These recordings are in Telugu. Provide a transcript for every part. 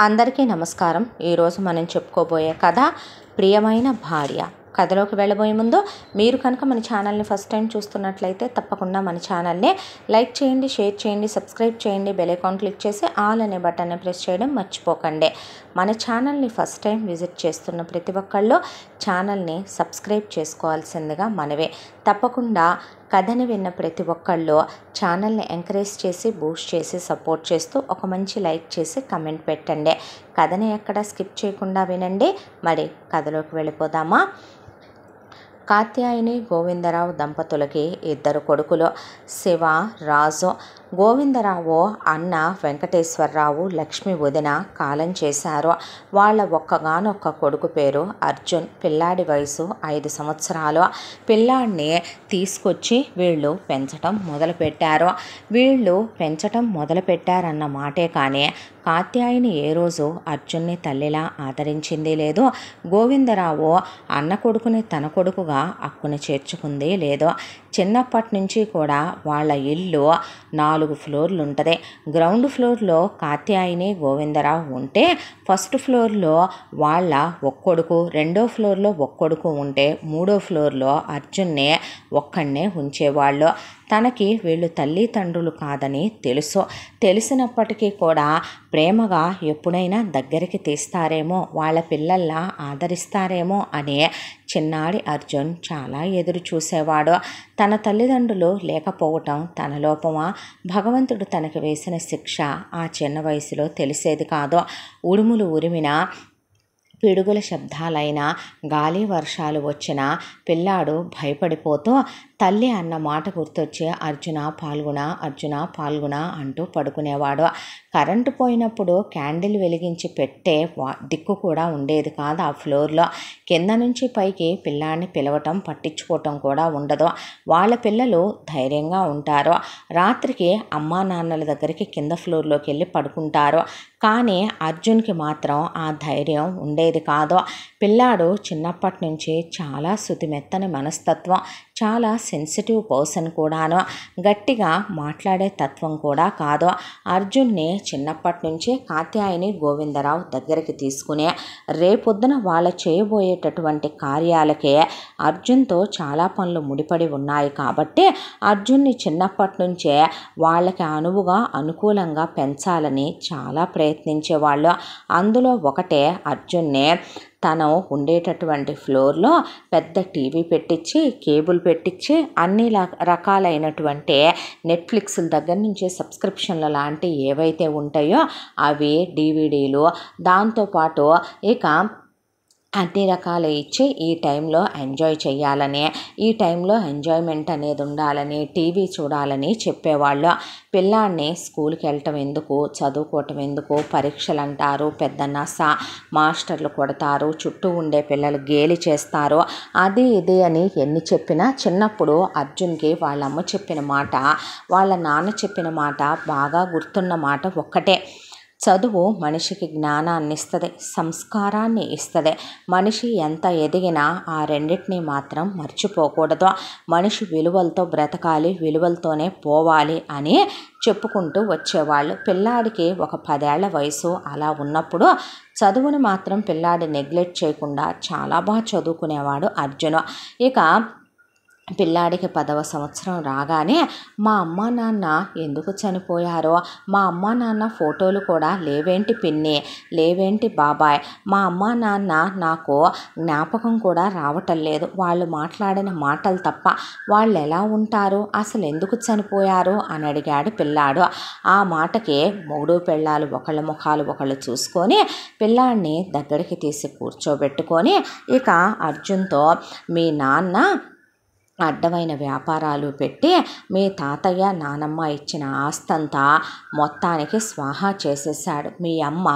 అందరికీ నమస్కారం. ఈరోజు మనం చెప్పుకోబోయే కథ ప్రియమైన భార్య. కథలోకి వెళ్ళబోయే ముందు మీరు కనుక మన ఛానల్ని ఫస్ట్ టైం చూస్తున్నట్లయితే తప్పకుండా మన ఛానల్ని లైక్ చేయండి, షేర్ చేయండి, సబ్స్క్రైబ్ చేయండి, బెల్ ఐకాన్ క్లిక్ చేసి ఆల్ అనే బటన్ని ప్రెస్ చేయడం మర్చిపోకండి. మన ఛానల్ని ఫస్ట్ టైం విజిట్ చేస్తున్న ప్రతి ఒక్కళ్ళు ఛానల్ని సబ్స్క్రైబ్ చేసుకోవాల్సిందిగా మనవే. తప్పకుండా కథని విన్న ప్రతి ఒక్కళ్ళు ఛానల్ని ఎంకరేజ్ చేసి బూస్ట్ చేసి సపోర్ట్ చేస్తూ ఒక మంచి లైక్ చేసి కమెంట్ పెట్టండి. కథని ఎక్కడ స్కిప్ చేయకుండా వినండి. మరి కథలోకి వెళ్ళిపోదామా? కాత్యాయని గోవిందరావు దంపతులకి 2 కొడుకులు, శివ, రాజు. గోవిందరావు అన్న వెంకటేశ్వరరావు, లక్ష్మి వదిన కాలం చేశారు. వాళ్ళ ఒక్కగానొక్క కొడుకు పేరు అర్జున్. పిల్లాడి వయసు 5 సంవత్సరాలు. పిల్లాడిని తీసుకొచ్చి వీళ్ళు పెంచటం మొదలుపెట్టారు. వీళ్ళు పెంచటం మొదలుపెట్టారన్న మాటే కానీ కాత్యాయని ఏ రోజు అర్జున్ని తల్లిలా ఆదరించింది లేదు. గోవిందరావు అన్న కొడుకుని తన కొడుకుగా అక్కుని చేర్చుకుంది లేదు. చిన్నప్పటి నుంచి కూడా వాళ్ళ ఇల్లు 4 ఫ్లోర్లు ఉంటుంది. గ్రౌండ్ ఫ్లోర్లో కాత్యాయని గోవిందరావు ఉంటే ఫస్ట్ ఫ్లోర్లో వాళ్ళ ఒక్కొడుకు, 2వ ఫ్లోర్లో ఒక్కొడుకు ఉంటే 3వ ఫ్లోర్లో అర్జున్నే ఒక్కడనే ఉంచేవాళ్ళు. తనకి వీళ్ళు తల్లిదండ్రులు కాదని తెలిసినప్పటికీ కూడా ప్రేమగా ఎప్పుడైనా దగ్గరికి తీస్తారేమో, వాళ్ళ పిల్లల్లా ఆదరిస్తారేమో అనే చిన్నాడి అర్జున్ చాలా ఎదురు చూసేవాడు. తన తల్లిదండ్రులు లేకపోవటం తన లోపమా, భగవంతుడు తనకి వేసిన శిక్ష ఆ చిన్న వయసులో తెలిసేది కాదు. ఉరుములు ఉరిమినా, పిడుగుల శబ్దాలైనా, గాలి వర్షాలు వచ్చినా పిల్లాడు భయపడిపోతూ తల్లి అన్న మాట గుర్తొచ్చి అర్జున పాల్గొన, అర్జున పాల్గొన అంటూ పడుకునేవాడు. కరెంటు పోయినప్పుడు క్యాండిల్ వెలిగించి పెట్టే దిక్కు కూడా ఉండేది కాదు ఆ ఫ్లోర్లో. కింద నుంచి పైకి పిల్లాడిని పిలవటం, పట్టించుకోవటం కూడా ఉండదు. వాళ్ళ పిల్లలు ధైర్యంగా ఉంటారు. రాత్రికి అమ్మా నాన్నల దగ్గరికి కింద ఫ్లోర్లోకి వెళ్ళి పడుకుంటారు. కానీ అర్జున్కి మాత్రం ఆ ధైర్యం ఉండేది కాదు. పిల్లాడు చిన్నప్పటి నుంచి చాలా శుతిమెత్తని మనస్తత్వం, చాలా సెన్సిటివ్ పర్సన్ కూడాను. గట్టిగా మాట్లాడే తత్వం కూడా కాదు. అర్జున్ని చిన్నప్పటి నుంచి కాత్యాయని గోవిందరావు దగ్గరికి తీసుకుని రేపొద్దున వాళ్ళ చేయబోయేటటువంటి కార్యాలకే అర్జున్తో చాలా పనులు ముడిపడి ఉన్నాయి కాబట్టి అర్జున్ని చిన్నప్పటి నుంచే వాళ్ళకి అనుకూలంగా పెంచాలని చాలా ప్రయత్నించేవాళ్ళు. అందులో ఒకటే అర్జున్ని తను ఉండేటటువంటి ఫ్లోర్లో పెద్ద టీవీ పెట్టించి, కేబుల్ పెట్టించి, అన్ని రకాలైనటువంటి నెట్ఫ్లిక్స్ల దగ్గర నుంచి సబ్స్క్రిప్షన్ల లాంటివి ఏవైతే ఉంటాయో అవి, డివిడీలు, దాంతోపాటు ఇక అన్ని రకాలు ఇచ్చి ఈ టైంలో ఎంజాయ్ చేయాలని, ఈ టైంలో ఎంజాయ్మెంట్ అనేది ఉండాలని, టీవీ చూడాలని చెప్పేవాళ్ళు. పిల్లాడిని స్కూల్కి వెళ్ళటం ఎందుకు, చదువుకోవటం ఎందుకు, పరీక్షలు అంటారు, పెద్ద నస, మాస్టర్లు కొడతారు, చుట్టూ ఉండే పిల్లలు గేలి చేస్తారు, అది ఇది అని ఎన్ని చెప్పినా చిన్నప్పుడు అర్జున్కి వాళ్ళ అమ్మ చెప్పిన మాట, వాళ్ళ నాన్న చెప్పిన మాట, బాగా గుర్తున్న మాట ఒక్కటే: చదువు మనిషికి జ్ఞానాన్ని ఇస్తుంది, సంస్కారాన్ని ఇస్తుంది. మనిషి ఎంత ఎదిగినా ఆ రెండింటినీ మాత్రం మర్చిపోకూడదు. మనిషి విలువలతో బ్రతకాలి, విలువలతోనే పోవాలి అని చెప్పుకుంటూ వచ్చేవాళ్ళు. పిల్లాడికి ఒక 10 ఏళ్ల వయసు అలా ఉన్నప్పుడు చదువుని మాత్రం పిల్లాడి నెగ్లెక్ట్ చేయకుండా చాలా బాగా చదువుకునేవాడు అర్జున్. ఇక పిల్లాడికి 10వ సంవత్సరం రాగానే మా అమ్మా నాన్న ఎందుకు చనిపోయారో, మా అమ్మా నాన్న ఫోటోలు కూడా లేవేంటి పిన్ని, లేవేంటి బాబాయ్, మా అమ్మా నాన్న నాకు జ్ఞాపకం కూడా రావటం లేదు, వాళ్ళు మాట్లాడిన మాటలు తప్ప, వాళ్ళు ఎలా ఉంటారు, అసలు ఎందుకు చనిపోయారు అని అడిగాడు పిల్లాడు. ఆ మాటకి మొగుడు పెళ్ళాలు ఒకళ్ళ ముఖాలు ఒకళ్ళు చూసుకొని పిల్లాడిని దగ్గరికి తీసి కూర్చోబెట్టుకొని ఇక అర్జున్తో, మీ నాన్న అడ్డమైన వ్యాపారాలు పెట్టి మీ తాతయ్య నానమ్మ ఇచ్చిన ఆస్తంతా మొత్తానికి స్వాహా చేసేసాడు. మీ అమ్మ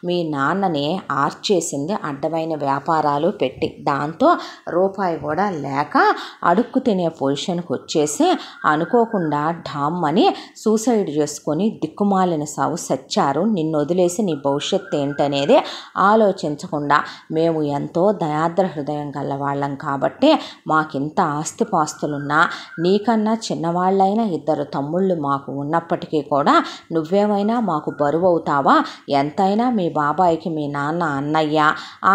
మీ నాన్నని ఆర్చేసింది అడ్డమైన వ్యాపారాలు పెట్టి. దాంతో రూపాయి కూడా లేక అడుక్కు తినే పొజిషన్కి వచ్చేసి అనుకోకుండా ఢామ్ అని సూసైడ్ చేసుకొని దిక్కుమాలిన సావు సచ్చారు. నిన్ను వదిలేసి నీ భవిష్యత్తు ఏంటనేది ఆలోచించకుండా మేము ఎంతో దయాద్ర హృదయం గల వాళ్ళం కాబట్టి మాకింత ఆస్తి ఆస్తిపాస్తులున్నా నీకన్నా చిన్నవాళ్ళైన 2 తమ్ముళ్ళు మాకు ఉన్నప్పటికీ కూడా నువ్వేమైనా మాకు బరువు అవుతావా? ఎంతైనా మీ బాబాయికి మీ నాన్న అన్నయ్య,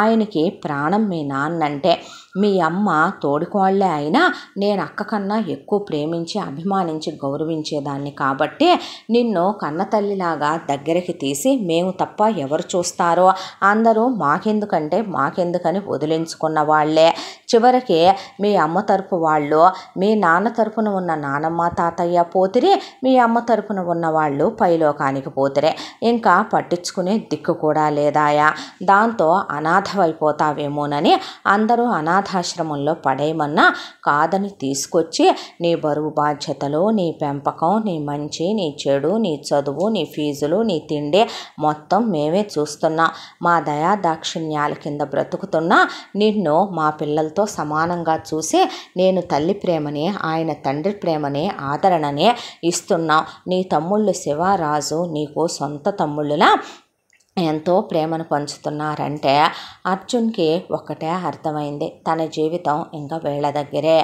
ఆయనకి ప్రాణం మీ నాన్నంటే. మీ అమ్మ తోడికోళ్లే అయినా నేను అక్క కన్నా ఎక్కువ ప్రేమించి అభిమానించి గౌరవించేదాన్ని కాబట్టి నిన్ను కన్నతల్లిలాగా దగ్గరికి తీసి మేము తప్ప ఎవరు చూస్తారో, అందరూ మాకెందుకని వదిలించుకున్న వాళ్లే. చివరికి మీ అమ్మ తరపు వాళ్ళు మీ నాన్న తరపున ఉన్న నానమ్మ తాతయ్య పోతిరి, మీ అమ్మ తరపున ఉన్న వాళ్ళు పైలోకానికి పోతిరే. ఇంకా పట్టించుకునే దిక్కు కూడా లేదాయా? దాంతో అనాథవైపోతావేమోనని అందరూ అనాథాశ్రమంలో పడేయమన్నా కాదని తీసుకొచ్చి నీ బరువు బాధ్యతలు, నీ పెంపకం, నీ మంచి, నీ చెడు, నీ చదువు, నీ ఫీజులు, నీ తిండి మొత్తం మేమే చూస్తున్నాం. మా దయా దాక్షిణ్యాల కింద బ్రతుకుతున్నా నిన్ను మా పిల్లలతో సమానంగా చూసి నేను తల్లి ప్రేమని, ఆయన తండ్రి ప్రేమని, ఆదరణని ఇస్తున్నాం. నీ తమ్ముళ్ళు శివ, రాజు నీకు సొంత తమ్ముళ్ళులా ఎంతో ప్రేమను పంచుతున్నారంటే అర్జున్కి ఒక్కటే అర్థమైంది, తన జీవితం ఇంకా వీళ్ళ దగ్గరే.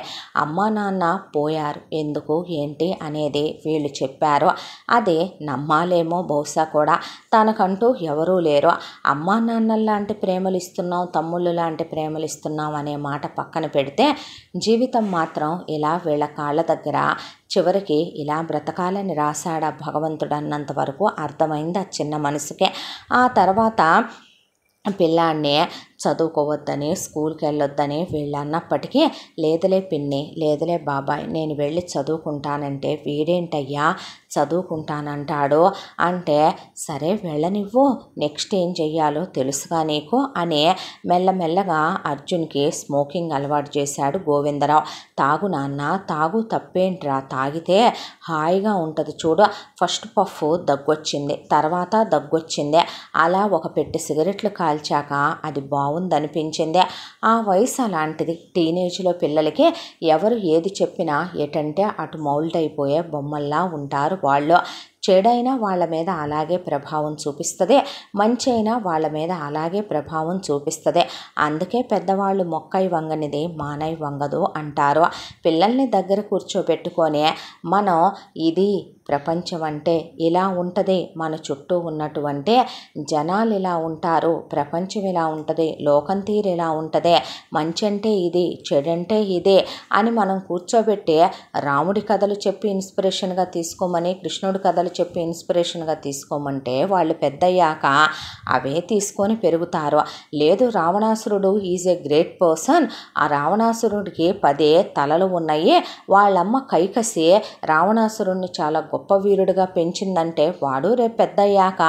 అమ్మా నాన్న పోయారు, ఎందుకు ఏంటి అనేది వీళ్ళు చెప్పారు. అది నమ్మాలేమో బహుశా కూడా. తనకంటూ ఎవరూ లేరు. అమ్మా నాన్నల లాంటి ప్రేమలు ఇస్తున్నాం, తమ్ముళ్ళు లాంటి ప్రేమలు ఇస్తున్నాం అనే మాట పక్కన పెడితే జీవితం మాత్రం ఇలా వీళ్ళ కాళ్ళ దగ్గర చివరికి ఇలా బ్రతకాలని రాశాడా భగవంతుడు అన్నంత వరకు అర్థమైంది ఆ చిన్న మనసుకే. ఆ తర్వాత పిల్లాన్ని చదువుకోవద్దని, స్కూల్కి వెళ్ళొద్దని వీళ్ళు అన్నప్పటికీ లేదులే పిన్ని, లేదులే బాబాయ్, నేను వెళ్ళి చదువుకుంటానంటే వీడేంటయ్యా చదువుకుంటానంటాడు అంటే, సరే వెళ్ళనివ్వు, నెక్స్ట్ ఏం చెయ్యాలో తెలుసుగా నీకు అని మెల్లమెల్లగా అర్జున్కి స్మోకింగ్ అలవాటు చేశాడు గోవిందరావు. తాగు నాన్న, తాగు, తప్పేంట్రా, తాగితే హాయిగా ఉంటుంది చూడు. ఫస్ట్ పఫ్ దగ్గొచ్చింది, తర్వాత దగ్గొచ్చింది, అలా ఒక పెట్టి సిగరెట్లు కాల్చాక అది బాగుందనిపించింది. ఆ వయసు అలాంటిది. టీనేజ్లో పిల్లలకి ఎవరు ఏది చెప్పినా ఎటంటే అటు మౌల్డ్ అయిపోయే బొమ్మల్లా ఉంటారు వాళ్ళు. చెడైనా వాళ్ళ మీద అలాగే ప్రభావం చూపిస్తుంది, మంచి అయినా వాళ్ళ మీద అలాగే ప్రభావం చూపిస్తుంది. అందుకే పెద్దవాళ్ళు మొక్కై వంగనిది మానై వంగదు అంటారు. పిల్లల్ని దగ్గర కూర్చోబెట్టుకొని మనం ఇది ప్రపంచం అంటే ఇలా ఉంటుంది, మన చుట్టూ ఉన్నటువంటి జనాలు ఇలా ఉంటారు, ప్రపంచం ఇలా ఉంటుంది, లోకం తీరు ఇలా ఉంటుంది, మంచి అంటే ఇది, చెడంటే ఇదే అని మనం కూర్చోబెట్టి రాముడి కథలు చెప్పి ఇన్స్పిరేషన్గా తీసుకోమని, కృష్ణుడి కథలు చెప్పి ఇన్స్పిరేషన్గా తీసుకోమంటే వాళ్ళు పెద్దయ్యాక అవే తీసుకొని పెరుగుతారు. లేదు రావణాసురుడు ఈజ్ ఏ గ్రేట్ పర్సన్, ఆ రావణాసురుడికి 10 తలలు ఉన్నాయి, వాళ్ళమ్మ కైకసి రావణాసురుడిని చాలా గొప్ప వీరుడిగా పెంచిందంటే వాడు రేపు పెద్దయ్యాక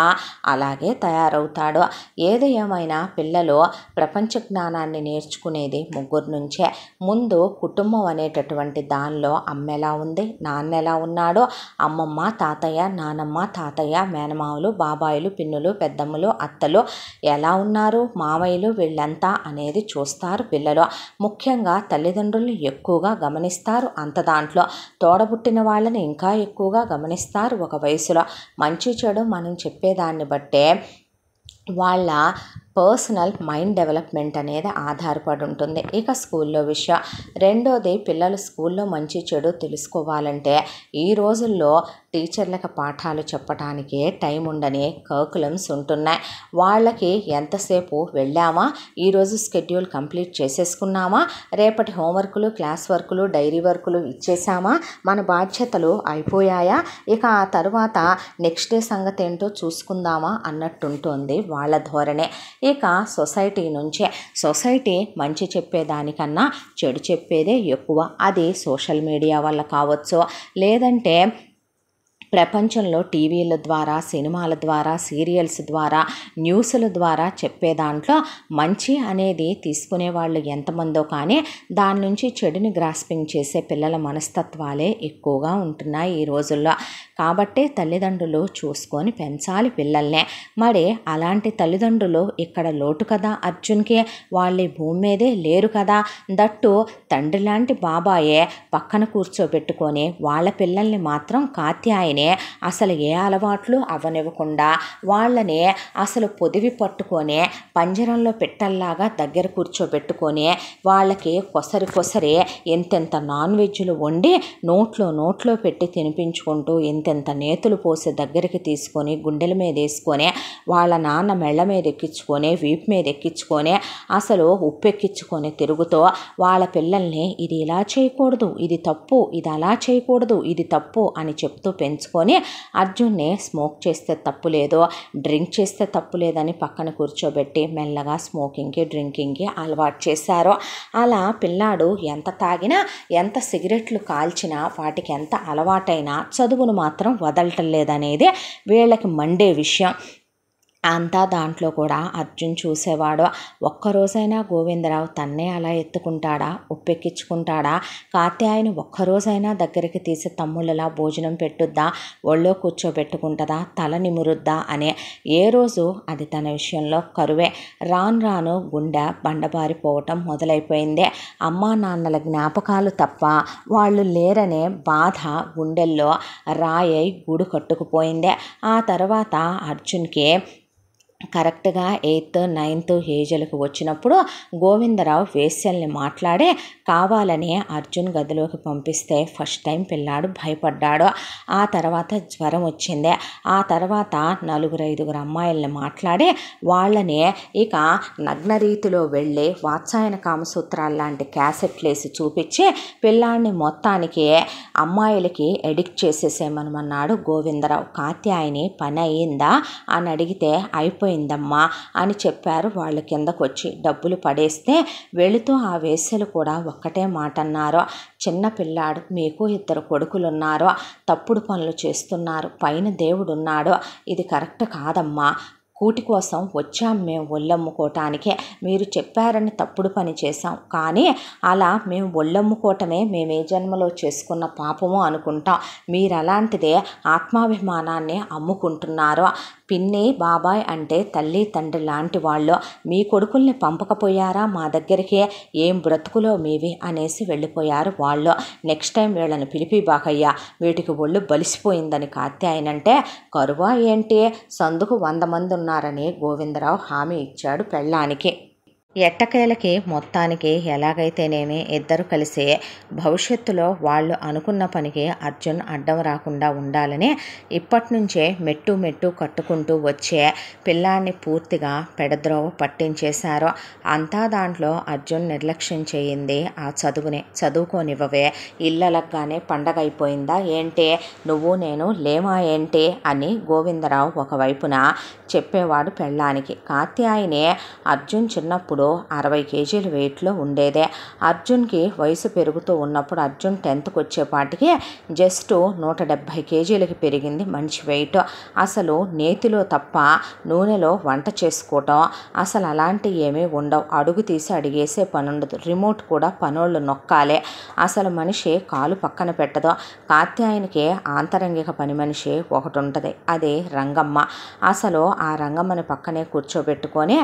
అలాగే తయారవుతాడు. ఏది ఏమైనా పిల్లలు ప్రపంచ జ్ఞానాన్ని నేర్చుకునేది 3 నుంచే. ముందు కుటుంబం అనేటటువంటి దానిలో అమ్మ ఎలా ఉంది, నాన్న ఎలా ఉన్నాడో, అమ్మమ్మ తాతయ్య, నానమ్మ తాతయ్య, మేనమావులు, బాబాయిలు, పిన్నులు, పెద్దమ్మలు, అత్తలు ఎలా ఉన్నారు, మామయ్యలు, వీళ్ళంతా అనేది చూస్తారు పిల్లలు. ముఖ్యంగా తల్లిదండ్రులను ఎక్కువగా గమనిస్తారు. అంత దాంట్లో తోడబుట్టిన వాళ్ళని ఇంకా ఎక్కువగా గమనిస్తారు. ఒక వయసులో మంచి చెడు మనం చెప్పేదాన్ని బట్టే వాళ్ళ పర్సనల్ మైండ్ డెవలప్మెంట్ అనేది ఆధారపడి ఉంటుంది. ఇక స్కూల్లో విషయం. రెండోది, పిల్లలు స్కూల్లో మంచి చెడు తెలుసుకోవాలంటే ఈ రోజుల్లో టీచర్లకు పాఠాలు చెప్పడానికి టైం ఉండని కరికులమ్స్ ఉంటున్నాయి. వాళ్ళకి ఎంతసేపు వెళ్ళామా, ఈరోజు స్కెడ్యూల్ కంప్లీట్ చేసేసుకున్నామా, రేపటి హోంవర్కులు, క్లాస్ వర్కులు, డైరీ వర్కులు ఇచ్చేసామా, మన బాధ్యతలు అయిపోయాయా, ఇక ఆ తర్వాత నెక్స్ట్ డే సంగతి ఏంటో చూసుకుందామా అన్నట్టుంటుంది వాళ్ళ ధోరణే. ఇక సొసైటీ నుంచే. సొసైటీ మంచి చెప్పేదానికన్నా చెడు చెప్పేదే ఎక్కువ. అది సోషల్ మీడియా వల్ల కావచ్చు, లేదంటే ప్రపంచంలో టీవీల ద్వారా, సినిమాల ద్వారా, సీరియల్స్ ద్వారా, న్యూస్ల ద్వారా చెప్పే దాంట్లో మంచి అనేది తీసుకునే వాళ్ళు ఎంతమందో కానీ దాని నుంచి చెడుని గ్రాస్పింగ్ చేసే పిల్లల మనస్తత్వాలే ఎక్కువగా ఉంటున్నాయి ఈ రోజుల్లో. కాబట్టి తల్లిదండ్రులు చూసుకొని పెంచాలి పిల్లల్నే. మరి అలాంటి తల్లిదండ్రులు ఇక్కడ లోటు కదా అర్జున్కి, వాళ్ళ భూమి మీదే లేరు కదా. దట్టు తండ్రి లాంటి బాబాయే పక్కన కూర్చోబెట్టుకొని వాళ్ళ పిల్లల్ని మాత్రం కాత్యాయని పిల్లల్ని అసలు ఏ అలవాట్లు అవ్వనివ్వకుండా వాళ్ళని అసలు పొదివి పట్టుకొని పంజరంలో పెట్టల్లాగా దగ్గర కూర్చోబెట్టుకొని వాళ్ళకి కొసరి ఎంతెంత నాన్ వెజ్లు వండి నోట్లో పెట్టి తినిపించుకుంటూ ఎంతెంత నేతులు పోసి దగ్గరికి తీసుకొని గుండెల మీద వేసుకొని వాళ్ళ నాన్న మెళ్ళ మీద ఎక్కించుకొని వీపు మీద ఎక్కించుకొని అసలు ఉప్పెక్కించుకొని తిరుగుతూ వాళ్ళ పిల్లల్ని ఇది ఇలా చేయకూడదు, ఇది తప్పు, ఇది అలా చేయకూడదు, ఇది తప్పు అని చెప్తూ పెంచుకొని అర్జున్ని స్మోక్ చేస్తే తప్పు లేదు, డ్రింక్ చేస్తే తప్పు లేదని పక్కన కూర్చోబెట్టి మెల్లగా స్మోకింగ్కి డ్రింకింగ్కి అలవాటు చేశారు. అలా పిల్లాడు ఎంత తాగినా ఎంత సిగరెట్లు కాల్చినా వాటికి ఎంత అలవాటైనా చదువును మాత్రం వదలటం లేదనేది వీళ్ళకి మండే విషయం. అంతా దాంట్లో కూడా అర్జున్ చూసేవాడు. ఒక్కరోజైనా గోవిందరావు తన్నే అలా ఎత్తుకుంటాడా, ఉప్పెక్కించుకుంటాడా, కాత్యాయని ఒక్కరోజైనా దగ్గరికి తీసి తమ్ముళ్ళలా భోజనం పెట్టుద్దా, ఒళ్ళో కూర్చోబెట్టుకుంటుందా, తల నిమురుద్దా అనే ఏ రోజు అది తన విషయంలో కరువే. రాను గుండె బండబారిపోవటం మొదలైపోయింది. అమ్మా నాన్నల జ్ఞాపకాలు తప్ప వాళ్ళు లేరనే బాధ గుండెల్లో రాయై గూడు కట్టుకుపోయింది. ఆ తర్వాత అర్జున్కి కరెక్ట్గా 8th 9th ఏజ్లకు వచ్చినప్పుడు గోవిందరావు వేశ్యల్ని మాట్లాడి కావాలని అర్జున్ గదిలోకి పంపిస్తే ఫస్ట్ టైం పిల్లాడు భయపడ్డాడు. ఆ తర్వాత జ్వరం వచ్చింది. ఆ తర్వాత 4-5 అమ్మాయిల్ని మాట్లాడి వాళ్ళని ఇక నగ్న రీతిలో వెళ్ళి వాత్సాయన కామసూత్రాలు లాంటి క్యాసెట్లు వేసి చూపించి పిల్లాడిని మొత్తానికి అమ్మాయిలకి ఎడిక్ట్ చేసేసేమనమన్నాడు గోవిందరావు. కాత్యాయని పని అయ్యిందా అని అడిగితే అయిపోయిందమ్మా అని చెప్పారు. వాళ్ళు కిందకు వచ్చి డబ్బులు పడేస్తే వెళుతూ ఆ వేశ్యలు కూడా ఒక్కటే మాట అన్నారు, చిన్న పిల్లాడు, మీకు 2 కొడుకులున్నారు, తప్పుడు పనులు చేస్తున్నారు, పైన దేవుడున్నాడు, ఇది కరెక్ట్ కాదమ్మా, కూటి కోసం వచ్చాం మేము ఒళ్ళమ్ముకోవటానికే, మీరు చెప్పారని తప్పుడు పని చేశాం, కానీ అలా మేము ఒళ్ళమ్ముకోవటమే మేము ఏ జన్మలో చేసుకున్న పాపము అనుకుంటాం, మీరు అలాంటిదే ఆత్మాభిమానాన్ని అమ్ముకుంటున్నారు, పిన్ని బాబాయ్ అంటే తల్లి తండ్రి లాంటి వాళ్ళు, మీ కొడుకుల్ని పంపకపోయారా మా దగ్గరికి, ఏం బ్రతుకులో మీవి అనేసి వెళ్ళిపోయారు వాళ్ళు, నెక్స్ట్ టైం వీళ్ళని పిలిపి బాకయ్యా, వీటికి ఒళ్ళు బలిసిపోయిందని కాత్యాయనంటే కరువా ఏంటి, సందుకు 100 మంది ఉన్నారని గోవిందరావు హామీ ఇచ్చాడు పెళ్ళానికి. ఎట్టకేలకి మొత్తానికి ఎలాగైతేనేమి ఇద్దరు కలిసి భవిష్యత్తులో వాళ్ళు అనుకున్న పనికి అర్జున్ అడ్డం రాకుండా ఉండాలని ఇప్పటి నుంచే మెట్టు కట్టుకుంటూ వచ్చే పిల్లాన్ని పూర్తిగా పెడద్రోవ పట్టించేశారు. అంతా దాంట్లో అర్జున్ నిర్లక్ష్యం చేయింది ఆ చదువునే. చదువుకోనివ్వవే, ఇళ్ళలగ్గానే పండగ అయిపోయిందా ఏంటి, నువ్వు నేను లేమా ఏంటి అని గోవిందరావు ఒకవైపున చెప్పేవాడు పెళ్ళానికి. కాత్యాయని అర్జున్ చిన్నప్పుడు 60 kgs వెయిట్లో ఉండేదే. అర్జున్కి వయసు పెరుగుతూ ఉన్నప్పుడు అర్జున్ 10th వచ్చేపాటికి జస్ట్ 170 kgs పెరిగింది మనిషి వెయిట్. అసలు నేతిలో తప్ప నూనెలో వంట చేసుకోవటం అసలు అలాంటివి ఏమీ ఉండవు, అడుగు తీసి అడిగేసే పని ఉండదు, రిమోట్ కూడా పనోళ్ళు నొక్కాలే, అసలు మనిషి కాలు పక్కన పెట్టదు. కాత్యాయనికి ఆంతరంగిక పని మనిషి ఒకటి ఉంటుంది, అదే రంగమ్మ. అసలు ఆ రంగమ్మని పక్కనే కూర్చోబెట్టుకొని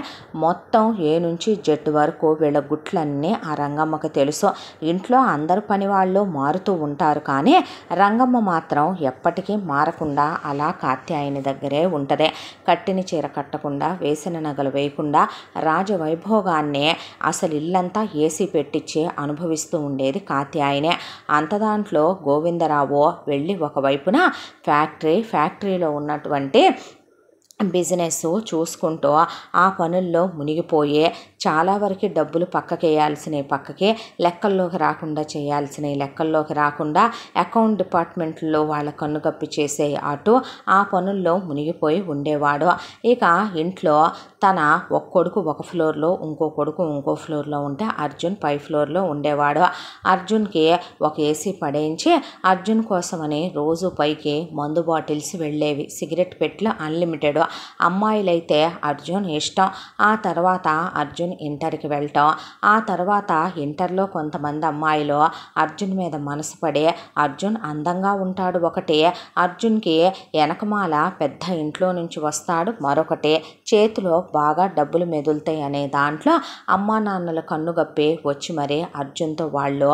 మొత్తం ఏ నుంచి జెడ్ వరకు వీళ్ళ గుట్లన్నీ ఆ రంగమ్మకి తెలుసు. ఇంట్లో అందరు పని వాళ్ళు మారుతూ ఉంటారు, కానీ రంగమ్మ మాత్రం ఎప్పటికీ మారకుండా అలా కాత్యాయని దగ్గరే ఉంటుంది. కట్టిన చీర కట్టకుండా, వేసిన నగలు వేయకుండా రాజవైభోగాన్ని అసలు ఇల్లంతా ఏసీ పెట్టించి అనుభవిస్తూ ఉండేది కాత్యాయనే. అంత దాంట్లో గోవిందరావు వెళ్ళి ఒకవైపున ఫ్యాక్టరీలో ఉన్నటువంటి బిజినెస్ చూసుకుంటూ ఆ పనుల్లో మునిగిపోయే చాలా వరకు డబ్బులు పక్కకేయాల్సినవి పక్కకి, లెక్కల్లోకి రాకుండా చేయాల్సినవి లెక్కల్లోకి రాకుండా, అకౌంట్ డిపార్ట్మెంట్లో వాళ్ళ కన్నుగప్పి చేసే అటు ఆ పనుల్లో మునిగిపోయి ఉండేవాడు. ఇక ఇంట్లో తన ఒక కొడుకు ఒక ఫ్లోర్లో, ఇంకో కొడుకు ఇంకో ఫ్లోర్లో ఉంటే అర్జున్ పై ఫ్లోర్లో ఉండేవాడు. అర్జున్కి ఒక ఏసీ పడేయించి అర్జున్ కోసమని రోజు పైకి మందు బాటిల్స్ వెళ్ళేవి, సిగరెట్ పెట్లు అన్లిమిటెడ్. అమ్మాయిలైతే అర్జున్ ఇష్టం. ఆ తర్వాత అర్జున్ ఇంటర్కి వెళ్ళటం, ఆ తర్వాత ఇంటర్లో కొంతమంది అమ్మాయిలు అర్జున్ మీద మనసు పడి, అర్జున్ అందంగా ఉంటాడు ఒకటి, అర్జున్కి వెనకమాల పెద్ద ఇంట్లో నుంచి వస్తాడు మరొకటి, చేతిలో బాగా డబ్బులు మెదులుతాయి అనే దాంట్లో అమ్మా నాన్నల కన్నుగప్పి వచ్చి మరీ అర్జున్తో వాళ్ళు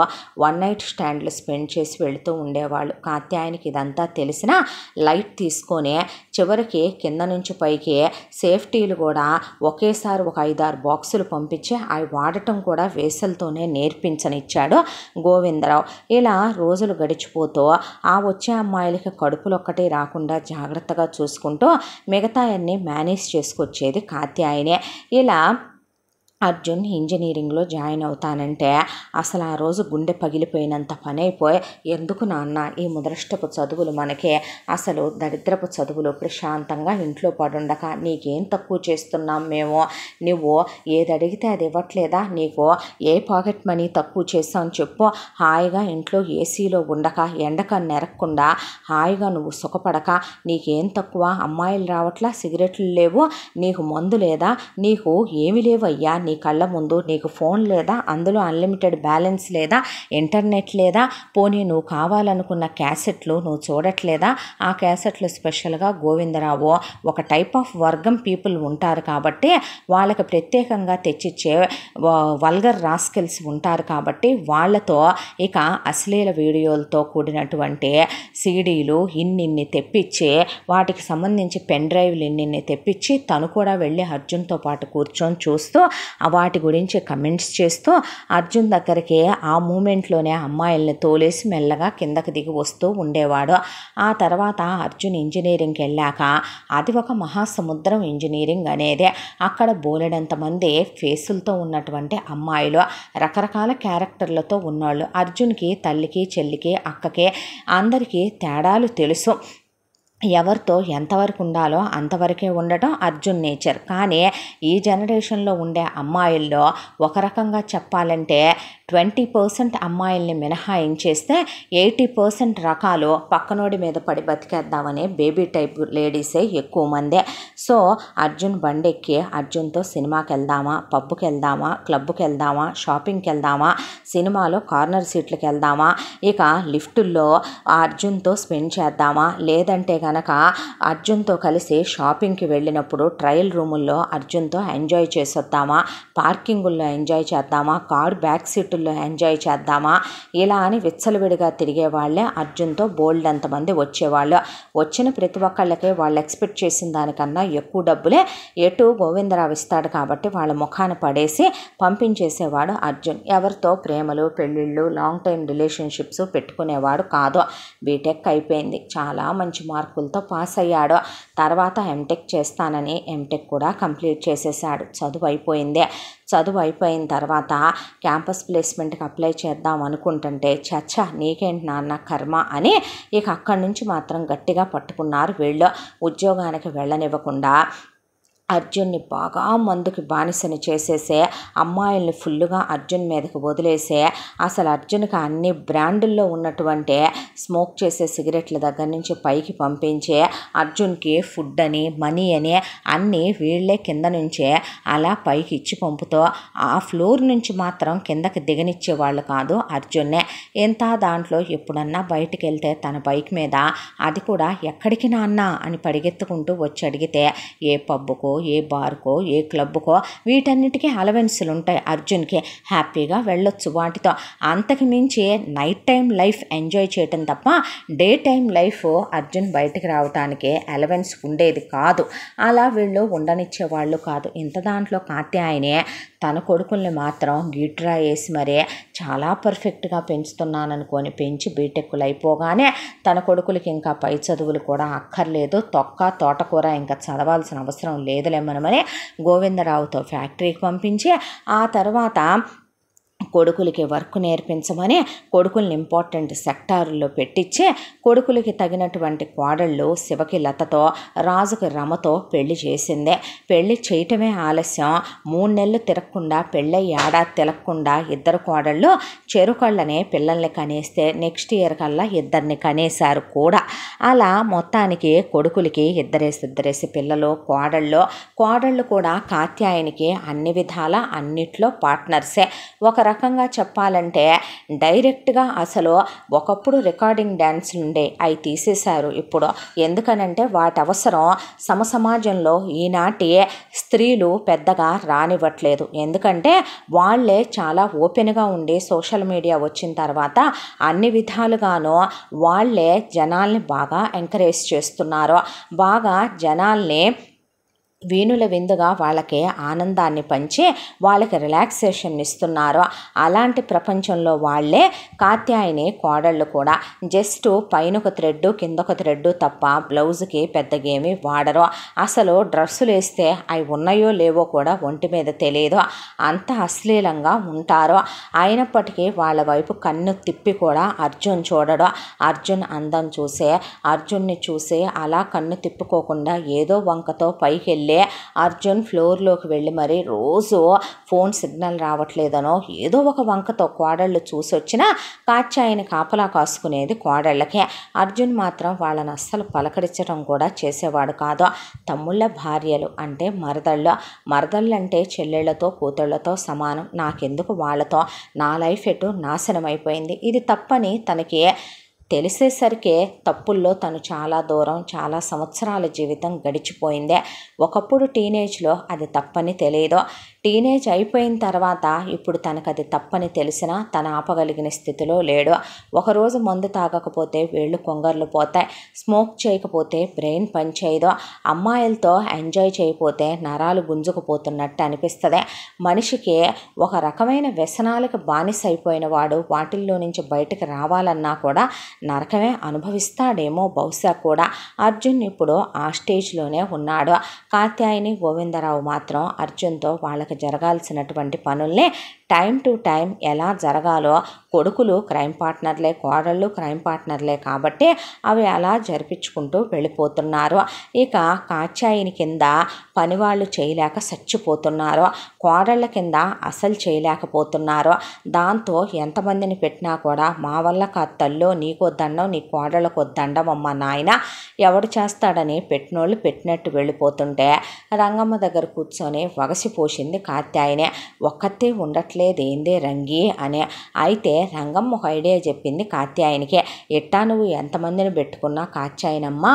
1 నైట్ స్టాండ్లు స్పెండ్ చేసి వెళుతూ ఉండేవాళ్ళు. కాత్యాయనికి ఇదంతా తెలిసినా లైట్ తీసుకొని చివరికి కింద నుంచి పైకి సేఫ్టీలు కూడా ఒకేసారి ఒక 5-6 బాక్సులు పంపించి అవి వాడటం కూడా వేసలతోనే నేర్పించనిచ్చాడు గోవిందరావు. ఇలా రోజులు గడిచిపోతూ ఆ వచ్చే అమ్మాయిలకి కడుపులు ఒక్కటే రాకుండా జాగ్రత్తగా చూసుకుంటూ మిగతా అన్నీ మేనేజ్ చేసుకొచ్చేది కాత్యాయనే. ఇలా అర్జున్ ఇంజనీరింగ్లో జాయిన్ అవుతానంటే అసలు ఆ రోజు గుండె పగిలిపోయినంత పని అయిపోయి, ఎందుకు నాన్న ఈ ముదరష్టపు చదువులు మనకే, అసలు దరిద్రపు చదువులు, ప్రశాంతంగా ఇంట్లో పడుండక నీకేం తక్కువ చేస్తున్నాం మేము, నువ్వు ఏది అడిగితే అది ఇవ్వట్లేదా, నీకు ఏ పాకెట్ మనీ తక్కువ చేసాం చెప్పు, హాయిగా ఇంట్లో ఏసీలో ఉండక ఎండక నెరక్కుండా హాయిగా నువ్వు సుఖపడక నీకేం తక్కువ, అమ్మాయిలు రావట్లా, సిగరెట్లు లేవు, నీకు మందు లేదా, నీకు ఏమి లేవయ్యా నీ కళ్ళ ముందు, నీకు ఫోన్ లేదా, అందులో అన్లిమిటెడ్ బ్యాలెన్స్ లేదా, ఇంటర్నెట్ లేదా, పోనీ నువ్వు కావాలనుకున్న క్యాసెట్లు నువ్వు చూడట్లేదా, ఆ క్యాసెట్లు స్పెషల్గా గోవిందరావు ఒక టైప్ ఆఫ్ వర్గం పీపుల్ ఉంటారు కాబట్టి వాళ్ళకి ప్రత్యేకంగా తెచ్చిచ్చే వల్గర్ రాస్కెల్స్ ఉంటారు కాబట్టి వాళ్ళతో ఇక అశ్లీల వీడియోలతో కూడినటువంటి సీడీలు ఇన్నిన్ని తెప్పించి వాటికి సంబంధించి పెన్ డ్రైవ్లు ఇన్నిన్ని తెప్పించి తను కూడా వెళ్ళి అర్జున్తో పాటు కూర్చొని చూస్తూ వాటి గురించి కమెంట్స్ చేస్తూ అర్జున్ దగ్గరికి ఆ మూమెంట్లోనే అమ్మాయిల్ని తోలేసి మెల్లగా కిందకి దిగి వస్తూ ఉండేవాడు. ఆ తర్వాత అర్జున్ ఇంజనీరింగ్కి వెళ్ళాక అది ఒక మహాసముద్రం ఇంజనీరింగ్ అనేది. అక్కడ బోలెడంతమంది ఫేసులతో ఉన్నటువంటి అమ్మాయిలు, రకరకాల క్యారెక్టర్లతో ఉన్నవాళ్ళు. అర్జున్కి తల్లికి చెల్లికి అక్కకి అందరికీ తేడాలు తెలుసు, ఎవరితో ఎంతవరకు ఉండాలో అంతవరకే ఉండటం అర్జున్ నేచర్. కానీ ఈ జనరేషన్లో ఉండే అమ్మాయిల్లో ఒక రకంగా చెప్పాలంటే 20% అమ్మాయిల్ని మినహాయించేస్తే 80% రకాలు పక్కనోడి మీద పడి బతికేద్దామనే బేబీ టైప్ లేడీసే ఎక్కువ మందే. సో అర్జున్ బండెక్కి అర్జున్తో సినిమాకి వెళ్దామా, పబ్కి వెళ్దామా, క్లబ్కి వెళ్దామా, షాపింగ్కి వెళ్దామా, సినిమాలో కార్నర్ సీట్లకి వెళ్దామా, ఇక లిఫ్టుల్లో అర్జున్తో స్పెండ్ చేద్దామా, లేదంటే కనుక అర్జున్తో కలిసి షాపింగ్కి వెళ్ళినప్పుడు ట్రయల్ రూముల్లో అర్జున్తో ఎంజాయ్ చేసొద్దామా, పార్కింగుల్లో ఎంజాయ్ చేద్దామా, కార్ బ్యాక్ సీటుల్లో ఎంజాయ్ చేద్దామా, ఇలా అని విచ్చలవిడిగా తిరిగే వాళ్ళే అర్జున్తో బోల్డ్ అంతమంది వచ్చేవాళ్ళు. వచ్చిన ప్రతి ఒక్కళ్ళకి వాళ్ళు ఎక్స్పెక్ట్ చేసిన దానికన్నా ఎక్కువ డబ్బులే ఎటు గోవిందరావు ఇస్తాడు కాబట్టి వాళ్ళ ముఖాన పడేసి పంపించేసేవాడు అర్జున్. ఎవరితో ప్రేమలు పెళ్ళిళ్ళు లాంగ్ టైం రిలేషన్షిప్స్ పెట్టుకునేవాడు కాదు. బీటెక్ అయిపోయింది, చాలా మంచి మార్కులతో పాస్ అయ్యాడు. తర్వాత ఎంటెక్ చేస్తానని ఎంటెక్ కూడా కంప్లీట్ చేసేసాడు. చదువు అయిపోయింది. చదువు అయిపోయిన తర్వాత క్యాంపస్ ప్లేస్మెంట్కి అప్లై చేద్దాం అనుకుంటుంటే చచ్చా నీకేంటి నాన్న కర్మ అని ఇక అక్కడి నుంచి మాత్రం గట్టిగా పట్టుకున్నారు వీళ్ళు. ఉద్యోగానికి వెళ్ళనివ్వకుండా అర్జున్ని బాగా మందుకి బానిసని చేసేసే, అమ్మాయిల్ని ఫుల్లుగా అర్జున్ మీదకి వదిలేసే, అసలు అర్జున్కి అన్ని బ్రాండుల్లో ఉన్నటువంటి స్మోక్ చేసే సిగరెట్ల దగ్గర నుంచి పైకి పంపించే, అర్జున్కి ఫుడ్ అని మనీ అని అన్నీ వీళ్ళే కింద నుంచే అలా పైకి ఇచ్చి పంపుతూ ఆ ఫ్లోర్ నుంచి మాత్రం కిందకి దిగనిచ్చేవాళ్ళు కాదు అర్జున్నే. ఎంత దాంట్లో ఎప్పుడన్నా బయటికి వెళ్తే తన బైక్ మీద, అది కూడా ఎక్కడికి నాన్న అని పరిగెత్తుకుంటూ వచ్చి అడిగితే ఏ పబ్బుకో ఏ బార్కో ఏ క్లబ్కో వీటన్నిటికీ అలవెన్సులు ఉంటాయి అర్జున్కి, హ్యాపీగా వెళ్ళొచ్చు వాటితో. అంతకు మించి నైట్ టైం లైఫ్ ఎంజాయ్ చేయటం తప్ప డే టైం లైఫ్ అర్జున్ బయటికి రావడానికి అలవెన్స్ ఉండేది కాదు. అలా వీళ్ళు ఉండనిచ్చేవాళ్ళు కాదు. ఇంత దాంట్లో కాత్యాయనే తన కొడుకుల్ని మాత్రం గిట్రా వేసి మరే చాలా పర్ఫెక్ట్గా పెంచుతున్నాననుకొని పెంచి బీటెక్కులు అయిపోగానే తన కొడుకులకి ఇంకా పై చదువులు కూడా అక్కర్లేదు, తోటకూర ఇంకా చదవాల్సిన అవసరం లేదులేమనమని గోవిందరావుతో ఫ్యాక్టరీకి పంపించి ఆ తర్వాత కొడుకులకి వర్క్ నేర్పించమని కొడుకుల్ని ఇంపార్టెంట్ సెక్టారుల్లో పెట్టించి కొడుకులకి తగినటువంటి కోడళ్ళు శివకి లతతో రాజుకి రమతో పెళ్లి చేసిందే. పెళ్లి చేయటమే ఆలస్యం. 3 నెలలు తిరగకుండా పెళ్ళై ఏడాది తిరగకుండా ఇద్దరు కోడళ్ళు చెరుకళ్ళనే పిల్లల్ని కనేస్తే నెక్స్ట్ ఇయర్ కల్లా ఇద్దరిని కనేశారు కూడా. అలా మొత్తానికి కొడుకులకి ఇద్దరేసి పిల్లలు, కోడళ్ళు కూడా కాత్యాయనికి అన్ని విధాల అన్నిట్లో పార్ట్నర్సే. ఒక రకంగా రకంగా చెప్పాలంటే డైరెక్ట్గా అసలు ఒకప్పుడు రికార్డింగ్ డ్యాన్సులు ఉండే అవి తీసేశారు ఇప్పుడు. ఎందుకనంటే వాటి అవసరం సమాజంలో ఈనాటి స్త్రీలు పెద్దగా రానివ్వట్లేదు. ఎందుకంటే వాళ్ళే చాలా ఓపెన్గా ఉండి సోషల్ మీడియా వచ్చిన తర్వాత అన్ని విధాలుగాను వాళ్ళే జనాల్ని బాగా ఎంకరేజ్ చేస్తున్నారు. బాగా జనాల్ని వీణుల విందుగా వాళ్ళకి ఆనందాన్ని పంచి వాళ్ళకి రిలాక్సేషన్ ఇస్తున్నారు. అలాంటి ప్రపంచంలో వాళ్ళే కాత్యాయని కోడళ్ళు కూడా జస్ట్ పైన ఒక థ్రెడ్ కింద ఒక థ్రెడ్ తప్ప బ్లౌజ్కి పెద్దగేమీ వాడరు. అసలు డ్రెస్సులు వేస్తే అవి ఉన్నాయో లేవో కూడా ఒంటి మీద తెలియదు, అంత అశ్లీలంగా ఉంటారు. అయినప్పటికీ వాళ్ళ వైపు కన్ను తిప్పి కూడా అర్జున్ చూడడు. అర్జున్ అందం చూసే అర్జున్ని చూసి అలా కన్ను తిప్పుకోకుండా ఏదో వంకతో పైకి వెళ్ళి అర్జున్ ఫ్లోర్లోకి వెళ్ళి మరి రోజు ఫోన్ సిగ్నల్ రావట్లేదనో ఏదో ఒక వంకతో కోడళ్ళు చూసి వచ్చినా కాత్యాయని కాపలా కాసుకునేది కోడళ్ళకే. అర్జున్ మాత్రం వాళ్ళని అస్సలు పలకరించడం కూడా చేసేవాడు కాదు. తమ్ముళ్ళ భార్యలు అంటే మరదళ్ళు అంటే చెల్లెళ్లతో కూతుళ్లతో సమానం. నాకెందుకు వాళ్ళతో, నా లైఫ్ ఎటు నాశనం అయిపోయింది. ఇది తప్పని తనకి తెలిసేసరికే తప్పుల్లో తను చాలా దూరం, చాలా సంవత్సరాల జీవితం గడిచిపోయిందే. ఒకప్పుడు టీనేజ్లో అది తప్పని తెలియదు. టీనేజ్ అయిపోయిన తర్వాత ఇప్పుడు తనకు అది తప్పని తెలిసినా తను ఆపగలిగిన స్థితిలో లేడు. ఒకరోజు మందు తాగకపోతే వేళ్ళు కొంగర్లు పోతాయి, స్మోక్ చేయకపోతే బ్రెయిన్ పనిచేయదు, అమ్మాయిలతో ఎంజాయ్ చేయకపోతే నరాలు గుంజుకుపోతున్నట్టు అనిపిస్తుంది. మనిషికి ఒక రకమైన వ్యసనాలకు బానిస అయిపోయిన వాడు వాటిల్లో నుంచి బయటకు రావాలన్నా కూడా నరకమే అనుభవిస్తాడేమో బహుశా కూడా. అర్జున్ ఇప్పుడు ఆ స్టేజ్లోనే ఉన్నాడు. కాత్యాయని గోవిందరావు మాత్రం అర్జున్తో వాళ్ళకి జరగాల్సినటువంటి పనుల్ని టైం టు టైం ఎలా జరగాలో, కొడుకులు క్రైమ్ పార్ట్నర్లే, కోడళ్ళు క్రైమ్ పార్ట్నర్లే కాబట్టి అవి అలా జరిపించుకుంటూ వెళ్ళిపోతున్నారు. ఇక కాత్యాయని కింద పనివాళ్ళు చేయలేక చచ్చిపోతున్నారు, కోడళ్ళ కింద అసలు చేయలేకపోతున్నారు. దాంతో ఎంతమందిని పెట్టినా కూడా మా వల్ల కాదు తల్లో, నీకో దండం, నీ కోడళ్ళకో దండం అమ్మ నాయన, ఎవడు చేస్తాడని పెట్టినోళ్ళు పెట్టినట్టు వెళ్ళిపోతుంటే రంగమ్మ దగ్గర కూర్చొని వగసిపోసింది కాత్యాయనే. ఒక్కతే ఉండట్లేదేందే రంగి అని. అయితే రంగమ్మ ఒక ఐడియా చెప్పింది కాత్యాయనికే. ఎట్టా నువ్వు ఎంతమందిని పెట్టుకున్నా కాత్యాయనమ్మ,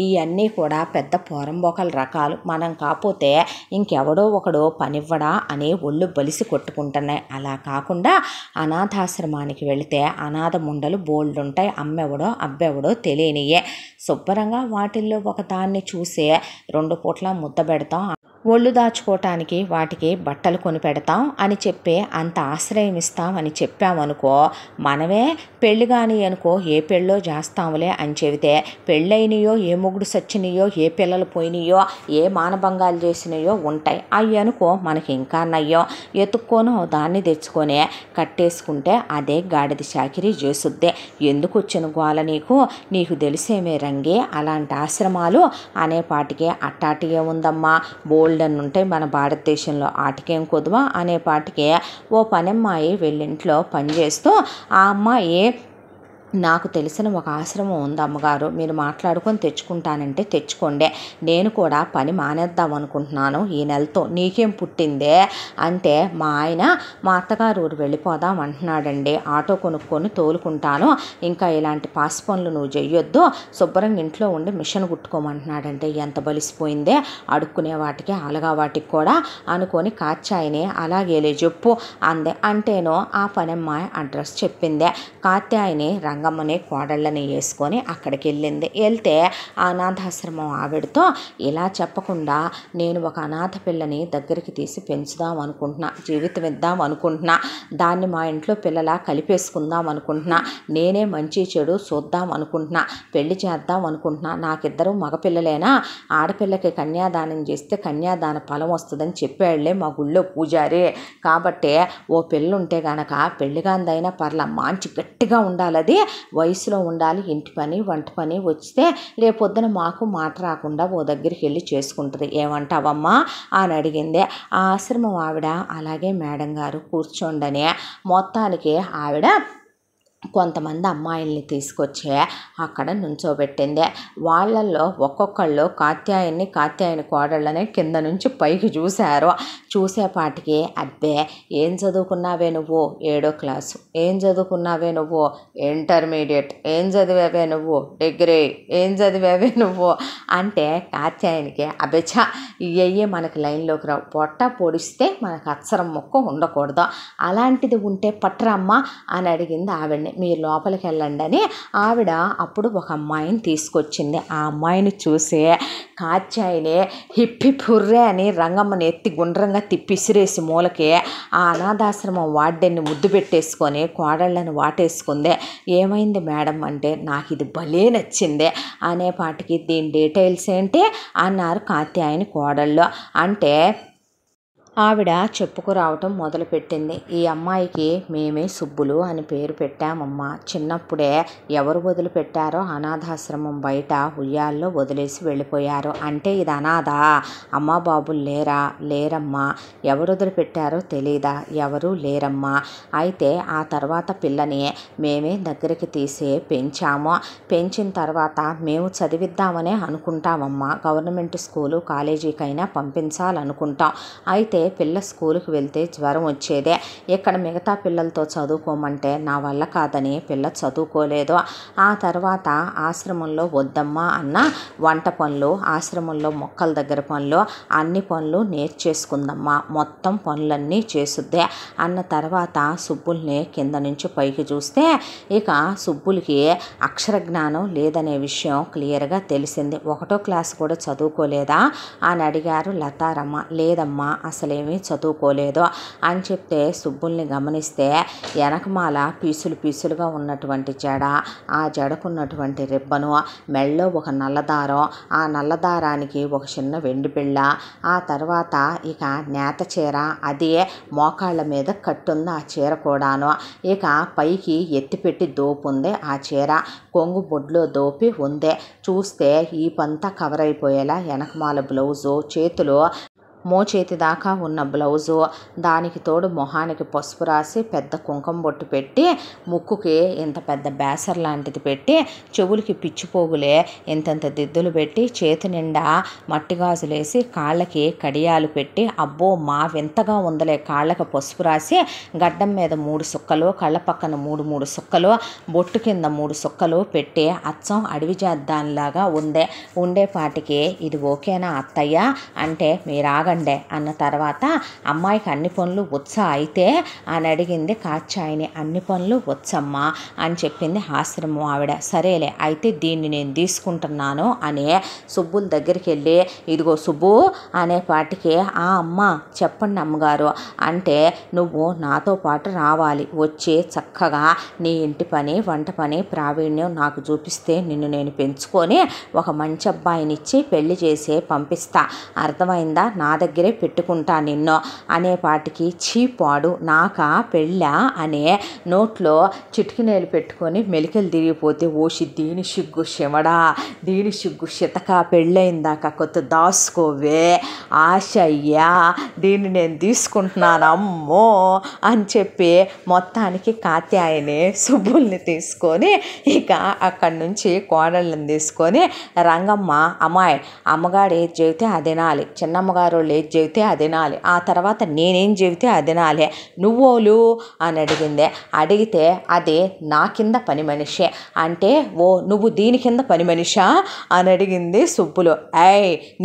ఇవన్నీ కూడా పెద్ద పోరంబోకల రకాలు, మనం కాకపోతే ఇంకెవడో ఒకడో పనివ్వడా అని ఒళ్ళు బలిసి కొట్టుకుంటున్నాయి. అలా కాకుండా అనాథాశ్రమానికి వెళితే అనాథ ముండలు బోల్డ్ ఉంటాయి, అమ్మెవడో అబ్బెవడో తెలియనియే. శుభ్రంగా వాటిల్లో ఒక దాన్ని చూసే 2 పూట్ల ముద్ద పెడతాం, ఒళ్ళు దాచుకోవటానికి వాటికి బట్టలు కొని పెడతాం అని చెప్పి అంత ఆశ్రయం ఇస్తాం అని చెప్పామనుకో, మనమే పెళ్ళి కాని అనుకో ఏ పెళ్ళో చేస్తాములే అని చెబితే పెళ్ళైనయో, ఏ మొగుడు సచ్చినయో, ఏ పిల్లలు పోయినాయో, ఏ మానభంగాలు చేసినాయో ఉంటాయి. అవి అనుకో మనకి ఇంకా నయ్యం. ఎత్తుక్కోనో దాన్ని తెచ్చుకొని కట్టేసుకుంటే అదే గాడిద చాకిరీ చేసుద్దే. ఎందుకు వచ్చిన గోల నీకు తెలిసేమే రంగే. అలాంటి ఆశ్రమాలు అనేపాటికే అట్టాటిగే ఉందమ్మా, బోల్డన్ ఉంటాయి మన భారతదేశంలో, ఆటికేం కొదువా అనేపాటికే ఓ పనమ్మాయి వెళ్ళింట్లో పనిచేస్తూ ఆ అమ్మాయి నాకు తెలిసిన ఒక ఆశ్రమం ఉంది అమ్మగారు, మీరు మాట్లాడుకొని తెచ్చుకుంటానంటే తెచ్చుకోండి, నేను కూడా పని మానేద్దాం అనుకుంటున్నాను ఈ నెలతో, నీకేం పుట్టిందే అంటే మా ఆయన మా అత్తగారు ఊరు వెళ్ళిపోదాం అంటున్నాడండి, ఆటో కొనుక్కొని తోలుకుంటాను, ఇంకా ఇలాంటి పాస్ పనులు నువ్వు చెయ్యొద్దు, శుభ్రంగా ఇంట్లో ఉండి మిషన్ కుట్టుకోమంటున్నాడంటే ఎంత బలిసిపోయిందే, అడుక్కునే వాటికి అలగా వాటికి కూడా అనుకొని కాత్యాయని అలాగేలే చెప్పు అందే. అంటేనో ఆ పనమ్మాయి అడ్రస్ చెప్పిందే. కాత్యాయని రంగమ్మని కోడళ్ళని వేసుకొని అక్కడికి వెళ్ళింది. వెళ్తే ఆ అనాథాశ్రమం ఆవిడతో ఇలా చెప్పకుండా నేను ఒక అనాథ పిల్లని దగ్గరికి తీసి పెంచుదాం అనుకుంటున్నా, జీవితం ఇద్దాం అనుకుంటున్నా, దాన్ని మా ఇంట్లో పిల్లలా కలిపేసుకుందాం అనుకుంటున్నా, నేనే మంచి చెడు చూద్దాం అనుకుంటున్నా, పెళ్లి చేద్దాం అనుకుంటున్నా, నాకిద్దరు మగపిల్లలేనా, ఆడపిల్లకి కన్యాదానం చేస్తే కన్యాదాన ఫలం వస్తుందని చెప్పాళ్లే మా గుళ్ళో పూజారి, కాబట్టి ఓ పెళ్ళుంటే గనక పెళ్ళిగాందైనా పర్ల మంచి గట్టిగా ఉండాలి, అది వయసులో ఉండాలి, ఇంటి పని వంట పని వస్తే రేపొద్దున మాకు మాట రాకుండా ఓ దగ్గరికి వెళ్ళి చేసుకుంటుంది, ఏమంటావమ్మా అని అడిగింది. ఆ ఆశ్రమం ఆవిడ అలాగే మేడం గారు కూర్చోండనే మొత్తానికి ఆవిడ కొంతమంది అమ్మాయిల్ని తీసుకొచ్చి అక్కడ నుంచోబెట్టింది. వాళ్ళల్లో ఒక్కొక్కళ్ళు కాత్యాయని కోడళ్ళని కింద నుంచి పైకి చూశారు. చూసేపాటికి అబ్బే ఏం చదువుకున్నావే నువ్వు 7వ క్లాసు, ఏం చదువుకున్నావే నువ్వు ఇంటర్మీడియట్, ఏం చదివావే నువ్వు డిగ్రీ, ఏం చదివావే నువ్వు అంటే కాత్యాయనికి అబ్బెచ్చా ఇవయ్యే మనకి లైన్లోకి రావు, పొట్ట పొడిస్తే మనకు అక్షరం ముక్క ఉండకూడదు, అలాంటిది ఉంటే పట్టరమ్మా అని అడిగింది ఆవిడని. మీరు లోపలికి వెళ్ళండి అని ఆవిడ అప్పుడు ఒక అమ్మాయిని తీసుకొచ్చింది. ఆ అమ్మాయిని చూసి కాత్యాయని హిప్పి పుర్రే అని రంగమ్మని ఎత్తి గుండ్రంగా తిప్పిసిరేసి మూలకి ఆ అనాథాశ్రమం వార్డెన్ని ముద్దు పెట్టేసుకొని కోడళ్ళని వాటేసుకుంది. ఏమైంది మేడం అంటే నాకు ఇది భలే నచ్చింది అనేపాటికి దీని డీటెయిల్స్ ఏంటి అన్నారు కాత్యాయని కోడళ్ళు. అంటే ఆవిడ చెప్పుకురావటం మొదలుపెట్టింది. ఈ అమ్మాయికి మేమే సుబ్బులు అని పేరు పెట్టామమ్మా. చిన్నప్పుడే ఎవరు వదిలిపెట్టారో అనాథాశ్రమం బయట ఉయ్యాల్లో వదిలేసి వెళ్ళిపోయారు. అంటే ఇది అనాథ, అమ్మా బాబులు లేరమ్మా. ఎవరు వదిలిపెట్టారో తెలీదా? ఎవరూ లేరమ్మా. అయితే ఆ తర్వాత పిల్లని మేమే దగ్గరికి తీసి పెంచాము. పెంచిన తర్వాత మేము చదివిద్దామనే అనుకుంటామమ్మా. Government school కాలేజీకైనా పంపించాలనుకుంటాం. అయితే పిల్ల స్కూలుకి వెళ్తే జ్వరం వచ్చేదే. ఇక్కడ మిగతా పిల్లలతో చదువుకోమంటే నా వల్ల కాదని పిల్ల చదువుకోలేదు. ఆ తర్వాత ఆశ్రమంలో వద్దమ్మా అన్న వంట పనులు, ఆశ్రమంలో మొక్కల దగ్గర పనులు, అన్ని పనులు నేర్చేసుకుందమ్మా. మొత్తం పనులన్నీ చేసుద్దే అన్న తర్వాత సుబ్బుల్ని కింద నుంచి పైకి చూస్తే ఇక సుబ్బులకి అక్షర జ్ఞానం లేదనే విషయం క్లియర్గా తెలిసింది. 1వ క్లాస్ కూడా చదువుకోలేదా అని అడిగారు లతారమ్మ. లేదమ్మా అసలేమీ చదువుకోలేదు అని చెప్తే సుబ్బుల్ని గమనిస్తే వెనకమాల పీసులుగా ఉన్నటువంటి జడ, ఆ జడకున్నటువంటి రిబ్బను, మెళ్ళో ఒక నల్లదారం, ఆ నల్లదారానికి ఒక చిన్న వెండి బిళ్ళ, ఆ తర్వాత ఇక నేత చీర, అదే మోకాళ్ళ మీద కట్టుంది ఆ చీర కూడాను. ఇక పైకి ఎత్తిపెట్టి దోపుంది ఆ చీర, కొంగు బొడ్లో దోపి ఉంది. చూస్తే ఈ పంతా కవర్ అయిపోయేలా వెనకమాల బ్లౌజు, చేతులు మోచేతి దాకా ఉన్న బ్లౌజు, దానికి తోడు మొహానికి పసుపు రాసి పెద్ద కుంకుమ బొట్టు పెట్టి, ముక్కుకి ఇంత పెద్ద బేసర్ లాంటిది పెట్టి, చెవులకి పిచ్చిపోగులే ఇంతంత దిద్దులు పెట్టి, చేతి నిండా మట్టి గాజులేసి, కాళ్ళకి కడియాలు పెట్టి, అబ్బో మా వింతగా ఉందలే కాళ్ళకి పసుపు రాసి, గడ్డం మీద 3 సుక్కలు, కళ్ళ పక్కన 3 సుక్కలు, బొట్టు కింద 3 సుక్కలు పెట్టి అచ్చం అడవి జాద్దానిలాగా ఉండేపాటికి ఇది ఓకేనా అత్తయ్య అంటే మీరు అన్న తర్వాత అమ్మాయికి అన్ని పనులు వచ్చా అయితే అని అడిగింది కాత్యాయని. అన్ని పనులు వచ్చమ్మా అని చెప్పింది ఆశ్రమం ఆవిడ. సరేలే అయితే దీన్ని నేను తీసుకుంటున్నాను అని సుబ్బుల దగ్గరికి వెళ్ళి, ఇదిగో సుబ్బు అనేపాటికి ఆ అమ్మ చెప్పండి అమ్మగారు అంటే, నువ్వు నాతో పాటు రావాలి, వచ్చి చక్కగా నీ ఇంటి పని వంట పని ప్రావీణ్యం నాకు చూపిస్తే నిన్ను నేను పెంచుకొని ఒక మంచి అబ్బాయినిచ్చి పెళ్లి చేసి పంపిస్తా, అర్థమైందా? నా దగ్గరే పెట్టుకుంటా నిన్ను అనేపాటికి చీపాడు నాకా పెళ్ళా అనే నోట్లో చిటికినేలు పెట్టుకొని మెలికలు తిరిగిపోతే, ఓషి దీని సిగ్గు శివడా, దీని సిగ్గు శితక, పెళ్ళయిందాక కొత్త దాసుకోవే ఆశయ్యా, దీన్ని నేను తీసుకుంటున్నాను అమ్మో అని చెప్పి మొత్తానికి కాత్యాయని సుబ్బుల్ని తీసుకొని ఇక అక్కడి నుంచి కోడళ్ళని తీసుకొని రంగమ్మ అమ్మాయి అమ్మగారు ఏది చెబితే అది వినాలి, చిన్నమ్మగారు ఏది చెబితే అది వినాలి, ఆ తర్వాత నేనేం చెబితే అది వినాలి, నువ్వోలు అని అడిగింది. అడిగితే అది నా కింద పని మనిషి అంటే, ఓ నువ్వు దీని కింద పని మనిషా అని అడిగింది సుబ్బులు.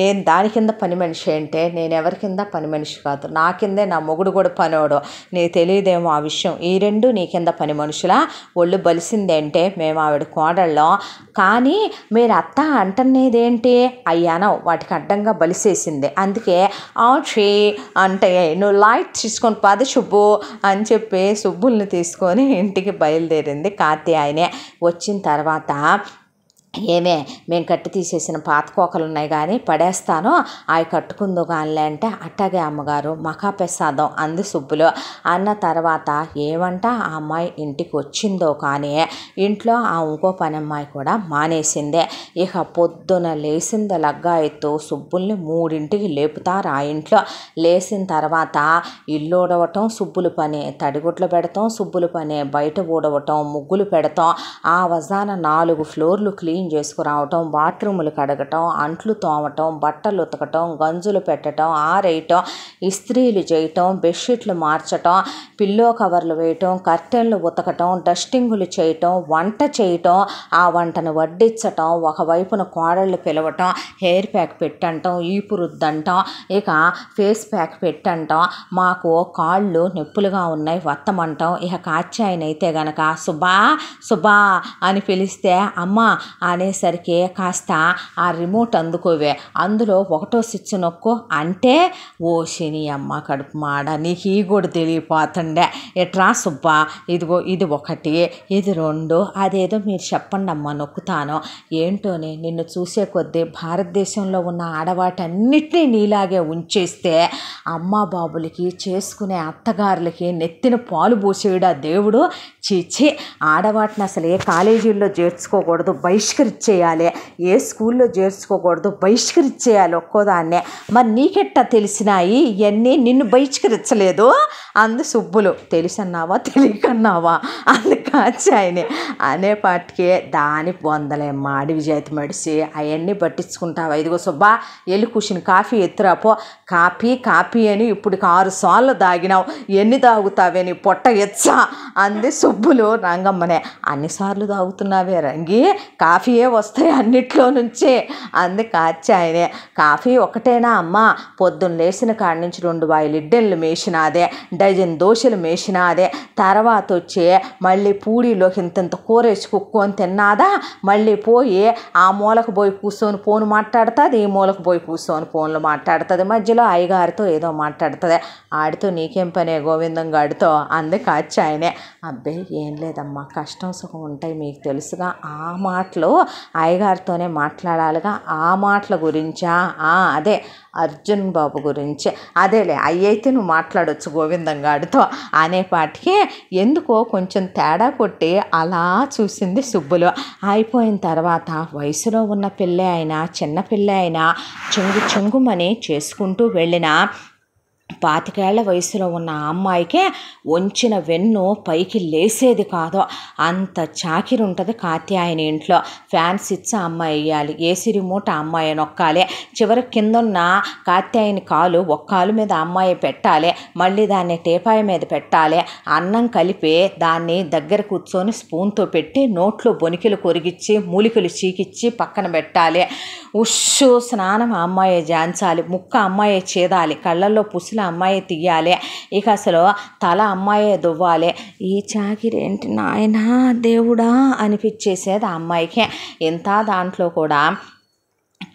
నేను దాని కింద పని మనిషి అంటే నేను ఎవరి కింద పని మనిషి కాదు, నా కిందే నా మొగుడు కూడా పనోడు, నీకు తెలియదేమో ఆ విషయం, ఈ రెండు నీ కింద పని మనుషులా, ఒళ్ళు బలిసిందేంటే మేము ఆవిడ కోడళ్ళం, కానీ మీరు అత్త అంటనేదేంటి అయ్యానో వాటికి అడ్డంగా బలిసేసింది, అందుకే ఆచి అంటే నువ్వు లైట్ తీసుకొని పద సుబ్బు అని చెప్పి సుబ్బుల్ని తీసుకొని ఇంటికి బయలుదేరింది కాత్యాయని. వచ్చిన తర్వాత ఏమే మేము కట్టి తీసేసిన పాత కోకలు ఉన్నాయి కానీ పడేస్తాను అవి కట్టుకుందో కానిలే అంటే అట్టాగే అమ్మగారు మకా ప్రసాదం అంది సుబ్బులు. అన్న తర్వాత ఏమంట ఆ అమ్మాయి ఇంటికి వచ్చిందో కానీ ఇంట్లో ఆ ఇంకో పని అమ్మాయి కూడా మానేసిందే. ఇక పొద్దున లేచింది లగ్గా ఎత్తు సుబ్బుల్ని 3ంటికి లేపుతారు ఆ ఇంట్లో. లేచిన తర్వాత ఇల్లు ఊడవటం సుబ్బులు పని, తడిగుడ్లు పెడతాం సుబ్బులు పని, బయట ఊడవటం ముగ్గులు పెడతాం, ఆ వజాన 4 ఫ్లోర్లు క్లీన్ చేసుకురావటం, బాత్రూములు కడగటం, అంట్లు తోమటం, బట్టలు ఉతకటం, గంజులు పెట్టడం, ఆరేయటం, ఇస్త్రీలు చేయటం, బెడ్షీట్లు మార్చటం, పిల్లో కవర్లు వేయటం, కర్టెన్లు ఉతకటం, డస్టింగులు చేయటం, వంట చేయటం, ఆ వంటను వడ్డించటం, ఒకవైపున కోడళ్ళు పిలవటం, హెయిర్ ప్యాక్ పెట్టంటాం, ఈపు రుద్దంటాం, ఇక ఫేస్ ప్యాక్ పెట్టంటాం, మాకు కాళ్ళు నొప్పులుగా ఉన్నాయి వత్తమంటాం. ఇక కాత్యాయనైతే గనక సుబ్బా సుబ్బా అని పిలిస్తే అమ్మ అనేసరికి కాస్త ఆ రిమోట్ అందుకోవే, అందులో 1వ స్విచ్ నొక్కు అంటే ఓ శని అమ్మ కడుపు మాడ నీకు ఈ కూడా తెలియపోతుండే, ఎట్రా సుబ్బా ఇదిగో ఇది 1 ఇది 2 అదేదో మీరు చెప్పండి అమ్మ నొక్కుతాను. ఏంటోనే నిన్ను చూసే కొద్దీ భారతదేశంలో ఉన్న ఆడవాటన్నిటినీ నీలాగే ఉంచేస్తే అమ్మ బాబులకి చేసుకునే అత్తగారులకి నెత్తిన పాలు పోసేయడా దేవుడు. చీచి ఆడవాటిని అసలు ఏ కాలేజీల్లో చేర్చుకోకూడదు బహిష్కరించేయాలి, ఏ స్కూల్లో చేర్చుకోకూడదు బహిష్కరించేయాలి ఒక్కోదాన్నే. మరి నీకెట్టా తెలిసినాయి ఇవన్నీ, నిన్ను బహిష్కరించలేదు అందు సుబ్బులు. తెలిసన్నావా తెలియకన్నావా అందు కాచాయని అనేపాటికి దాని పొందలేమ్మా అడవి చేతి మడిసి అవన్నీ పట్టించుకుంటావా. ఇదిగో సుబ్బా వెళ్ళి కూర్చుని కాఫీ ఎత్తురాపో. కాఫీ అని ఇప్పుడు 6 సార్లు దాగినావు, ఎన్ని తాగుతావే నీ పొట్ట ఎచ్చా అంది సుబ్బులు రంగమ్మనే. అన్నిసార్లు తాగుతున్నావే రంగి, కాఫీయే వస్తాయి అన్నిట్లో నుంచే అంది కాచాయనే. కాఫీ ఒకటేనా అమ్మ, పొద్దున్న లేచిన కాడి నుంచి 2 వాయిలు ఇడ్డెళ్ళు మేసినాదే, డజన్ దోశలు మేసినాదే, తర్వాత వచ్చి మళ్ళీ పూడిలోకి ఇంత కూరేసి కుక్కొని తిన్నాదా, మళ్ళీ పోయి ఆ మూలకు పోయి కూర్చొని ఫోన్ మాట్లాడుతుంది, ఈ మూలకు పోయి కూర్చొని ఫోన్లు మాట్లాడుతుంది, మధ్యలో అయ్యగారితో ఏదో మాట్లాడుతుంది. ఆడితో నీకేం పనే గోవిందం గాడితో అంది కాచాయనే. అబ్బే ఏం లేదమ్మా కష్టం సుఖం ఉంటాయి మీకు తెలుసుగా, ఆ మాటలు అయ్యగారితోనే మాట్లాడాలిగా, ఆ మాటల గురించా అదే అర్జున్ బాబు గురించి, అదేలే అయ్యైతే నువ్వు మాట్లాడవచ్చు గోవిందం గాడితో అనేపాటికి ఎందుకో కొంచెం తేడా కొట్టి అలా చూసింది సుబ్బులు. అయిపోయిన తర్వాత వయసులో ఉన్న పిల్లే అయినా చిన్న పిల్లే అయినా చెంగుమని చేసుకుంటూ వెళ్ళిన 25 ఏళ్ల వయసులో ఉన్న ఆ అమ్మాయికే వంచిన వెన్ను పైకి లేసేది కాదు, అంత చాకిరి ఉంటుంది కాత్యాయని ఇంట్లో. ఫ్యాన్ స్విచ్ అమ్మాయి వేయాలి, ఏసీ రిమోట్ ఆ అమ్మాయి నొక్కాలి, చివరి కిందన్న కాత్యాయని కాలు ఒక కాలు మీద అమ్మాయి పెట్టాలి, మళ్ళీ దాన్ని టీపాయ మీద పెట్టాలి, అన్నం కలిపి దాన్ని దగ్గర కూర్చొని స్పూన్తో పెట్టి నోట్లో బొనికిలు కొరిగిచ్చి మూలికలు చీకిచ్చి పక్కన పెట్టాలి. ఉష్ స్నానం అమ్మాయి జాంచాలి, ముక్క అమ్మాయి చేదాలి, కళ్ళల్లో పుసులు అమ్మాయి తీయాలి, ఇక అసలు తల అమ్మాయే దువ్వాలి. ఈ చాకిరి ఏంటి నాయనా దేవుడా అనిపించేసేది ఆ అమ్మాయికి. ఇంత దాంట్లో కూడా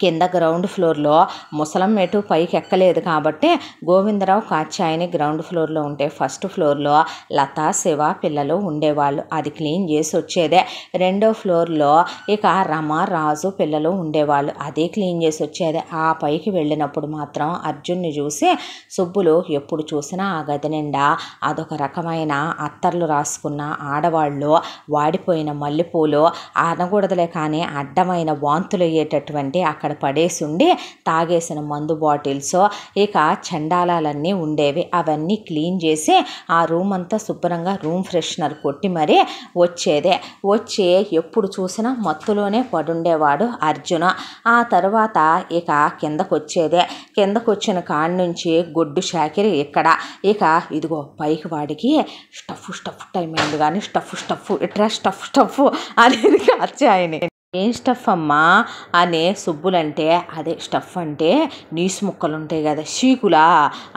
కింద గ్రౌండ్ ఫ్లోర్లో ముసలం ఎటు పైకి ఎక్కలేదు కాబట్టి గోవిందరావు కాత్యాయని గ్రౌండ్ ఫ్లోర్లో ఉంటే ఫస్ట్ ఫ్లోర్లో లత శివ పిల్లలు ఉండేవాళ్ళు, అది క్లీన్ చేసి వచ్చేదే. 2వ ఫ్లోర్లో ఇక రమ రాజు పిల్లలు ఉండేవాళ్ళు, అదే క్లీన్ చేసి వచ్చేదే. ఆ పైకి వెళ్ళినప్పుడు మాత్రం అర్జున్ని చూసి సుబ్బులు ఎప్పుడు చూసినా ఆ గది నిండా అదొక రకమైన అత్తర్లు రాసుకున్న ఆడవాళ్ళు వాడిపోయిన మల్లెపూలు అనకూడదులే కానీ అడ్డమైన వాంతులు అయ్యేటటువంటి అక్కడ పడేసి ఉండి తాగేసిన మందు బాటిల్స్ ఇక చండాలాలన్నీ ఉండేవి. అవన్నీ క్లీన్ చేసి ఆ రూమ్ అంతా శుభ్రంగా రూమ్ ఫ్రెషనర్ కొట్టి మరీ వచ్చేదే. వచ్చి ఎప్పుడు చూసినా మత్తులోనే పడుండేవాడు అర్జున. ఆ తర్వాత ఇక కిందకు వచ్చేదే. కిందకు వచ్చిన కాడి నుంచి గొడ్డు షాకిరి ఇక్కడ. ఇక ఇదిగో పైకి వాడికి స్టఫ్ టైం అయింది కానీ స్టఫ్ ఇట్రా స్టఫ్ అనేది కాత్యాయని. ఏం స్టఫ్ అమ్మా అనే సుబ్బులంటే, అదే స్టఫ్ అంటే నీసు ముక్కలు ఉంటాయి కదా సీకులా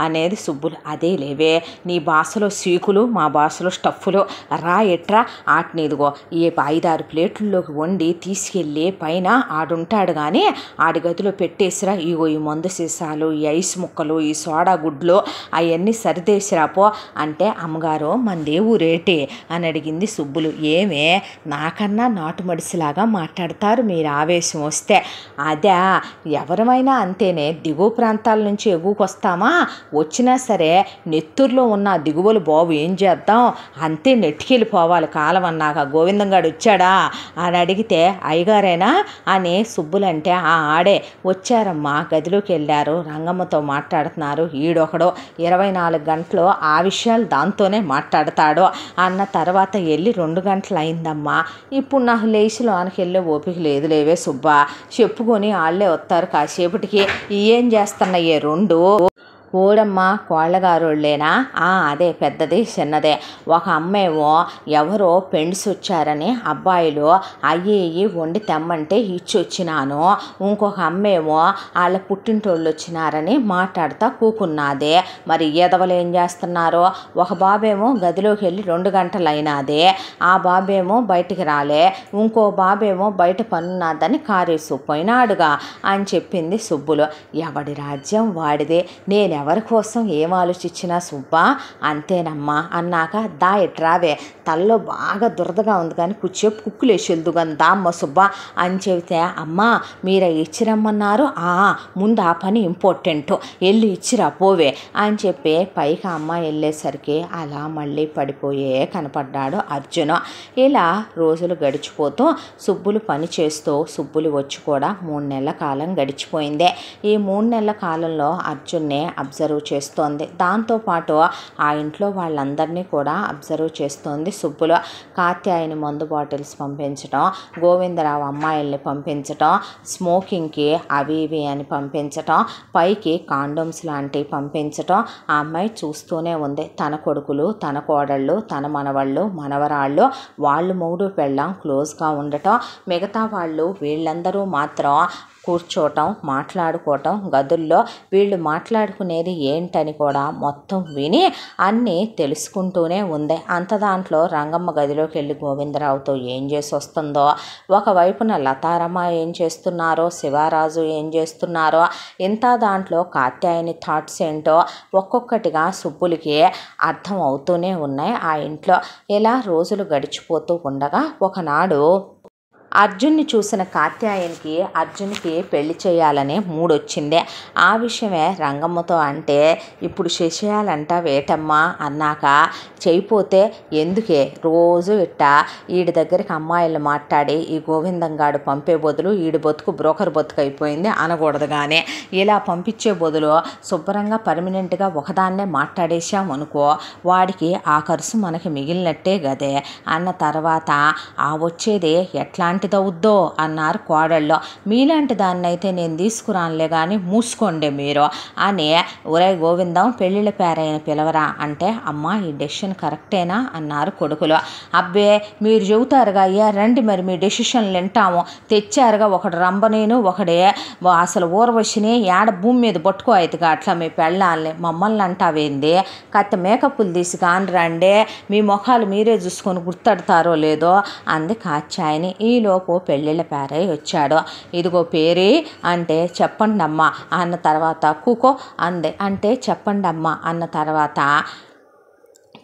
అనేది సుబ్బులు. అదే లేవే నీ భాషలో సీకులు మా భాషలో స్టఫ్లు రా ఎట్రా ఆటిని ఇదిగో ఈ 5-6 ప్లేట్లలోకి వండి తీసుకెళ్ళి పైన ఆడుంటాడు కానీ ఆడి గదిలో పెట్టేసిరా, ఇగో ఈ మందు సీసాలు ఈ ఐస్ ముక్కలు ఈ సోడా గుడ్లు అవన్నీ సరిదేసిరాపో అంటే అమ్మగారు మనదే ఊరేటి అని అడిగింది సుబ్బులు. ఏమే నాకన్నా నాటు మడిసిలాగా మాట్లాడు మాట్లాడతారు మీరు ఆవేశం వస్తే. అదే ఎవరమైనా అంతేనే, దిగువ ప్రాంతాల నుంచి ఎగువకొస్తామా, వచ్చినా సరే నెత్తూరులో ఉన్న దిగువలు బాబు ఏం చేద్దాం, అంతే నెట్టుకెళ్ళిపోవాలి కాలం అన్నాక. గోవిందంగాడు వచ్చాడా అని అడిగితే అయ్యగారేనా అని సుబ్బులంటే ఆడే వచ్చారమ్మా, గదిలోకి వెళ్ళారు, రంగమ్మతో మాట్లాడుతున్నారు, ఈడొకడు 24 గంటలు ఆ విషయాలు దాంతోనే మాట్లాడతాడు అన్న తర్వాత వెళ్ళి 2 గంటలు అయిందమ్మా, ఇప్పుడు నాకు లేచిలోనికి వెళ్ళే ఓపిక లేదు లేవే సుబ్బా, చెప్పుకొని వాళ్ళే వస్తారు కాసేపటికి, ఏం చేస్తున్నాయే 2 ఓడమ్మ కోళ్ళగారోళ్ళేనా? అదే పెద్దది చిన్నదే. ఒక అమ్మేమో ఎవరో ఫ్రెండ్స్ వచ్చారని అబ్బాయిలు అయ్యి వండి తెమ్మంటే ఇచ్చి వచ్చినాను, ఇంకొక అమ్మేమో వాళ్ళ పుట్టింటోళ్ళు వచ్చినారని మాట్లాడుతూ కూకున్నదే. మరి ఎదవలు ఏం చేస్తున్నారో, ఒక బాబేమో గదిలోకి వెళ్ళి 2 గంటలు అయినాదే, ఆ బాబేమో బయటికి రాలే, ఇంకో బాబేమో బయట పనున్నదని కారేసు పోయినాడుగా అని చెప్పింది సుబ్బులు. ఎవడి రాజ్యం వాడిదే, నేనెవరి కోసం ఏం ఆలోచించినా సుబ్బా అంతేనమ్మా అన్నాక దా ఎట్రావే, తల్లో బాగా దురదగా ఉంది కానీ కుచ్చేపు కుక్కులేసి వెళ్దుగాని దామ్మ సుబ్బా అని చెబితే, అమ్మా మీరు ఇచ్చిరమ్మన్నారు, ముందు ఆ పని ఇంపార్టెంట్, వెళ్ళి ఇచ్చిరా పోవే అని చెప్పి పైకి అమ్మ వెళ్ళేసరికి అలా మళ్ళీ పడిపోయే కనపడ్డాడు అర్జును. ఇలా రోజులు గడిచిపోతూ సుబ్బులు పని చేస్తూ సుబ్బులు వచ్చి కూడా 3 నెలల కాలం గడిచిపోయిందే. ఈ 3 నెలల కాలంలో అర్జున్నే అబ్జర్వ్ చేస్తోంది, దాంతోపాటు ఆ ఇంట్లో వాళ్ళందరినీ కూడా అబ్జర్వ్ చేస్తోంది సుబ్బులు. కాత్యాయని మందు బాటిల్స్ పంపించడం, గోవిందరావు అమ్మాయిల్ని పంపించటం, స్మోకింగ్కి అవి ఇవి అని పంపించటం, పైకి కాండోమ్స్ లాంటివి పంపించటం, ఆ అమ్మాయి చూస్తూనే ఉంది. తన కొడుకులు, తన కోడళ్ళు, తన మనవళ్ళు, మనవరాళ్ళు, వాళ్ళు మొగుడు పెళ్ళాం క్లోజ్గా ఉండటం, మిగతా వాళ్ళు వీళ్ళందరూ మాత్రం కూర్చోవటం, మాట్లాడుకోవటం, గదుల్లో వీళ్ళు మాట్లాడుకునేది ఏంటని కూడా మొత్తం విని అన్నీ తెలుసుకుంటూనే ఉంది. అంత దాంట్లో రంగమ్మ గదిలోకి వెళ్ళి గోవిందరావుతో ఏం చేసి వస్తుందో, ఒకవైపున లతారమ్మ ఏం చేస్తున్నారో, శివరాజు ఏం చేస్తున్నారో, ఇంత దాంట్లో కాత్యాయని థాట్స్ ఏంటో ఒక్కొక్కటిగా సుబ్బులకి అర్థం అవుతూనే ఉన్నాయి ఆ ఇంట్లో. ఇలా రోజులు గడిచిపోతూ ఉండగా ఒకనాడు అర్జున్ని చూసిన కాత్యాయనికి అర్జున్కి పెళ్లి చేయాలనే మూడొచ్చిందే. ఆ విషయమే రంగమ్మతో అంటే, ఇప్పుడు చేసేయాలంట వేటమ్మా అన్నాక, చేయిపోతే ఎందుకే రోజు ఇట్టా వీడి దగ్గరికి అమ్మాయిలు మాట్లాడి ఈ గోవిందంగాడు పంపే బదులు వీడి బతుకు బ్రోకర్ బతుకు అయిపోయింది అనకూడదు, కానీ ఇలా పంపించే బదులు శుభ్రంగా పర్మనెంట్గా ఒకదాన్నే మాట్లాడేసామనుకో, వాడికి ఆ ఖర్చు మనకి మిగిలినట్టే గదే అన్న తర్వాత వచ్చేది ఎట్లాంటి అవుద్దో అన్నారు కోడళ్ళు. మీలాంటి దాన్ని అయితే నేను తీసుకురానులే కానీ మూసుకోండి మీరు అని, ఒరే గోవిందం పెళ్ళిళ్ళ పేరైన పిలవరా అంటే, అమ్మ ఈ డెసిషన్ కరెక్టేనా అన్నారు కొడుకులు. అబ్బే మీరు చెబుతారుగా అయ్యా, రండి మరి మీ డెసిషన్లు వింటాము, తెచ్చారుగా ఒకడు రంబనేను ఒకడే అసలు ఊర్వశిని ఏడ భూమి మీద పట్టుకో అవుతుగా అట్లా మీ పెళ్ళాలని మమ్మల్ని అంటావేంది, కత్తి మేకప్పులు తీసి కాని రండి, మీ ముఖాలు మీరే చూసుకొని గుర్తెడతారో లేదో అంది కాత్యాయని. ఈలోపు పెళ్ళిళ్ళ పేరై వచ్చాడు. ఇదిగో పేరే అంటే చెప్పండి అమ్మా అన్న తర్వాత, కూకో అంది అంటే చెప్పండి అమ్మా అన్న తర్వాత,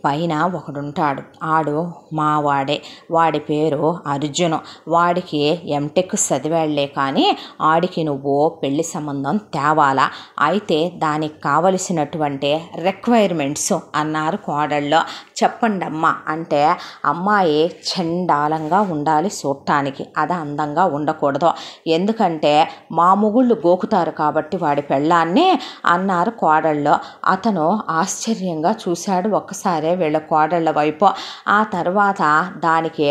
పైన ఒకడుంటాడు, ఆడు మావాడే, వాడి పేరు అర్జును, వాడికి ఎంటెక్ చదివాళ్లే కానీ ఆడికి నువ్వు పెళ్లి సంబంధం తేవాలా, అయితే దానికి కావలసినటువంటి రిక్వైర్మెంట్స్ అన్నారు కోడళ్ళు. చెప్పండి అమ్మ అంటే, అమ్మాయి చండాలంగా ఉండాలి చూడటానికి, అది అందంగా ఉండకూడదు, ఎందుకంటే మా మొగుళ్ళు గోకుతారు కాబట్టి వాడి పెళ్ళాన్ని అన్నారు కోడళ్ళు. అతను ఆశ్చర్యంగా చూశాడు ఒక్కసారి వీళ్ళ కోడళ్ళ వైపు. ఆ తర్వాత దానికి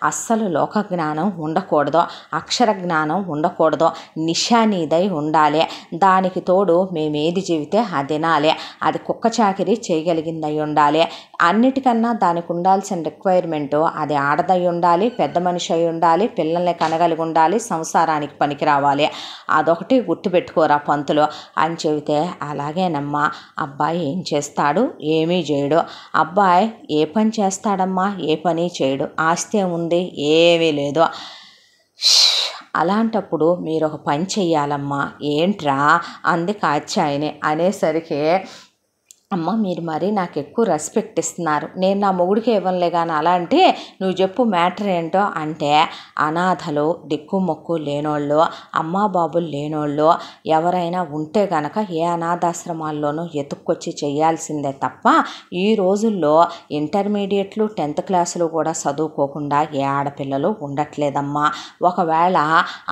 అస్సలు లోక జ్ఞానం ఉండకూడదు, అక్షర జ్ఞానం ఉండకూడదు, నిశానీదై ఉండాలి, దానికి తోడు మేమేది చెబితే అది తినాలి, అది కుక్క చాకిరీ చేయగలిగిందై ఉండాలి, అన్నిటికన్నా దానికి ఉండాల్సిన రిక్వైర్మెంటు అది ఆడదై ఉండాలి, పెద్ద మనిషి అయి ఉండాలి, పిల్లల్ని కనగలిగి ఉండాలి, సంసారానికి పనికి రావాలి, అదొకటి గుర్తుపెట్టుకోరా పంతులు అని చెబితే, అలాగేనమ్మా, అబ్బాయి ఏం చేస్తాడు, ఏమీ చేయడు, అబ్బాయి ఏ పని చేస్తాడమ్మా, ఏ పని చేయడు, ఆస్తి ఉంది ఏమీ లేదు, అలాంటప్పుడు మీరు ఒక పని చెయ్యాలమ్మా, ఏంట్రా అంది కాత్యాయని. అనేసరికి అమ్మ మీరు మరీ నాకు ఎక్కువ రెస్పెక్ట్ ఇస్తున్నారు, నేను నా మొగుడికి ఇవ్వనులే కానీ అలా అంటే నువ్వు చెప్పు మ్యాటర్ ఏంటో అంటే, అనాథలు దిక్కుమొక్కు లేనోళ్ళు అమ్మా బాబులు లేనోళ్ళు ఎవరైనా ఉంటే గనక ఏ అనాథాశ్రమాల్లోనూ ఎత్తుక్కొచ్చి చేయాల్సిందే తప్ప ఈ రోజుల్లో ఇంటర్మీడియట్లు 10th క్లాసులు కూడా చదువుకోకుండా ఏ ఆడపిల్లలు ఉండట్లేదమ్మా. ఒకవేళ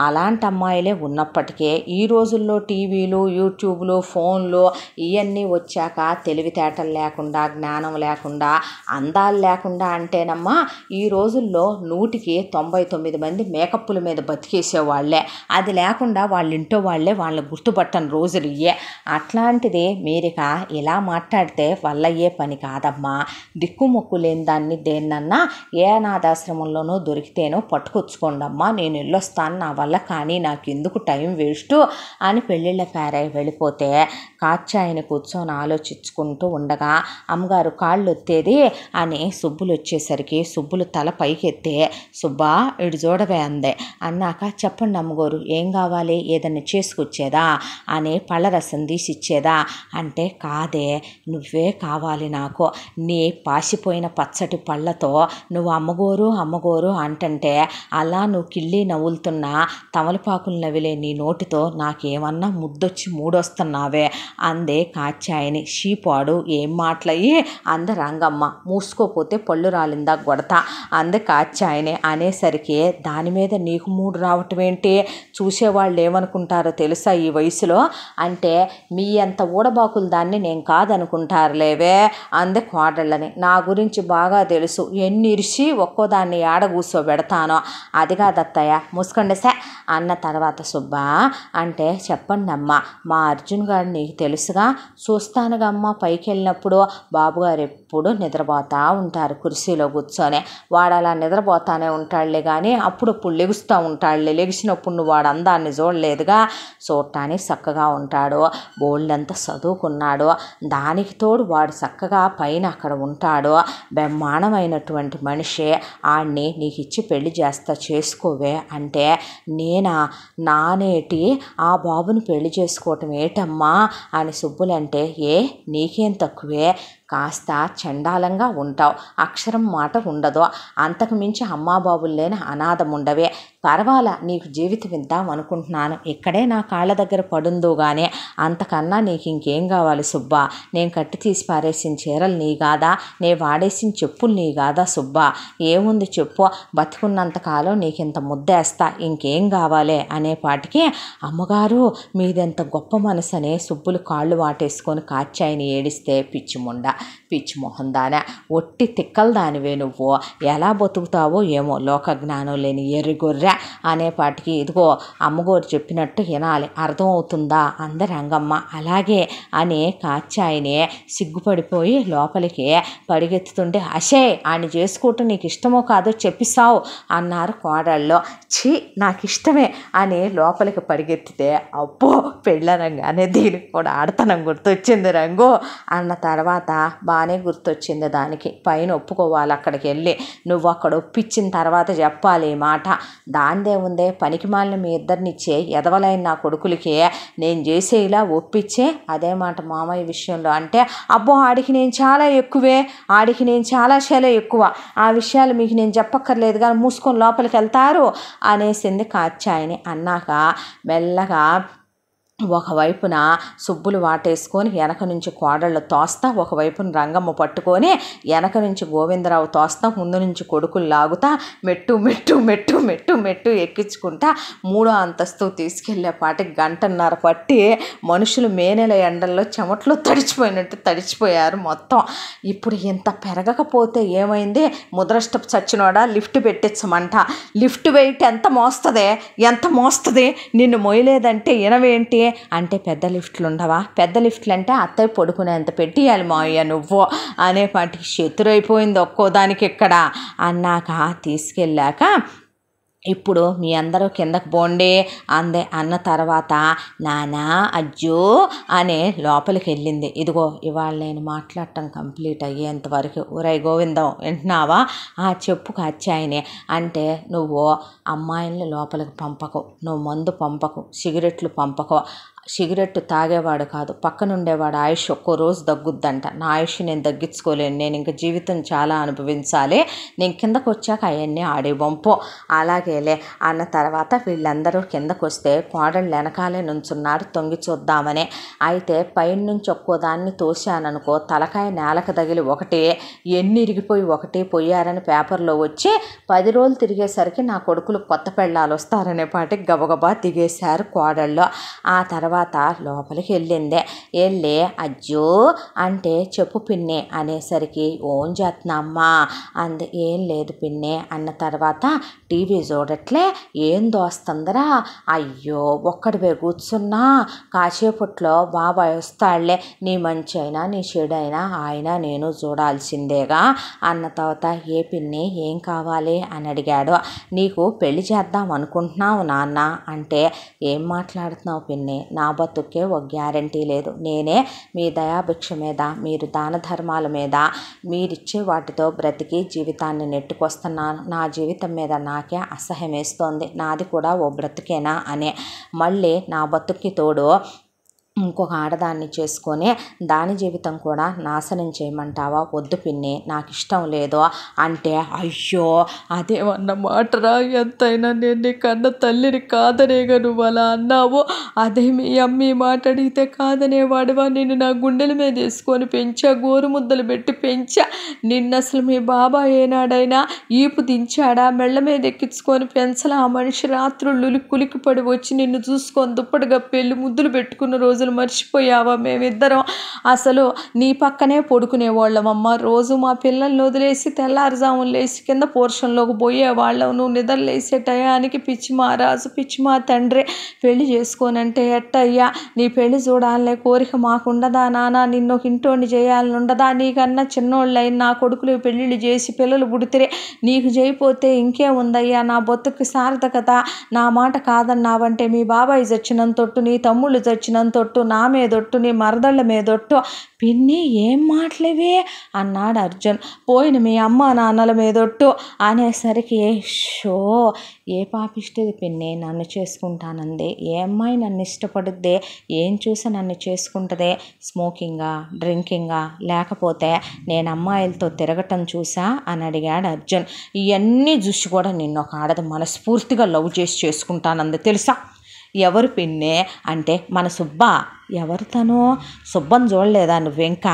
అలాంటి అమ్మాయిలే ఉన్నప్పటికీ ఈ రోజుల్లో టీవీలు యూట్యూబ్లు ఫోన్లు ఇవన్నీ వచ్చాక తెలివితేటలు లేకుండా జ్ఞానం లేకుండా అందాలు లేకుండా అంటేనమ్మా ఈ రోజుల్లో 100కి 99 మంది మేకప్పుల మీద బతికేసేవాళ్లే. అది లేకుండా వాళ్ళ ఇంట్లో వాళ్ళే వాళ్ళని గుర్తుపట్టని రోజులు ఇయ్యే. అట్లాంటిది మీరిక ఇలా మాట్లాడితే వల్లయ్యే పని కాదమ్మా. దిక్కుమొక్కు లేని దాన్ని దేన్నన్నా ఏ అనాథాశ్రమంలోనూ దొరికితేనో పట్టుకొచ్చుకోండమ్మా, నేను వెళ్ళొస్తాను, నా వల్ల కానీ నాకు ఎందుకు టైం వేస్ట్ అని పెళ్ళిళ్ళ పేరై వెళ్ళిపోతే కాచాయని కూర్చొని ఆలోచించుకుంటూ ఉండగా అమ్మగారు కాళ్ళు ఒత్తేది అని సుబ్బులు వచ్చేసరికి సుబ్బులు తల పైకెత్తే సుబ్బా ఇటు చూడవే అందే. అన్నాక చెప్పండి అమ్మగారు ఏం కావాలి, ఏదన్నా చేసుకొచ్చేదా అని పళ్ళరసం తీసిచ్చేదా అంటే, కాదే నువ్వే కావాలి నాకు, నీ పాసిపోయిన పచ్చటి పళ్ళతో నువ్వు అమ్మగోరు అమ్మగోరు అంటంటే అలా నువ్వు కిళ్ళి నవ్వులుతున్న తమలపాకులు నవిలే నీ నోటితో నాకేమన్నా ముద్దొచ్చి మూడొస్తున్నావే అందే కాచాయని. షీపాడు ఏం మాటలయ్యి అంద రంగమ్మ. మూసుకోపోతే పళ్ళు రాలిందా కొడతా అంద కాచాయని అనేసరికి దాని మీద నీకు మూడు రావటం ఏంటి, చూసేవాళ్ళు ఏమనుకుంటారో తెలుసా ఈ వయసులో అంటే, మీ అంత ఊడబాకులు దాన్ని నేను కాదనుకుంటారులేవే అందే కోడళ్ళని. నా గురించి బాగా తెలుసు, ఎన్ని ఇరిసి ఒక్కో దాన్ని ఏడ కూర్చోబెడతానో. అది కాదత్తయ్య ముసుకండిసే అన్న తర్వాత సుబ్బా అంటే, చెప్పండి అమ్మ మా అర్జున్ గారు నీకు తెలుసుగా, చూస్తానుగా అమ్మ పైకి వెళ్ళినప్పుడు బాబుగారు ఎప్పుడు నిద్రపోతూ ఉంటారు కుర్చీలో కూర్చొని. వాడు అలా నిద్రపోతానే ఉంటాడులే కానీ అప్పుడప్పుడు లెగుస్తూ ఉంటాడులే, లెగిసినప్పుడు నువ్వు వాడు అందాన్ని చూడలేదుగా, చూడటానికి చక్కగా ఉంటాడు, బోల్డంతా చదువుకున్నాడు, దానికి తోడు వాడు చక్కగా పైన అక్కడ ఉంటాడు, బ్రహ్మాండమైనటువంటి మనిషి, ఆడిని నీకు ఇచ్చి పెళ్లి చేస్తా చేసుకోవే అంటే, నేనా నానేటి ఆ బాబుని పెళ్లి చేసుకోవటం ఏటమ్మా అని సుబ్బులంటే, ఏ నీకేం తక్కువే, కాస్త చండాలంగా ఉంటావు, అక్షరం మాట ఉండదు, అంతకు మించి అమ్మాబాబులు లేని అనాథం ఉండవే, పర్వాలా నీకు జీవితం ఇద్దాం అనుకుంటున్నాను, ఇక్కడే నా కాళ్ళ దగ్గర పడుందో కానీ అంతకన్నా నీకు ఇంకేం కావాలి సుబ్బా, నేను కట్టి తీసి పారేసిన చీరలు నీ కాదా, నేను వాడేసిన చెప్పులు నీ కాదా సుబ్బా, ఏముంది చెప్పు, బతికున్నంతకాలం నీకు ఇంత ముద్దేస్తా, ఇంకేం కావాలి అనేపాటికి అమ్మగారు మీదెంత గొప్ప మనసు అని సుబ్బులు కాళ్ళు వాటేసుకొని కాచాయని ఏడిస్తే, పిచ్చి మొహం దానే, ఒట్టి తిక్కల దానివే నువ్వు, ఎలా బతుకుతావో ఏమో లోక జ్ఞానం లేని ఎర్రిగొర్రె అనేపాటికి, ఇదిగో అమ్మగోరు చెప్పినట్టు వినాలి అర్థమవుతుందా అంద రంగమ్మ. అలాగే అని కాచాయని సిగ్గుపడిపోయి లోపలికి పరిగెత్తుతుంటే, అషే ఆయన చేసుకోవటం నీకు ఇష్టమో కాదో చెప్పిస్తావు అన్నారు కోడళ్ళు. ఛీ నాకు ఇష్టమే అని లోపలికి పరిగెత్తితే, అబ్బో పెళ్ళనంగానే దీనికి కూడా ఆడతనం గుర్తొచ్చింది రంగు అన్న తర్వాత బాగానే గుర్తొచ్చింది దానికి, పైన ఒప్పుకోవాలి అక్కడికి వెళ్ళి, నువ్వు అక్కడ ఒప్పించిన తర్వాత చెప్పాలి ఈ మాట, దాందే ఉందే పనికి మాలిన మీ ఇద్దరినిచ్చే ఎదవలైన నా కొడుకులకి నేను చేసే ఇలా ఒప్పించే అదే మాట మామయ్య విషయంలో అంటే, అబ్బో ఆడికి నేను చాలా ఎక్కువే, ఆడికి నేను చాలా ఎక్కువ, ఆ విషయాలు మీకు నేను చెప్పక్కర్లేదు కానీ మూసుకొని లోపలికి వెళ్తారు అనేసింది కాచాయని. అన్నాక మెల్లగా ఒకవైపున సుబ్బులు వాటేసుకొని వెనక నుంచి కోడళ్ళు తోస్తా, ఒకవైపున రంగమ్మ పట్టుకొని వెనక నుంచి గోవిందరావు తోస్తా, ముందు నుంచి కొడుకులు లాగుతా మెట్టు మెట్టు మెట్టు మెట్టు మెట్టు ఎక్కించుకుంటా 3వ అంతస్తు తీసుకెళ్లేపాటికి 1.5 గంట పట్టి మనుషులు మే నెల ఎండల్లో చెమట్లో తడిచిపోయినట్టు తడిచిపోయారు మొత్తం. ఇప్పుడు ఇంత పెరగకపోతే ఏమైంది, ముద్రష్టపు చచ్చినోడా లిఫ్ట్ పెట్టించమంట, లిఫ్ట్ వెయిట్ ఎంత మోస్తుంది నిన్ను మోయలేదంటే ఇనవేంటి అంటే, పెద్ద లిఫ్ట్లు ఉండవా, పెద్ద లిఫ్ట్లు అంటే అత్తయ్య పడుకునేంత పెట్టియాలి మావయ్య నువ్వు అనేపాటికి శత్రువైపోయింది ఒక్కోదానికి ఇక్కడ. అన్నాక తీసుకెళ్ళాక ఇప్పుడు మీ అందరూ కిందకు పోండి అందే. అన్న తర్వాత నానా అజ్జు అనే లోపలికి వెళ్ళింది. ఇదిగో ఇవాళ నేను మాట్లాడటం కంప్లీట్ అయ్యేంతవరకు ఒరై గోవిందం వింటున్నావా, చెప్పు కాచాయని అంటే, నువ్వు అమ్మాయిల్ని లోపలికి పంపకు, నువ్వు మందు పంపకు, సిగరెట్లు పంపకు, సిగరెట్ తాగేవాడు కాదు, పక్కనుండేవాడు ఆయుష్ ఒక్కో రోజు తగ్గుద్దంట. నా ఆయుష్ నేను తగ్గించుకోలేను, నేను ఇంక జీవితం చాలా అనుభవించాలి, నేను కిందకు వచ్చాక అవన్నీ ఆడే వంపో. అలాగేలే అన్న తర్వాత వీళ్ళందరూ కిందకు వస్తే కోడళ్ళు వెనకాలే నుంచున్నారు తొంగి చూద్దామని. అయితే పైనుంచి ఒక్కో దాన్ని తోశాననుకో తలకాయ నేలకు తగిలి ఒకటే ఎన్ని ఇరిగిపోయి ఒకటే పోయారని పేపర్లో వచ్చి 10 రోజులు తిరిగేసరికి నా కొడుకులు కొత్త పెళ్ళాలు వస్తారనే పాటికి గబగబా దిగేశారు కోడళ్ళు. ఆ తర్వాత లోపలికి వెళ్ళి అజ్జో అంటే చెప్పు పిన్ని అనేసరికి ఓం చేస్తున్నామ్మా అంది. ఏం లేదు పిన్ని అన్న తర్వాత టీవీ చూడట్లే ఏం దోస్తుందరా, అయ్యో ఒక్కడివే కూర్చున్నా కాసేపట్లో బాబాయ్ వస్తాడులే, నీ మంచి అయినా నీ చెడైనా ఆయన నేను చూడాల్సిందేగా అన్న తర్వాత ఏ పిన్ని ఏం కావాలి అని అడిగాడు. నీకు పెళ్లి చేద్దాం అనుకుంటున్నావు నాన్న అంటే ఏం మాట్లాడుతున్నావు పిన్ని, నా బతుకే ఒక గ్యారంటీ లేదు, నేనే మీ దయాభిక్ష మీద మీరు దాన ధర్మాల మీద మీరిచ్చే వాటితో బ్రతికి జీవితాన్ని నెట్టుకొస్తున్నాను, నా జీవితం మీద నాకే అసహ్యం వేస్తోంది, నాది కూడా ఓ బ్రతికేనా అని. మళ్ళీ నా బతుక్కి తోడు ఇంకొక ఆడదాన్ని చేసుకొని దాని జీవితం కూడా నాశనం చేయమంటావా, వద్దు పిన్ని నాకు ఇష్టం లేదు అంటే అయ్యో అదేమన్న మాటరా, ఎంతైనా నేను నీ కన్న తల్లిని కాదనేగా నువ్వు అలా అన్నావు, అదే మీ అమ్మ మాట అడిగితే కాదనేవాడివా, నిన్ను నా గుండెల మీద వేసుకొని పెంచా, గోరు ముద్దలు పెట్టి పెంచా, నిన్ను అసలు మీ బాబా ఏనాడైనా ఈపు దించాడా, మెళ్ళ మీద ఎక్కించుకొని పెంచలా, ఆ మనిషి రాత్రులు కులికిపడి వచ్చి నిన్ను చూసుకొని దుప్పటిగా పెళ్ళి ముద్దులు పెట్టుకున్న రోజులు మర్చిపోయావా, మేమిద్దరం అసలు నీ పక్కనే పడుకునేవాళ్ళమమ్మ, రోజు మా పిల్లల్ని వదిలేసి తెల్లారుజామున లేచి కింద పోర్షన్లోకి పోయేవాళ్ళం, నువ్వు నిద్ర లేసే టయానికి పిచ్చి మా రాజు పిచ్చి మా తండ్రి పెళ్లి చేసుకోనంటే ఎట్టయ్యా, నీ పెళ్లి చూడాలనే కోరిక మాకుండదా నాన్న, నిన్ను ఒక ఇంటోండి చేయాలని ఉండదా, నీకన్నా చిన్నోళ్ళైన నా కొడుకులు పెళ్ళిళ్ళు చేసి పిల్లలు పుడితే నీకు చేయపోతే ఇంకేముందయ్యా, నా బొత్తుకి సార్థకత, నా మాట కాదన్నావంటే మీ బాబాయ్ చచ్చినంతొట్టు, నీ తమ్ముళ్ళు చచ్చినంతొట్టు, నా మీదొట్టు, నీ మరదళ్ళ మీదొట్టు. పిన్ని ఏం మాటలేవే అన్నాడు అర్జున్. పోయిన మీ అమ్మ నాన్నల మీదొట్టు అనేసరికి షో ఏ పాపిష్టిది పిన్ని నన్ను చేసుకుంటానంది, ఏ అమ్మాయి నన్ను ఇష్టపడుద్దే, ఏం చూసి నన్ను చేసుకుంటుందే, స్మోకింగా డ్రింకింగా లేకపోతే నేను అమ్మాయిలతో తిరగటం చూసా అని అడిగాడు అర్జున్. ఇవన్నీ చూసి కూడా నిన్ను ఒక ఆడది మనస్ఫూర్తిగా లవ్ చేసి చేసుకుంటానంది తెలుసా. ఎవరు పిన్నే అంటే మన సుబ్బ. ఎవరు తను, సుబ్బని చూడలేదా నువ్వు, ఇంకా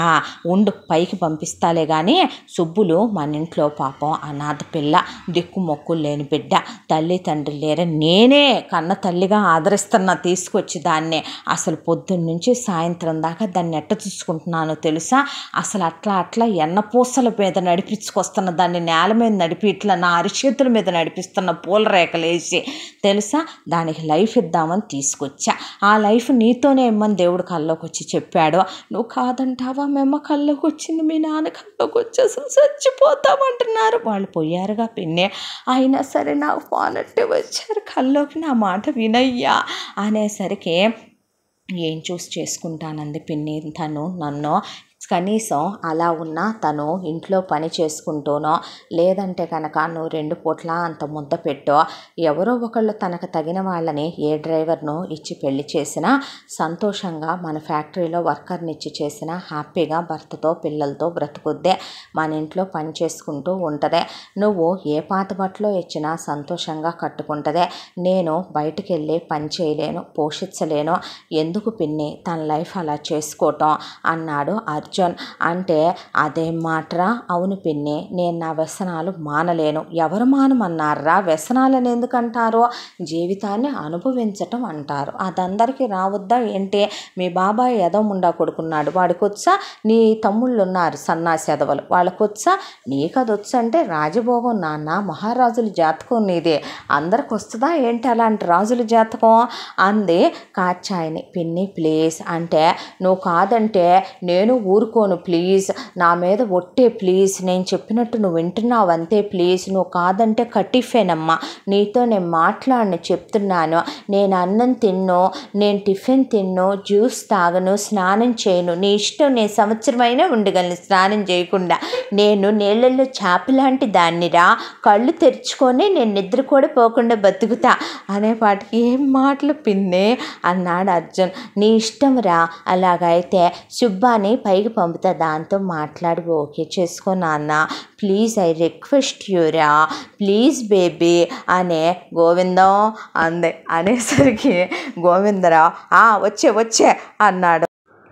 ఉండు పైకి పంపిస్తాలే కానీ, సుబ్బులు మన ఇంట్లో పాపం అనాథ పిల్ల, దిక్కు మొక్కులు లేని బిడ్డ, తల్లి తండ్రి లేరే, నేనే కన్న తల్లిగా ఆదరిస్తున్నా తీసుకొచ్చి దాన్నే, అసలు పొద్దున్న నుంచి సాయంత్రం దాకా దాన్ని ఎట్ట చూసుకుంటున్నానో తెలుసా, అసలు అట్లా ఎన్నపూసల మీద నడిపించుకొస్తున్న దాన్ని, నేల మీద నడిపి ఇట్లా నా అరిచేతుల మీద నడిపిస్తున్న పూల రేఖలేసి తెలుసా, దానికి లైఫ్ ఇద్దామని తీసుకొచ్చా, ఆ లైఫ్ నీతోనే ఇమ్మని దేవుడు కల్లోకి వచ్చి చెప్పాడు, నువ్వు కాదంటావా, మేమ్మ కల్లోకి వచ్చింది, మీ నాన్న కల్లోకి వచ్చి అసలు చచ్చిపోతామంటున్నారు, వాళ్ళు పోయారుగా పిన్నే, అయినా సరే నాకు పోనట్టే వచ్చారు కల్లోకి, నా మాట వినయ్యా అనేసరికి ఏం చూసి చేసుకుంటానంది పిన్ని, తను నన్ను కనీసం అలా ఉన్నా తను ఇంట్లో పని చేసుకుంటూనో లేదంటే కనుక నువ్వు 2 పూట్ల అంత ముద్ద పెట్టో, ఎవరో ఒకళ్ళు తనకు తగిన వాళ్ళని ఏ డ్రైవర్ను ఇచ్చి పెళ్లి చేసినా సంతోషంగా మన ఫ్యాక్టరీలో వర్కర్ని ఇచ్చి చేసినా హ్యాపీగా భర్తతో పిల్లలతో బ్రతుకుద్దే, మన ఇంట్లో పని చేసుకుంటూ ఉంటుందే, నువ్వు ఏ పాత బట్టలో ఇచ్చినా సంతోషంగా కట్టుకుంటుందే, నేను బయటికి వెళ్ళి పని చేయలేను పోషించలేను, ఎందుకు పిన్ని తన లైఫ్ అలా చేసుకోవటం అన్నాడు అర్జున్. అంటే అదేం మాటరా, అవును పిన్ని నేను నా వ్యసనాలు మానలేను, ఎవరు మానమన్నారా, వ్యసనాలను ఎందుకంటారో జీవితాన్ని అనుభవించటం అంటారు, అదందరికీ రావద్దా ఏంటి, మీ బాబాయ్ ఎదముండా కొడుకున్నాడు వాడికి వచ్చా, నీ తమ్ముళ్ళు ఉన్నారు సన్నాసి ఎదవలు వాళ్ళకి వచ్చా, నీకు అది వచ్చంటే రాజభోగం నాన్న, మహారాజుల జాతకం నీదే, అందరికి వస్తుందా ఏంటి అలాంటి రాజుల జాతకం అంది కాచాయిని. పిన్ని ప్లీజ్ అంటే, నువ్వు కాదంటే నేను ఊరుకోను ప్లీజ్, నా మీద ఒట్టే ప్లీజ్, నేను చెప్పినట్టు నువ్వు వింటున్నావు అంతే ప్లీజ్, నువ్వు కాదంటే కటిఫేనమ్మా, నీతో నేను మాట్లాడను చెప్తున్నాను, నేను అన్నం తిన్ను, నేను టిఫిన్ తిన్ను, జ్యూస్ తాగను, స్నానం చేయను, నీ ఇష్టం, నేను సంవత్సరమైనా ఉండగలను స్నానం చేయకుండా, నేను నీళ్ళల్లో చేపలాంటి దాన్నిరా, కళ్ళు తెరుచుకొని నేను నిద్ర కూడా పోకుండా బతుకుతా అనేపాటికి ఏం మాటలు పిన్నే అన్నాడు అర్జున్. నీ ఇష్టం రా, అలాగైతే సుబ్బాని పైకి పంపుతా, దాంతో మాట్లాడి ఓకే చేసుకో నాన్న, ప్లీజ్ ఐ రిక్వెస్ట్ యూరా, ప్లీజ్ బేబీ అనే గోవిందం అందే. అనేసరికి గోవిందరావు వచ్చే అన్నాడు.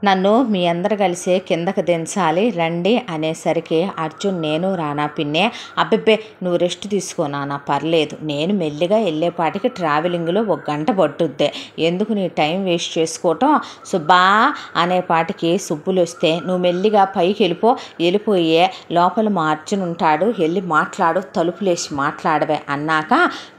నన్ను మీ అందరు కలిసి కిందకు దించాలి రండి అనేసరికి అర్జున్ నేను రానా పిన్నే, అబ్బెబ్బే నువ్వు రెస్ట్ తీసుకో నాన్న పర్లేదు, నేను మెల్లిగా వెళ్ళేపాటికి ట్రావెలింగ్లో 1 గంట పట్టుద్ది, ఎందుకు నీ టైం వేస్ట్ చేసుకోవటం, సుబ్బా అనేపాటికి సుబ్బులు వస్తే నువ్వు మెల్లిగా పైకి వెళ్ళిపోయే లోపల మా అర్జున్ ఉంటాడు, వెళ్ళి మాట్లాడు, తలుపులేసి మాట్లాడవే అన్నాక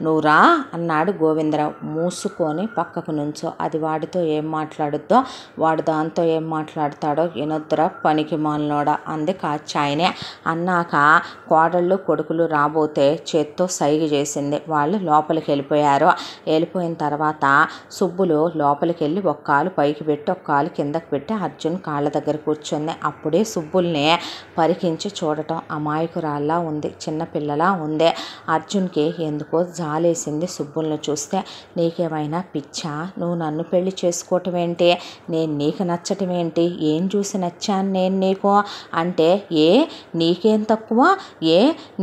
నువ్వు రా అన్నాడు గోవిందరావు. మూసుకొని పక్కకు నుంచో, అది వాడితో ఏం మాట్లాడుద్దో వాడు దాంతో ఏం మాట్లాడతాడో వినొద్దురా పనికి మాలినోడా అంది కాచాయనే. అన్నాక కోడళ్ళు కొడుకులు రాబోతే చేత్తో సైగ చేసింది. వాళ్ళు లోపలికి వెళ్ళిపోయారు. వెళ్ళిపోయిన తర్వాత సుబ్బులు లోపలికి వెళ్ళి 1 కాలు పైకి పెట్టి 1 కాలు కిందకి పెట్టి అర్జున్ కాళ్ళ దగ్గర కూర్చుంది. అప్పుడే సుబ్బుల్ని పరికించి చూడటం అమాయకురాల్లా ఉంది, చిన్నపిల్లలా ఉంది. అర్జున్కి ఎందుకో జాలేసింది సుబ్బుల్ని చూస్తే. నీకేమైనా పిచ్చా, నువ్వు నన్ను పెళ్లి చేసుకోవటం ఏంటి, నేను నీకు నచ్చటం ఏంటి, ఏం చూసి నచ్చాను నేను నీకు అంటే, నీకేం తక్కువ,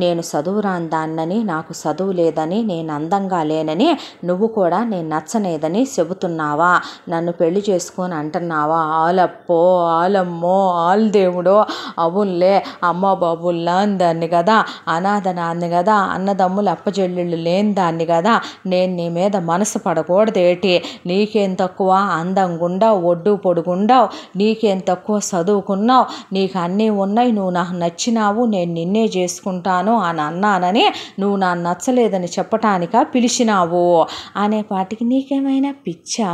నేను చదువు రాని దాన్నని, నాకు చదువు లేదని, నేను అందంగా లేనని, నువ్వు కూడా నేను నచ్చనేదని చెబుతున్నావా, నన్ను పెళ్లి చేసుకొని అంటున్నావా, ఆలప్పో ఆలమ్మో ఆల్ దేవుడో, అవునులే అమ్మ బాబులు లేని దాన్ని కదా, అనాథ నాన్ని కదా, అన్నదమ్ములు అప్పచెల్లెళ్ళు లేని దాన్ని కదా, నేను నీ మీద మనసు పడకూడదేటి, నీకేం తక్కువ, అందంగుండావు, ఒడ్డు పొడుగుండావు, నీకేం తక్కువ చదువుకున్నావు, నీకు అన్నీ ఉన్నాయి, నువ్వు నాకు నచ్చినావు, నేను నిన్నే చేసుకుంటాను అని అన్నానని నువ్వు నాకు నచ్చలేదని చెప్పటానిక పిలిచినావు అనేపాటికి నీకేమైనా పిచ్చా,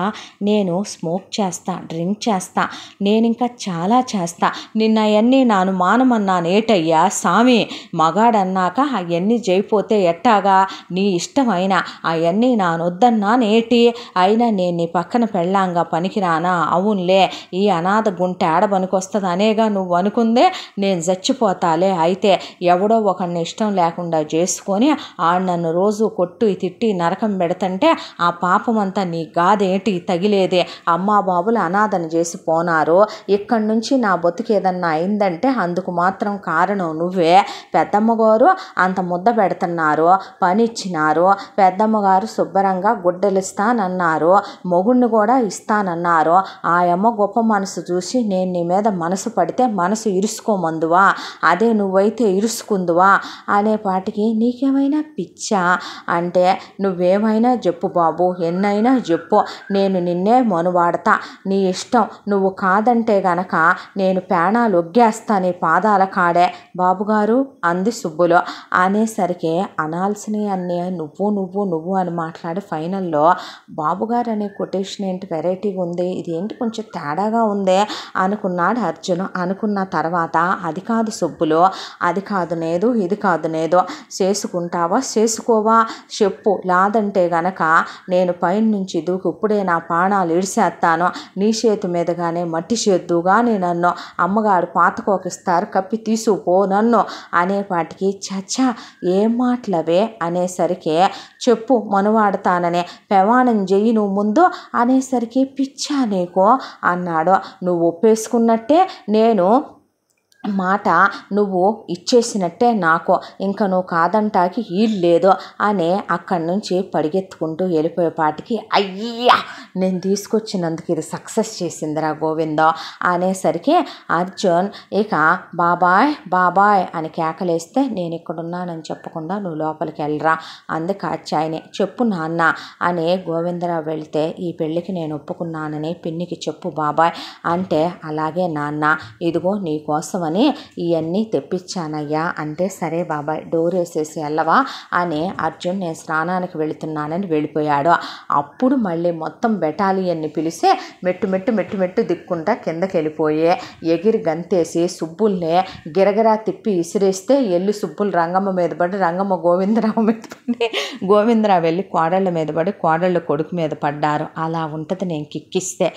నేను స్మోక్ చేస్తా, డ్రింక్ చేస్తా, నేను ఇంకా చాలా చేస్తా, నిన్న అవన్నీ నాను మానమన్నాను ఏటయ్యా సామి, మగాడన్నాక అవన్నీ చేయిపోతే ఎట్టాగా, నీ ఇష్టమైన అవన్నీ నానొద్దన్నానేటి, అయినా నేను నీ పక్కన పెళ్ళాంగా పనికిరానా, అవునులే ఈ అనాథ గుంటె ఆడ పనికొస్తుంది అనేగా నువ్వు అనుకుందే, నేను చచ్చిపోతాలే, అయితే ఎవడో ఒకడిని ఇష్టం లేకుండా చేసుకొని నన్ను రోజు కొట్టు తిట్టి నరకం పెడతంటే ఆ పాపం అంతా నీ గాదేంటి తగిలేదే, అమ్మా బాబులు అనాథను చేసి పోనారు, ఇక్కడి నుంచి నా బతుకేదన్నా అయిందంటే అందుకు మాత్రం కారణం నువ్వే, పెద్దమ్మగారు అంత ముద్ద పెడుతున్నారు, పని ఇచ్చినారు, పెద్దమ్మగారు శుభ్రంగా గుడ్డలు ఇస్తానన్నారు, మొగుణ్ణి కూడా ఇస్తానన్నారు, ఆ అమ్మ గొప్ప మనసు చూసి నేను నీ మీద మనసు పడితే మనసు ఇరుసుకోమందువా, అదే నువ్వైతే ఇరుసుకుందువా అనేపాటికి నీకేమైనా పిచ్చా అంటే, నువ్వేమైనా చెప్పు బాబు, ఎన్నైనా చెప్పు, నేను నిన్నే మనువాడతా, నీ ఇష్టం, నువ్వు కాదంటే గనక నేను ప్రాణాలు ఒగ్గేస్తా నీ పాదాల కాడే బాబుగారు అంది సుబ్బులు. అనేసరికి అనాల్సినవి అన్నీ నువ్వు అని మాట్లాడి ఫైనల్లో బాబుగారు అనే కొటేషన్ ఏంటి వెరైటీగా ఉంది, ఇదేంటి కొంచెం తేడాగా ఉందే అనుకున్నాడు అర్జున్. అనుకున్న తర్వాత అది కాదు సుబ్బులు, అది కాదు నేదు, ఇది కాదు నేదు, చేసుకుంటావా చేసుకోవా చెప్పు, లాదంటే గనక నేను పైన నుంచి దూకి ఇప్పుడే నా ప్రాణాలు ఇడిసేస్తాను, నీ చేతి మీదగానే మట్టి చేద్దుగానే నన్ను అమ్మగారు పాతకోకిస్తారు కప్పి తీసుకుపో నన్ను అనేపాటికి చచ్చా ఏం మాటలవే అనేసరికి చెప్పు మనువాడతాననే ప్రమాణం చెయ్యి నువ్వు ముందు అనేసరికి పిచ్చా నీకు అన్నాడు. నువ్వు ఒప్పేసుకున్నట్టే నేను మాట నువ్వు ఇచ్చేసినట్టే నాకు, ఇంకా నువ్వు కాదంటాకి ఈలు లేదు అని అక్కడి నుంచి పరిగెత్తుకుంటూ వెళ్ళిపోయేపాటికి అయ్యా నేను తీసుకొచ్చినందుకు ఇది సక్సెస్ చేసిందిరా గోవిందో అనేసరికి అర్జున్ ఇక బాబాయ్ అని కేకలేస్తే నేను ఇక్కడున్నానని చెప్పకుండా నువ్వు లోపలికి వెళ్ళరా అంది కాచాయని. చెప్పు నాన్న అని గోవిందరావు వెళితే ఈ పెళ్ళికి నేను ఒప్పుకున్నానని పిన్నికి చెప్పు బాబాయ్ అంటే, అలాగే నాన్న, ఇదిగో నీ కోసం కోసమని ఇవన్నీ తెప్పించానయ్యా అంటే, సరే బాబాయ్ డోర్ వేసేసి వెళ్ళవా అని అర్జున్ నేను స్నానానికి వెళుతున్నానని వెళ్ళిపోయాడు. అప్పుడు మళ్ళీ మొత్తం బెటాలియన్ని పిలిచి మెట్టు దిక్కుంటా కిందకి వెళ్ళిపోయి ఎగిరి గంతేసి సుబ్బుల్ని గిరగిరా తిప్పి ఇసిరేస్తే ఎల్లు సుబ్బులు రంగమ్మ మీద పడి, రంగమ్మ గోవిందరావు మీద పడి, గోవిందరావు వెళ్ళి కోడళ్ళ మీద పడి, కోడళ్ళు కొడుకు మీద పడ్డారు. అలా ఉంటుంది నేను కిక్కిస్తే.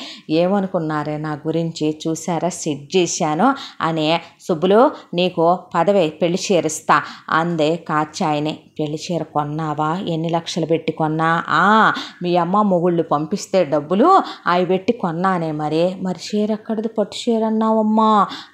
ఏమనుకున్నారే నా గురించి, చూసారా సెట్ చేశాను అని. సుబ్బులు నీకు పదవే పెళ్లి చీరిస్తా అందే కాచాయిని. పెళ్లి చీర కొన్నావా? ఎన్ని లక్షలు పెట్టి కొన్నా? మీ అమ్మ మొగుళ్ళు పంపిస్తే డబ్బులు అవి పెట్టి కొన్నానే. మరి చీర ఎక్కడిది? పట్టు చీర అన్నావమ్మా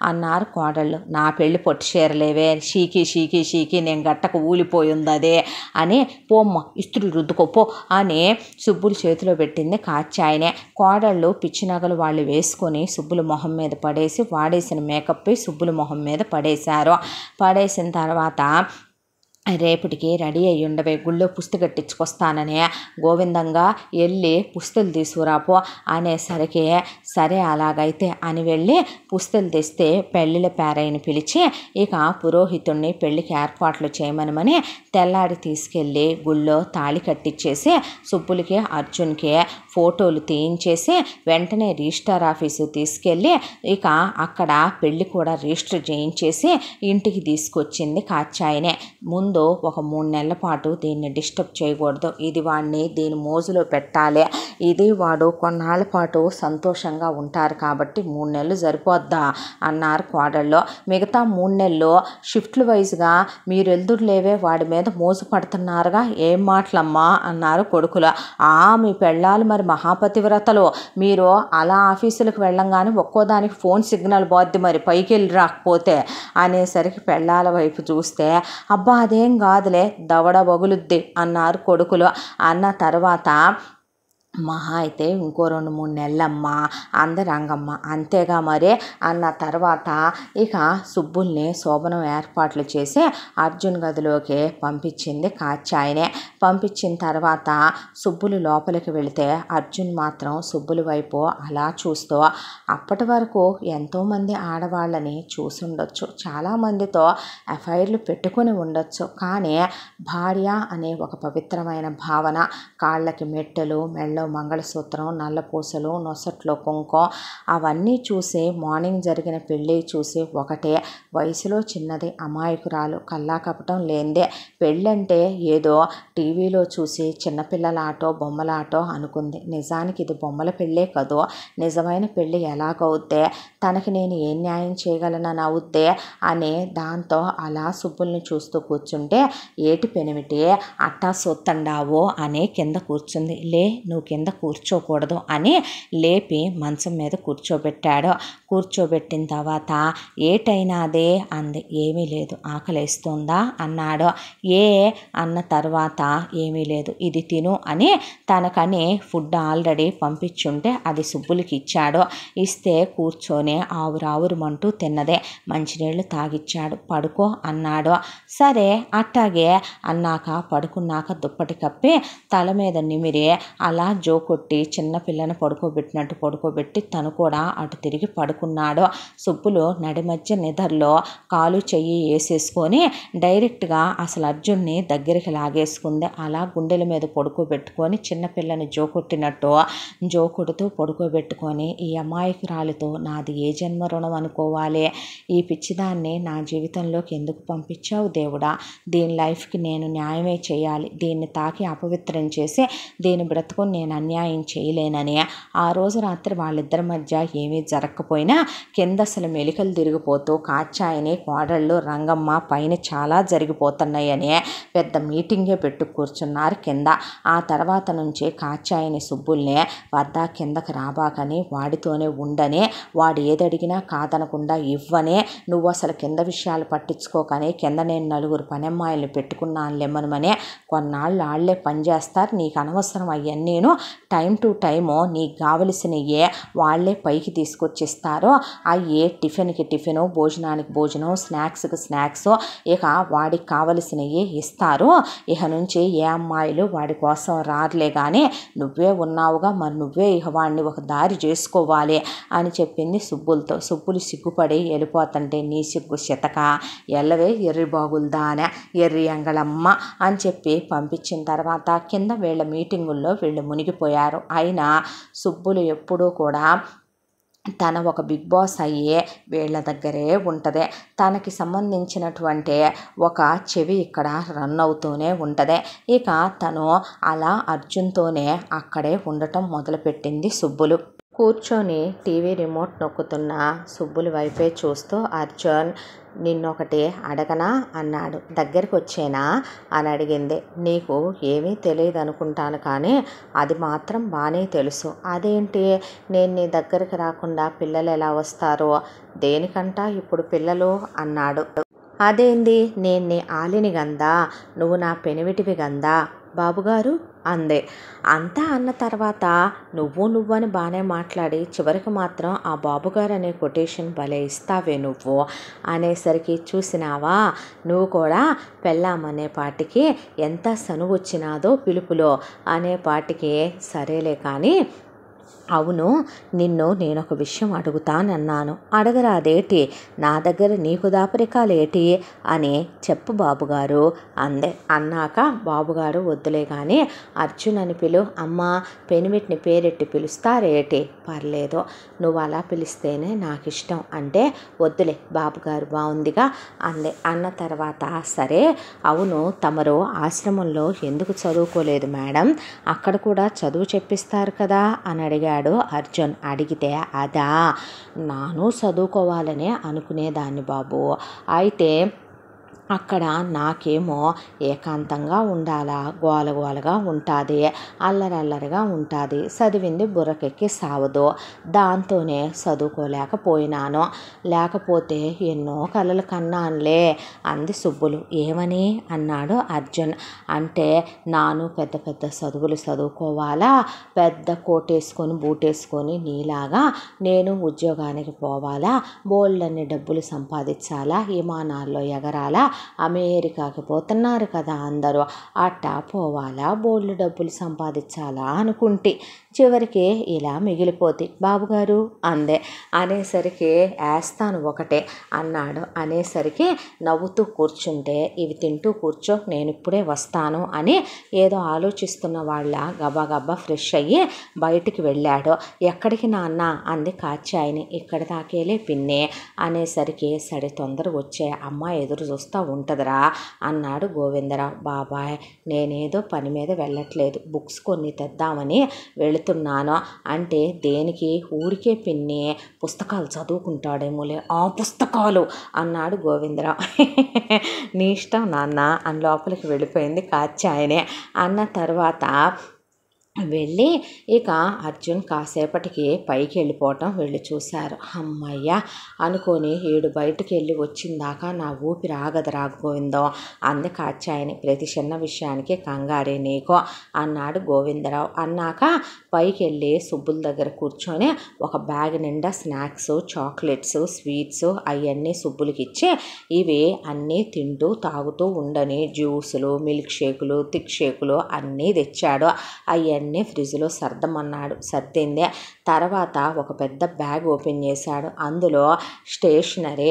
అన్నారు కోడళ్ళు. నా పెళ్ళి పట్టు చీరలేవే, షీకి నేను గట్టకు ఊలిపోయి ఉంది అదే అని. పోమ్మ ఇస్త్రీ రుద్దుకోపో అని సుబ్బులు చేతిలో పెట్టింది కాచాయినే. కోడళ్ళు పిచ్చి నగలు వాళ్ళు వేసుకొని సుబ్బుల మొహం మీద పడేసి వాడేసిన మేకప్ సుబ్బుల మొహం మీద పడేశారు. పడేసిన తర్వాత రేపటికి రెడీ అయ్యి ఉండవే, గుళ్ళో పుస్తు కట్టించుకొస్తానని గోవిందంగా వెళ్ళి పుస్తులు తీసుకురాపో అనేసరికి సరే అలాగైతే అని వెళ్ళి పుస్తులు తెస్తే పెళ్ళిళ్ళ పేరైని పిలిచి ఇక పురోహితుడిని పెళ్ళికి ఏర్పాట్లు చేయమనమని తెల్లాడి తీసుకెళ్ళి గుళ్ళో తాళి కట్టించేసి సుబ్బులకి అర్జున్కి ఫోటోలు తీయించేసి వెంటనే రిజిస్టర్ ఆఫీసు తీసుకెళ్ళి ఇక అక్కడ పెళ్ళి కూడా రిజిస్టర్ చేయించేసి ఇంటికి తీసుకొచ్చింది కాచాయినే. ముందు ఒక 3 నెలల పాటు దీన్ని డిస్టర్బ్ చేయకూడదు, ఇది వాడిని దీని మోజులో పెట్టాలి, ఇది వాడు కొన్నాళ్ళ పాటు సంతోషంగా ఉంటారు కాబట్టి 3 నెలలు సరిపోద్దా అన్నారు కోడళ్ళు. మిగతా 3 నెలలు షిఫ్ట్లు వైజ్గా మీరు వెళ్తురులేవే, వాడి మీద మోజు పడుతున్నారుగా, ఏం మాటలమ్మా అన్నారు కొడుకులు. మీ పెళ్ళాలు మరి మహాపతివ్రతలు, మీరు అలా ఆఫీసులకు వెళ్ళంగానే ఒక్కోదానికి ఫోన్ సిగ్నల్ పోద్ది మరి పైకి వెళ్ళి రాకపోతే అనేసరికి పెళ్ళాల వైపు చూస్తే అబ్బా అదేం కాదులే దవడ బగులుద్ది అన్నారు కొడుకులు. అన్న తర్వాత మహా అయితే ఇంకో 2-3 నెలలమ్మా అంది రంగమ్మ. అంతేగా మరి అన్న తర్వాత ఇక సుబ్బుల్ని శోభనం ఏర్పాట్లు చేసి అర్జున్ గదిలోకి పంపించింది కాచాయినే. పంపించిన తర్వాత సుబ్బులు లోపలికి వెళితే అర్జున్ మాత్రం సుబ్బుల వైపు అలా చూస్తూ, అప్పటి వరకు ఎంతోమంది ఆడవాళ్ళని చూసుండొచ్చు, చాలామందితో అఫైర్లు పెట్టుకుని ఉండొచ్చు, కానీ భార్య అనే ఒక పవిత్రమైన భావన, కాళ్ళకి మెట్టెలు, మెళ్ళ మంగళసూత్రం, నల్లపూసలు, నొసట్లో కుంకుమ అవన్నీ చూసి మార్నింగ్ జరిగిన పెళ్ళి చూసి ఒకటే వయసులో చిన్నది, అమాయకురాలు, కల్లా కపటం లేనిదే. పెళ్ళంటే ఏదో టీవీలో చూసి చిన్నపిల్లల ఆటో బొమ్మల ఆటో అనుకుంది. నిజానికి ఇది బొమ్మల పెళ్ళే కదో, నిజమైన పెళ్ళి ఎలాగవుద్దే, తనకి నేను ఏం న్యాయం చేయగలనని అవుద్దే అని దాంతో అలా సుబ్బుల్ని చూస్తూ కూర్చుంటే ఏటి పెనిమిటి అట్టా సొత్తండావో అని కింద కూర్చుంది. లే నువ్వు కింద కూర్చోకూడదు అని లేపి మంచం మీద కూర్చోబెట్టాడు. కూర్చోబెట్టిన తర్వాత ఏటైనాదే అంది. ఏమీ లేదు, ఆకలేస్తుందా అన్నాడు. అన్న తర్వాత ఏమీ లేదు, ఇది తిను అని తనకని ఫుడ్ ఆల్రెడీ పంపించుంటే అది సుబ్బులకి ఇచ్చాడు. ఇస్తే కూర్చొని ఆవురావురమంటూ తిన్నదే. మంచినీళ్ళు తాగిచ్చాడు. పడుకో అన్నాడు. సరే అట్టాగే అన్నాక పడుకున్నాక దుప్పటి కప్పి తల మీద నిమిరి అలా జోకొట్టి చిన్నపిల్లని పడుకోబెట్టినట్టు పడుకోబెట్టి తను కూడా అటు తిరిగి పడుకున్నాడు. సుబ్బులు నడి మధ్య నిద్రలో కాలు చెయ్యి వేసేసుకొని డైరెక్ట్గా అసలు అర్జున్ని దగ్గరికి లాగేసుకుంది. అలా గుండెల మీద పడుకోబెట్టుకొని చిన్నపిల్లని జోకొట్టినట్టు జోకొడుతూ పడుకోబెట్టుకొని, ఈ అమాయకురాలితో నాది ఏ జన్మ రుణం అనుకోవాలి, ఈ పిచ్చిదాన్ని నా జీవితంలోకి ఎందుకు పంపించావు దేవుడా, దీని లైఫ్కి నేను న్యాయమే చేయాలి, దీన్ని తాకి అపవిత్రం చేసి దీని బ్రతుకుని నేను అన్యాయం చేయలేనని ఆ రోజు రాత్రి వాళ్ళిద్దరి మధ్య ఏమీ జరగకపోయినా కింద అసలు మెలికలు తిరిగిపోతూ కాచాయిని కోడళ్ళు రంగమ్మ పైన చాలా జరిగిపోతున్నాయని పెద్ద మీటింగే పెట్టు కూర్చున్నారు కింద. ఆ తర్వాత నుంచి కాచాయిని సుబ్బుల్ని వద్ద కిందకి రాబాకని, వాడితోనే ఉండని, వాడు ఏదడిగినా కాదనకుండా ఇవ్వని, నువ్వు అసలు కింద విషయాలు పట్టించుకోకని కింద నేను 4 పనమ్మాయిల్ని పెట్టుకున్నాను లెమ్మనమని, కొన్నాళ్ళు ఆళ్లే పనిచేస్తారు, నీకు అనవసరం అవన్నీను, టైం టు టైము నీకు కావలసినయే వాళ్ళే పైకి తీసుకొచ్చిస్తారు ఇస్తారో అవి టిఫిన్కి టిఫిను, భోజనానికి భోజనం, స్నాక్స్కి స్నాక్స్, ఇక వాడికి కావలసినవి ఇస్తారు. ఇక నుంచి ఏ అమ్మాయిలు వాడి కోసం రారులే కానీ నువ్వే ఉన్నావుగా, మరి నువ్వే ఇక వాడిని ఒక దారి చేసుకోవాలి అని చెప్పింది సుబ్బులతో. సుబ్బులు సిగ్గుపడి వెళ్ళిపోతుంటే, నీ సిగ్గు శతక, ఎల్లవే ఎర్రి బాగుల్దానే, ఎర్రి ఎంగళమ్మ అని చెప్పి పంపించిన తర్వాత కింద వీళ్ళ మీటింగుల్లో వీళ్ళు మునిగిపోయారు. అయినా సుబ్బులు ఎప్పుడూ కూడా తన ఒక బిగ్ బాస్ అయ్యే వీళ్ళ దగ్గరే ఉంటుంది. తనకి సంబంధించినటువంటి ఒక చెవి ఇక్కడ రన్ అవుతూనే ఉంటుంది. ఇక తను అలా అర్జున్తోనే అక్కడే ఉండటం మొదలుపెట్టింది సుబ్బులు. కూర్చొని టీవీ రిమోట్ నొక్కుతున్న సుబ్బులు వైపే చూస్తూ, అర్జున్ నిన్నొకటి అడగనా అన్నాడు. దగ్గరికి వచ్చేనా అని అడిగింది. నీకు ఏమీ తెలియదు అనుకుంటాను కానీ అది మాత్రం బాగానే తెలుసు. అదేంటి, నేను నీ దగ్గరికి రాకుండా పిల్లలు ఎలా వస్తారో? దేనికంటా ఇప్పుడు పిల్లలు అన్నాడు. అదేంది, నేను నీ ఆలిని గందా, నువ్వు నా పెనివిటివి గందా బాబుగారు అందే. అంతా అన్న తర్వాత నువ్వు అని బాగానే మాట్లాడి చివరికి మాత్రం ఆ బాబుగారు అనే కొటేషన్ భలే ఇస్తావే నువ్వు అనేసరికి, చూసినావా నువ్వు కూడా పెళ్ళామనే పాటికి ఎంత సనువు వచ్చినాదో పిలుపులో అనే పాటికి, సరేలే కానీ అవును, నిన్ను నేనొక విషయం అడుగుతానన్నాను, అడగరాదేటి, నా దగ్గర నీకు దాపరికాలేటి అని చెప్పు బాబుగారు అందే. అన్నాక బాబుగారు వద్దులే కానీ అర్జున్ అని పిలు, అమ్మ పెనిమిటిని పేరెట్టి పిలుస్తారేటి, పర్లేదు నువ్వు అలా పిలిస్తేనే నాకు ఇష్టం అంటే, వద్దులే బాబుగారు బాగుందిగా అందే. అన్న తర్వాత, సరే అవును తమరు ఆశ్రమంలో ఎందుకు చదువుకోలేదు మేడం, అక్కడ కూడా చదువు చెప్పిస్తారు కదా అని అడిగాడు అర్జున్. అడిగితే, అదా నాను చదువుకోవాలనే అనుకునేదాన్ని బాబు, అయితే అక్కడ నాకేమో ఏకాంతంగా ఉండాలా, గోలగోలగా ఉంటుంది, అల్లరల్లరిగా ఉంటుంది, చదివింది బుర్రకెక్కి సావదు, దాంతోనే చదువుకోలేకపోయినాను, లేకపోతే ఎన్నో కలలు కన్నానులే అంది సుబ్బులు. ఏమని అన్నాడు అర్జున్. అంటే నాను పెద్ద పెద్ద చదువులు చదువుకోవాలా, పెద్ద కోటేసుకొని బూటేసుకొని నీలాగా నేను ఉద్యోగానికి పోవాలా, బోల్డన్ని డబ్బులు సంపాదించాలా, విమానాల్లో ఎగరాలా, అమెరికాకి పోతున్నారు కదా అందరూ, అట్టా పోవాలా, బోల్డ్ డబ్బులు సంపాదించాలా అనుకుంటే చివరికి ఇలా మిగిలిపోతే బాబుగారు అందే. అనేసరికి వేస్తాను ఒకటే అన్నాడు. అనేసరికి నవ్వుతూ కూర్చుంటే, ఇవి తింటూ కూర్చో నేను ఇప్పుడే వస్తాను అని ఏదో ఆలోచిస్తున్న వాళ్ళ గబా ఫ్రెష్ అయ్యి బయటికి వెళ్ళాడు. ఎక్కడికి నాన్న అంది కాచాయిని. ఇక్కడ దాకేలే పిన్నే అనేసరికి, సరే తొందర వచ్చే అమ్మ ఎదురు చూస్తూ ఉంటుందిరా అన్నాడు గోవిందరావు. బాబాయ్ నేనేదో పని మీద వెళ్ళట్లేదు, బుక్స్ కొన్ని తెద్దామని వెళుతున్నాను అంటే, దేనికి, ఊరికే పిన్ని పుస్తకాలు చదువుకుంటాడేమోలే, ఆ పుస్తకాలు అన్నాడు గోవిందరావు. నీ ఇష్టం నాన్న అని లోపలికి వెళ్ళిపోయింది కాచాయనే. అన్న తర్వాత వెళ్ళి ఇక అర్జున్ కాసేపటికి పైకి వెళ్ళిపోవటం వెళ్ళి చూశారు. అమ్మయ్య అనుకొని ఏడు బయటికి వెళ్ళి వచ్చిందాకా నా ఊపిరి ఆగదు రాఘగోవిందం అంది కాచాయని. ప్రతి చిన్న విషయానికి కంగారే నీకు అన్నాడు గోవిందరావు. అన్నాక పైకి వెళ్ళి సుబ్బుల దగ్గర కూర్చొని ఒక బ్యాగ్ నిండా స్నాక్స్, చాక్లెట్స్, స్వీట్స్ అవన్నీ సుబ్బులకి ఇచ్చి, ఇవి అన్నీ తింటూ తాగుతూ ఉండని జ్యూసులు, మిల్క్ షేకులు, థిక్ షేకులు అన్నీ తెచ్చాడు. అవన్నీ ఫ్రిడ్జ్లో సర్దమన్నాడు. సర్దిందే. తర్వాత ఒక పెద్ద బ్యాగ్ ఓపెన్ చేశాడు. అందులో స్టేషనరీ,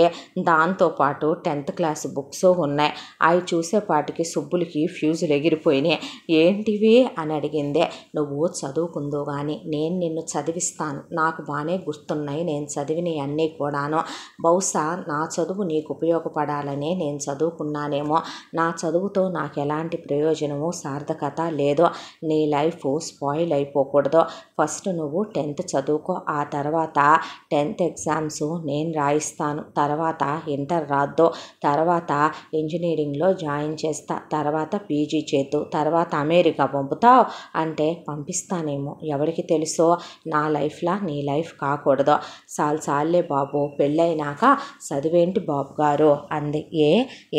దాంతోపాటు 10th క్లాస్ బుక్స్ ఉన్నాయి. అవి చూసేపాటికి సుబ్బులకి ఫ్యూజులు ఎగిరిపోయినాయి. ఏంటివి అని అడిగిందే. నువ్వు చదువుకుందో కానీ నేను నిన్ను చదివిస్తాను, నాకు బాగానే గుర్తున్నాయి నేను చదివినవి అన్నీ కూడాను, బహుశా నా చదువు నీకు ఉపయోగపడాలనే నేను చదువుకున్నానేమో, నా చదువుతో నాకు ఎలాంటి ప్రయోజనము సార్థకత లేదు, నీ లైఫ్ స్పాయిల్ అయిపోకూడదు, ఫస్ట్ నువ్వు 10th చదువుకో, ఆ తర్వాత 10th ఎగ్జామ్స్ నేను రాయిస్తాను, తర్వాత ఇంటర్ రాద్దు, తర్వాత ఇంజనీరింగ్లో జాయిన్ చేస్తా, తర్వాత పీజీ చేద్దు, తర్వాత అమెరికా పంపుతావు అంటే పంపిస్తానేమో, ఎవరికి తెలుసో, నా లైఫ్లా నీ లైఫ్ కాకూడదు, చాలే బాబు పెళ్ళైనాక చదివేంటి బాబు గారు అంది.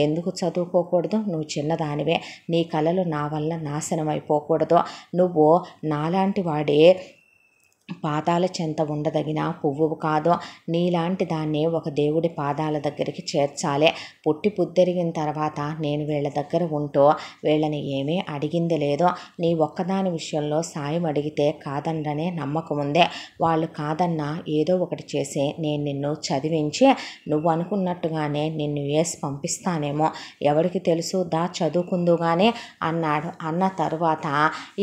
ఎందుకు చదువుకోకూడదు, నువ్వు చిన్నదానివే, నీ కలలు నా వల్ల నాశనం అయిపోకూడదు, నువ్వు నాలాంటి వాడే పాదాల చెంత ఉండదగిన పువ్వువు కాదు. నీలాంటి దాన్ని ఒక దేవుడి పాదాల దగ్గరికి చేర్చాలి. పుట్టి పుద్దెరిగిన తర్వాత నేను వీళ్ళ దగ్గర ఉంటూ వీళ్ళని ఏమీ అడిగింది లేదు. నీ ఒక్కదాని విషయంలో సాయం అడిగితే కాదనరనే నమ్మకం ఉంది. వాళ్ళు కాదన్నా ఏదో ఒకటి చేసి నేను నిన్ను చదివించి నువ్వు అనుకున్నట్టుగానే నిన్ను వేసి పంపిస్తానేమో, ఎవరికి తెలుసు, దా చదువుకుందుగానే అన్నాడు. అన్న తరువాత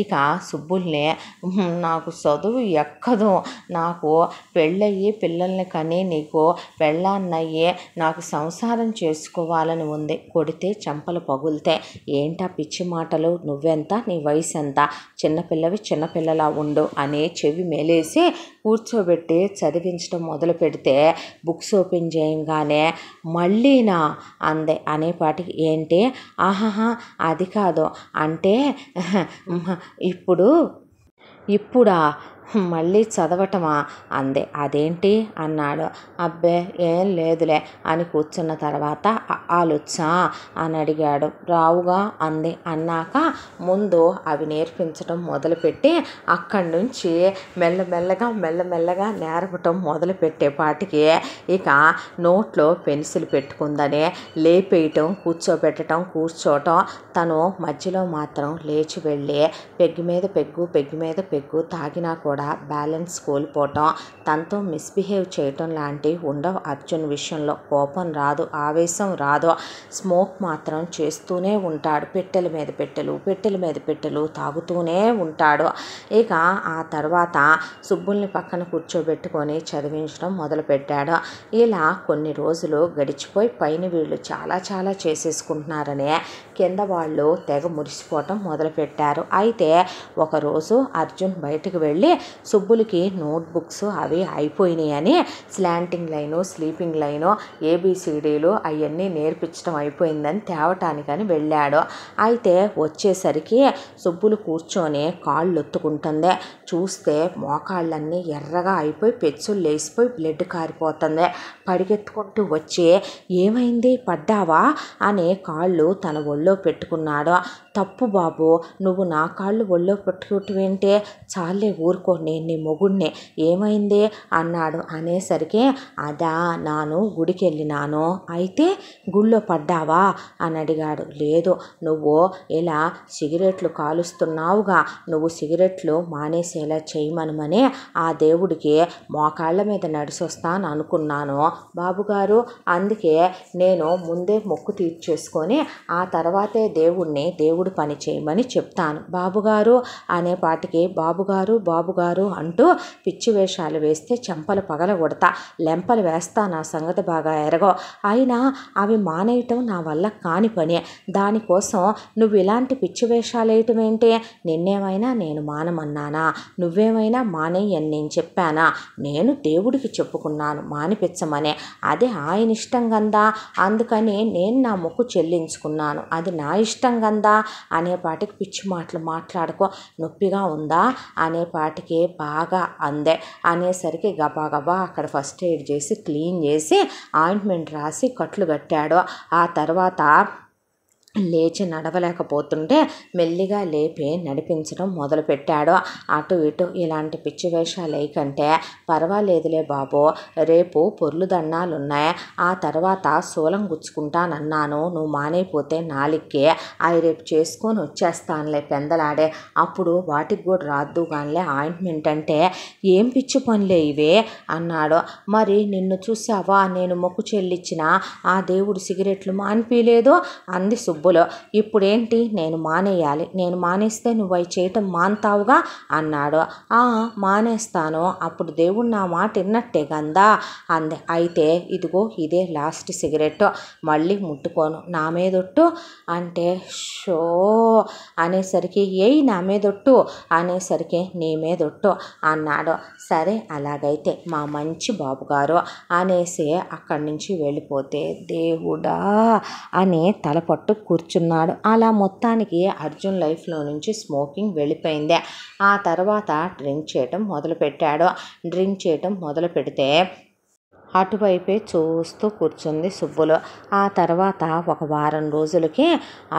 ఇక సుబ్బుల్ని నాకు చదువు ఎక్కదు, నాకు పెళ్ళయ్యి పిల్లల్ని కని నీకు పెళ్ళాన్నయ్యే నాకు సంసారం చేసుకోవాలని ఉంది, కొడితే చెంపలు పగులితే ఏంటా పిచ్చి మాటలు, నువ్వెంత, నీ వయసు ఎంత, చిన్నపిల్లవి చిన్నపిల్లలా ఉండు అని చెవి మేలేసి కూర్చోబెట్టి చదివించడం మొదలు పెడితే బుక్స్ ఓపెన్ చేయంగానే మళ్ళీనా అందే. అనేపాటికి ఏంటి, ఆహాహా అది కాదు అంటే ఇప్పుడా మళ్ళీ చదవటమా అందే. అదేంటి అన్నాడు. అబ్బే ఏం లేదులే అని కూర్చున్న తర్వాత ఆలోచా అని అడిగాడు. రావుగా అంది. అన్నాక ముందు అవి నేర్పించడం మొదలుపెట్టి అక్కడి నుంచి మెల్లమెల్లగా నేర్పటం మొదలుపెట్టేపాటికి ఇక నోట్లో పెన్సిల్ పెట్టుకుందని లేపేయటం, కూర్చోటం, తను మధ్యలో మాత్రం లేచి వెళ్ళి పెగ్గు మీద పెగ్గు తాగినా కూడా బ్యాలెన్స్ కోల్పోవటం, తనతో మిస్బిహేవ్ చేయటం లాంటివి ఉండవు. అర్జున్ విషయంలో కోపం రాదు, ఆవేశం రాదు, స్మోక్ మాత్రం చేస్తూనే ఉంటాడు. పెట్టెల మీద పెట్టెలు తాగుతూనే ఉంటాడు. ఇక ఆ తర్వాత సుబ్బుల్ని పక్కన కూర్చోబెట్టుకొని చదివించడం మొదలుపెట్టాడు. ఇలా కొన్ని రోజులు గడిచిపోయి పైన వీళ్ళు చాలా చేసేసుకుంటున్నారనే కింద వాళ్ళు తెగ మురిసిపోవటం మొదలుపెట్టారు. అయితే ఒకరోజు అర్జున్ బయటకు వెళ్ళి సుబ్బులకి నోట్బుక్స్ అవి అయిపోయినాయని స్లాంటింగ్ లైను, స్లీపింగ్ లైను, ఏబిసిడీలు అవన్నీ నేర్పించడం అయిపోయిందని తేవటానికని వెళ్ళాడు. అయితే వచ్చేసరికి సుబ్బులు కూర్చొని కాళ్ళు ఒత్తుకుంటుంది. చూస్తే మోకాళ్ళన్నీ ఎర్రగా అయిపోయి పెచ్చులు లేసిపోయి బ్లడ్ కారిపోతుంది. పరిగెత్తుకుంటూ వచ్చి ఏమైంది, పడ్డావా అని కాళ్ళు తన ఒళ్ళో పెట్టుకున్నాడు. తప్పు బాబు, నువ్వు నా కాళ్ళు ఒళ్ళో పెట్టుకుంటేంటే, చాలే ఊరుకో, నేను నీ మొగుడిని, ఏమైంది అన్నాడు. అనేసరికి అదా, నాను గుడికి వెళ్ళినాను. అయితే గుళ్ళో పడ్డావా అని అడిగాడు. లేదు, నువ్వు ఇలా సిగరెట్లు కాలుస్తున్నావుగా, నువ్వు సిగరెట్లు మానేసేలా చేయమనమని ఆ దేవుడికి మోకాళ్ళ మీద నడిచొస్తాను అనుకున్నాను బాబుగారు. అందుకే నేను ముందే మొక్కు తీర్చేసుకొని ఆ తర్వాతే దేవుడి పని చేయమని చెప్తాను బాబుగారు అనేపాటికి బాబుగారు అంటూ పిచ్చి వేషాలు వేస్తే చెంపలు పగలగొడతా, లెంపలు వేస్తా, నా సంగతి బాగా ఎరగో. అయినా అవి మానేయటం నా వల్ల కాని పని, దానికోసం నువ్వు ఇలాంటి పిచ్చి వేషాలు వేయటం ఏంటి? నిన్నేమైనా నేను మానమన్నానా? నువ్వేమైనా మానేయని నేను చెప్పానా? నేను దేవుడికి చెప్పుకున్నాను మానిపించమని, అదే ఆయన ఇష్టం గందా, అందుకని నేను నా మొక్కు చెల్లించుకున్నాను, అది నా ఇష్టం గందా అనేపాటికి పిచ్చి మాటలు మాట్లాడుకో, నొప్పిగా ఉందా అనేపాటికి బాగా అందే. అనేసరికి గబా అక్కడ ఫస్ట్ ఎయిడ్ చేసి క్లీన్ చేసి ఆయింట్మెంట్ రాసి కట్లు కట్టాడు. ఆ తర్వాత లేచి నడవలేకపోతుంటే మెల్లిగా లేపి నడిపించడం మొదలుపెట్టాడు. అటు ఇటు ఇలాంటి పిచ్చి వేషాలు వేయకంటే పర్వాలేదులే బాబు, రేపు పొర్లు దండాలున్నాయి, ఆ తర్వాత శూలం గుచ్చుకుంటానన్నాను, నువ్వు మానేపోతే నాలిక్కి అవి రేపు చేసుకొని వచ్చేస్తానులే పెందలాడే, అప్పుడు వాటికి కూడా రాద్దు కానిలే ఆయింట్మెంట్ అంటే. ఏం పిచ్చి పనులే ఇవే అన్నాడు. మరి నిన్ను చూసావా, నేను మొక్కు చెల్లించిన ఆ దేవుడు సిగరెట్లు మానిపీలేదు అంది సుబ్బులు. ఇప్పుడేంటి, నేను మానేయాలి, నేను మానేస్తే నువ్వు అవి చేయటం మానుతావుగా అన్నాడు. మానేస్తాను, అప్పుడు దేవుడు నా మాట విన్నట్టే గందా అంది. అయితే ఇదిగో ఇదే లాస్ట్ సిగరెట్, మళ్ళీ ముట్టుకోను, నా మీదొట్టు అంటే షో అనేసరికి ఏయ్ నా మీదొట్టు అనేసరికి నీ మీదొట్టు అన్నాడు. సరే అలాగైతే మా మంచి బాబుగారు అనేసి అక్కడి నుంచి వెళ్ళిపోతే దేవుడా అని తలపట్టు కూర్చున్నాడు. అలా మొత్తానికి అర్జున్ లైఫ్లో నుంచి స్మోకింగ్ వెళ్ళిపోయింది. ఆ తర్వాత డ్రింక్ చేయటం మొదలుపెట్టాడు. డ్రింక్ చేయటం మొదలు పెడితే అటువైపే చూస్తూ కూర్చుంది సుబ్బులు. ఆ తర్వాత ఒక వారం రోజులకి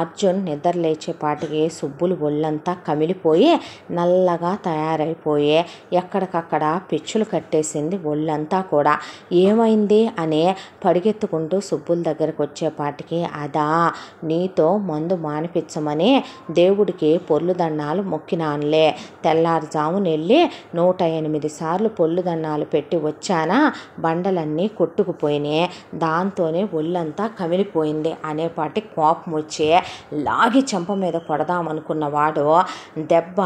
అర్జున్ నిద్ర లేచేపాటికి సుబ్బులు ఒళ్ళంతా కమిలిపోయి నల్లగా తయారైపోయి ఎక్కడికక్కడ పెచ్చులు కట్టేసింది ఒళ్ళంతా కూడా. ఏమైంది అని పరిగెత్తుకుంటూ సుబ్బుల దగ్గరకు వచ్చేపాటికి, అదా నీతో మందు మానిపించమని దేవుడికి పొర్లు దండాలు మొక్కినానులే. తెల్లారుజామున వెళ్ళి 108 సార్లు పొర్లు దండాలు పెట్టి వచ్చానా, బండలన్నీ కొట్టుకుపోయినాయి. దాంతోనే ఒళ్ళంతా కమిలిపోయింది అనేపాటి కోపం వచ్చి లాగి చెంప మీద కొడదామనుకున్నవాడు దెబ్బ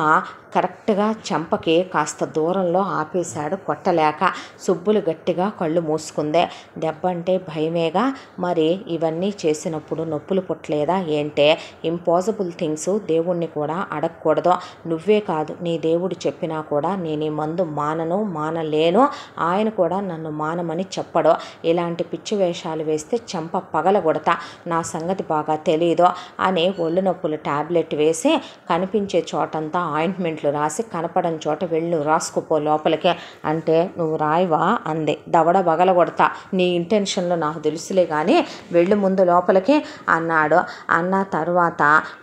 కరెక్ట్గా చెంపకి కాస్త దూరంలో ఆపేశాడు కొట్టలేక. సుబ్బులు గట్టిగా కళ్ళు మూసుకుందే. దెబ్బ అంటే భయమేగా, మరి ఇవన్నీ చేసినప్పుడు నొప్పులు పుట్టలేదా ఏంటే? ఇంపాసిబుల్ థింగ్స్ దేవుణ్ణి కూడా అడగకూడదు. నువ్వే కాదు, నీ దేవుడు చెప్పినా కూడా నేను ఈ మందు మానలేను, ఆయన కూడా నన్ను మానమని చెప్పడు. ఇలాంటి పిచ్చి వేషాలు వేస్తే చెంప పగలగొడతా, నా సంగతి బాగా తెలీదు అని ఒళ్ళు నొప్పులు టాబ్లెట్ వేసి కనిపించే చోటంతా ఆయింట్మెంట్లు రాసి కనపడని చోట వెళ్ళు రాసుకోపో లోపలికి అంటే, నువ్వు రాయవా అంది. దవడ బగలగొడతా, నీ ఇంటెన్షన్లో నాకు తెలుసులే కానీ వెళ్ళు ముందు లోపలికి అన్నాడు. అన్న తర్వాత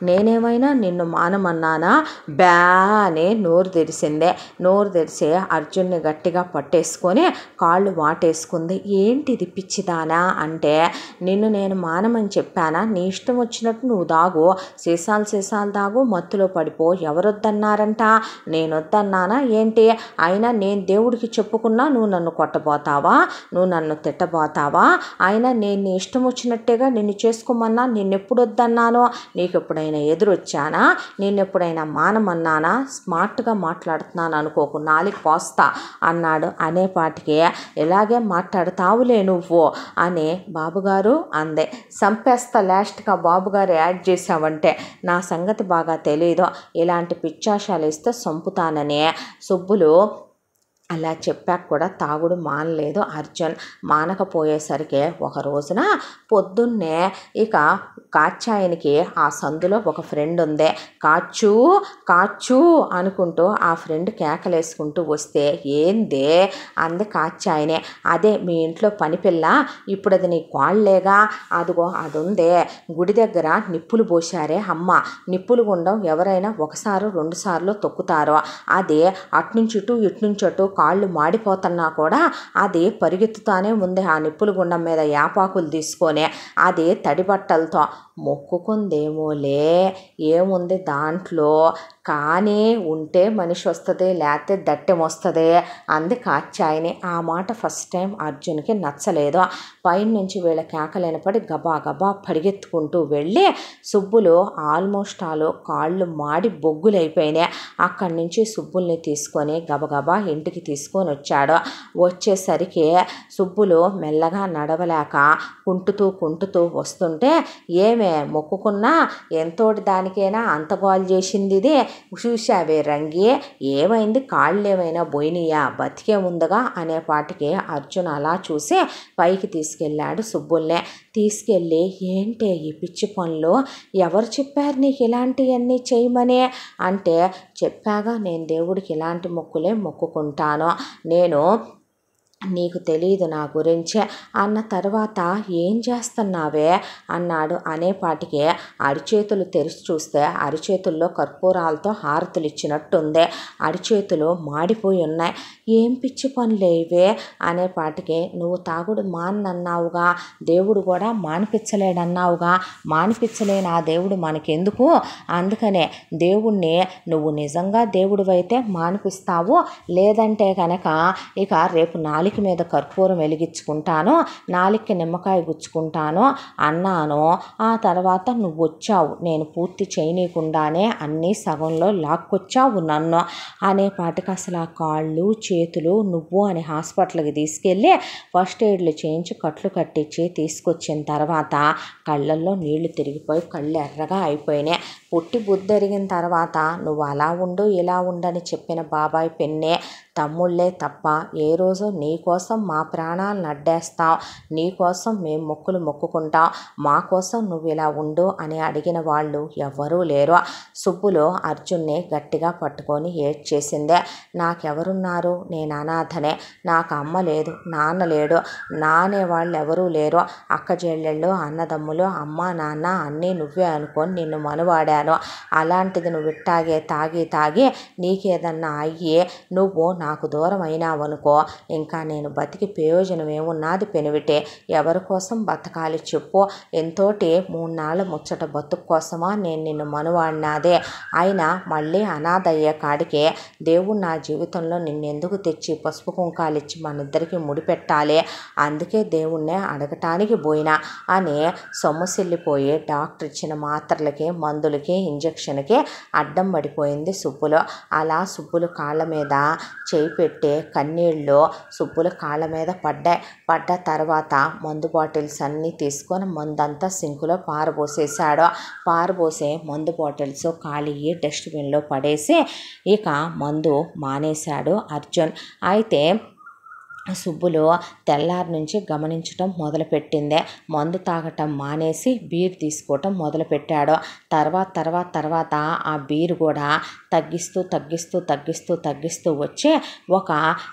నేనేమైనా నిన్ను మానమన్నానా? బ్యా అని నోరు తెరిసిందే. నోరు తెరిసి అర్జున్ని గట్టిగా పట్టేసుకొని కాళ్ళు వాటేసుకుంది. ఏంటిది పిచ్చిదానా అంటే, నిన్ను నేను మానమని చెప్పానా? నీ ఇష్టం వచ్చినట్టు నువ్వు దాగు, సీసాలు దాగు, మత్తులో పడిపో. ఎవరొద్దన్నారంట? నేను వద్దన్నానా ఏంటి? అయినా నేను దేవుడికి చెప్పుకున్నా నువ్వు నన్ను కొట్టబోతావా, నువ్వు నన్ను తిట్టబోతావా? అయినా నేను నీ ఇష్టం వచ్చినట్టేగా నిన్ను చేసుకోమన్నా. నిన్నెప్పుడు వద్దన్నానో? నీకు ఎప్పుడైనా ఎదురొచ్చానా? నిన్నెప్పుడైనా మానమన్నానా? స్మార్ట్గా మాట్లాడుతున్నాను అనుకోకు, నాలికి పోస్తా అన్నాడు. అనేపాటికి ఇలాగే మాట్లాడుతావులే నువ్వు అని బాబుగారు అందే. సంపేస్తా లాస్ట్గా బాబుగారు యాడ్ చేసావంటే, నా సంగతి బాగా తెలీదు, ఇలాంటి పిచ్చాశాలు ఇస్తే సంపుతానని. సుబ్బులు అలా చెప్పాక కూడా తాగుడు మానలేదు అర్జున్. మానకపోయేసరికి ఒక రోజున పొద్దున్నే ఇక కాచాయనికి ఆ సందులో ఒక ఫ్రెండ్ ఉందే, కాచు అనుకుంటూ ఆ ఫ్రెండ్ కేకలేసుకుంటూ వస్తే, ఏందే అంది కాచాయనే. అదే మీ ఇంట్లో పని పిల్ల, ఇప్పుడు అది నీ కాళ్ళేగా, అదిగో అది ఉందే గుడి దగ్గర నిప్పులు పోశారే అమ్మ, నిప్పులు గుండం ఎవరైనా ఒకసారి 2 సార్లు తొక్కుతారో, అది అట్నుంచి ఇట్నుంచి అటు కాళ్ళు మాడిపోతున్నా కూడా అది పరిగెత్తుతానే ఉంది ఆ నిప్పుల గుండం మీద యాపాకులు తీసుకొని. అది తడి బట్టలతో మొక్కుకుందేమోలే, ఏముంది దాంట్లో, కానీ ఉంటే మనిషి వస్తుంది, లేకపోతే దట్టెం వస్తుంది అంది కాచాయని. ఆ మాట ఫస్ట్ టైం అర్జున్కి నచ్చలేదు. పైనుంచి వీళ్ళ కేకలేనపడి గబా పరిగెత్తుకుంటూ వెళ్ళి సుబ్బులు ఆల్మోస్ట్ కాళ్ళు మాడి బొగ్గులైపోయినాయి. అక్కడి నుంచి సుబ్బుల్ని తీసుకొని గబగబా ఇంటికి తీసుకొని వచ్చాడు. వచ్చేసరికి సుబ్బులు మెల్లగా నడవలేక కుంటుతూ వస్తుంటే, ఏమే మొక్కుకున్నా ఎంతోటి దానికైనా అంత గోల్ చేసింది ఇది, చూశావే రంగి, ఏమైంది, కాళ్ళు ఏమైనా పోయినాయా, బతికే ఉందగా అనేపాటికి అర్జున్ అలా చూసి పైకి తీసుకెళ్ళాడు సుబ్బుల్నే. తీసుకెళ్ళి, ఏంటే ఈ పిచ్చి పనులు, ఎవరు చెప్పారు నీకు ఇలాంటివన్నీ చేయమని అంటే, చెప్పాగా నేను దేవుడికి ఇలాంటి మొక్కులే మొక్కుకుంటాను, నేను నీకు తెలీదు నా గురించే అన్న తర్వాత ఏం చేస్తున్నావే అన్నాడు. అనేపాటికి అరిచేతులు తెరిచి చూస్తే అరిచేతుల్లో కర్పూరాలతో హారతులు ఇచ్చినట్టుంది, అరిచేతులు మాడిపోయి ఉన్నాయి. ఏం పిచ్చి పనులేవే అనేపాటికి, నువ్వు తాగుడు మానన్నావుగా, దేవుడు కూడా మానిపించలేడన్నావుగా, మానిపించలేని ఆ దేవుడు మనకెందుకు, అందుకనే దేవుణ్ణి నువ్వు నిజంగా దేవుడివైతే మానిపిస్తావు, లేదంటే కనుక ఇక రేపు నాలుగు మీద కర్పూరం వెలిగించుకుంటాను, నాలికి నిమ్మకాయ గుచ్చుకుంటాను అన్నాను. ఆ తర్వాత నువ్వు వచ్చావు, నేను పూర్తి చేయనీయకుండానే అన్నీ సగంలో లాక్కొచ్చావు నన్ను అనేపాటికి అసలు ఆ కాళ్ళు చేతులు నువ్వు అని హాస్పిటల్కి తీసుకెళ్ళి ఫస్ట్ ఎయిడ్లు చేయించి కట్లు కట్టించి తీసుకొచ్చిన తర్వాత కళ్ళల్లో నీళ్లు తిరిగిపోయి కళ్ళు ఎర్రగా అయిపోయినాయి. పుట్టి బుద్ధి ఎరిగిన తర్వాత నువ్వు అలా ఉండు ఇలా ఉండని చెప్పిన బాబాయ్ పెన్నే తమ్ముళ్ళే తప్ప ఏ రోజు నీకోసం మా ప్రాణాలు నడ్డేస్తాం, నీకోసం మేము మొక్కులు మొక్కుకుంటాం, మా కోసం నువ్వు ఇలా ఉండు అని అడిగిన వాళ్ళు ఎవ్వరూ లేరు. సుబ్బులు అర్జున్ని గట్టిగా పట్టుకొని ఏడ్చేసిందే. నాకెవరున్నారు, నేను అనాథనే, నాకు అమ్మ లేదు, నాన్న లేడు, నానే వాళ్ళు ఎవరూ లేరు, అక్క చెల్లెళ్ళు అన్నదమ్ములు అమ్మ నాన్న అన్నీ నువ్వే అనుకొని నిన్ను మనువాడాను. అలాంటిది నువ్వు ఇట్టాగే తాగి నీకేదన్నా అయ్యి నువ్వు నాకు దూరం అయినావనుకో, ఇంకా నేను బతికి ప్రయోజనం ఏమున్నది పెనివిటే, ఎవరి కోసం బతకాలి చెప్పు, ఎంతోటి 3 నాళ్ళ ముచ్చట బతుకు కోసమా నేను నిన్ను మనువాడినాదే, అయినా మళ్ళీ అనాథ అయ్యే కాడికే దేవుడు నా జీవితంలో నిన్నెందుకు తెచ్చి పసుపు కుంకాలిచ్చి మన ఇద్దరికి ముడిపెట్టాలి, అందుకే దేవుణ్ణే అడగటానికి పోయినా అని సొమ్మసిల్లిపోయి డాక్టర్ ఇచ్చిన మాత్రలకి మందులకి ఇంజక్షన్కి అడ్డం పడిపోయింది సుబ్బులు. అలా సుబ్బులు కాళ్ళ మీద చేయి పెట్టి కన్నీళ్ళు సుబ్బులు కాళ్ళ మీద పడ్డ తర్వాత మందు బాటిల్స్ అన్నీ తీసుకొని మందంతా సింకులో పారబోసేసాడు. పారబోసే మందు బాటిల్స్ ఖాళీ డస్ట్బిన్లో పడేసి ఇక మందు మానేశాడు అర్జున్. అయితే సుబ్బులు తెల్లారి నుంచి గమనించటం మొదలుపెట్టిందే. మందు తాగటం మానేసి బీర్ తీసుకోవటం మొదలుపెట్టాడు. తర్వాత ఆ బీరు కూడా తగ్గిస్తూ వచ్చి ఒక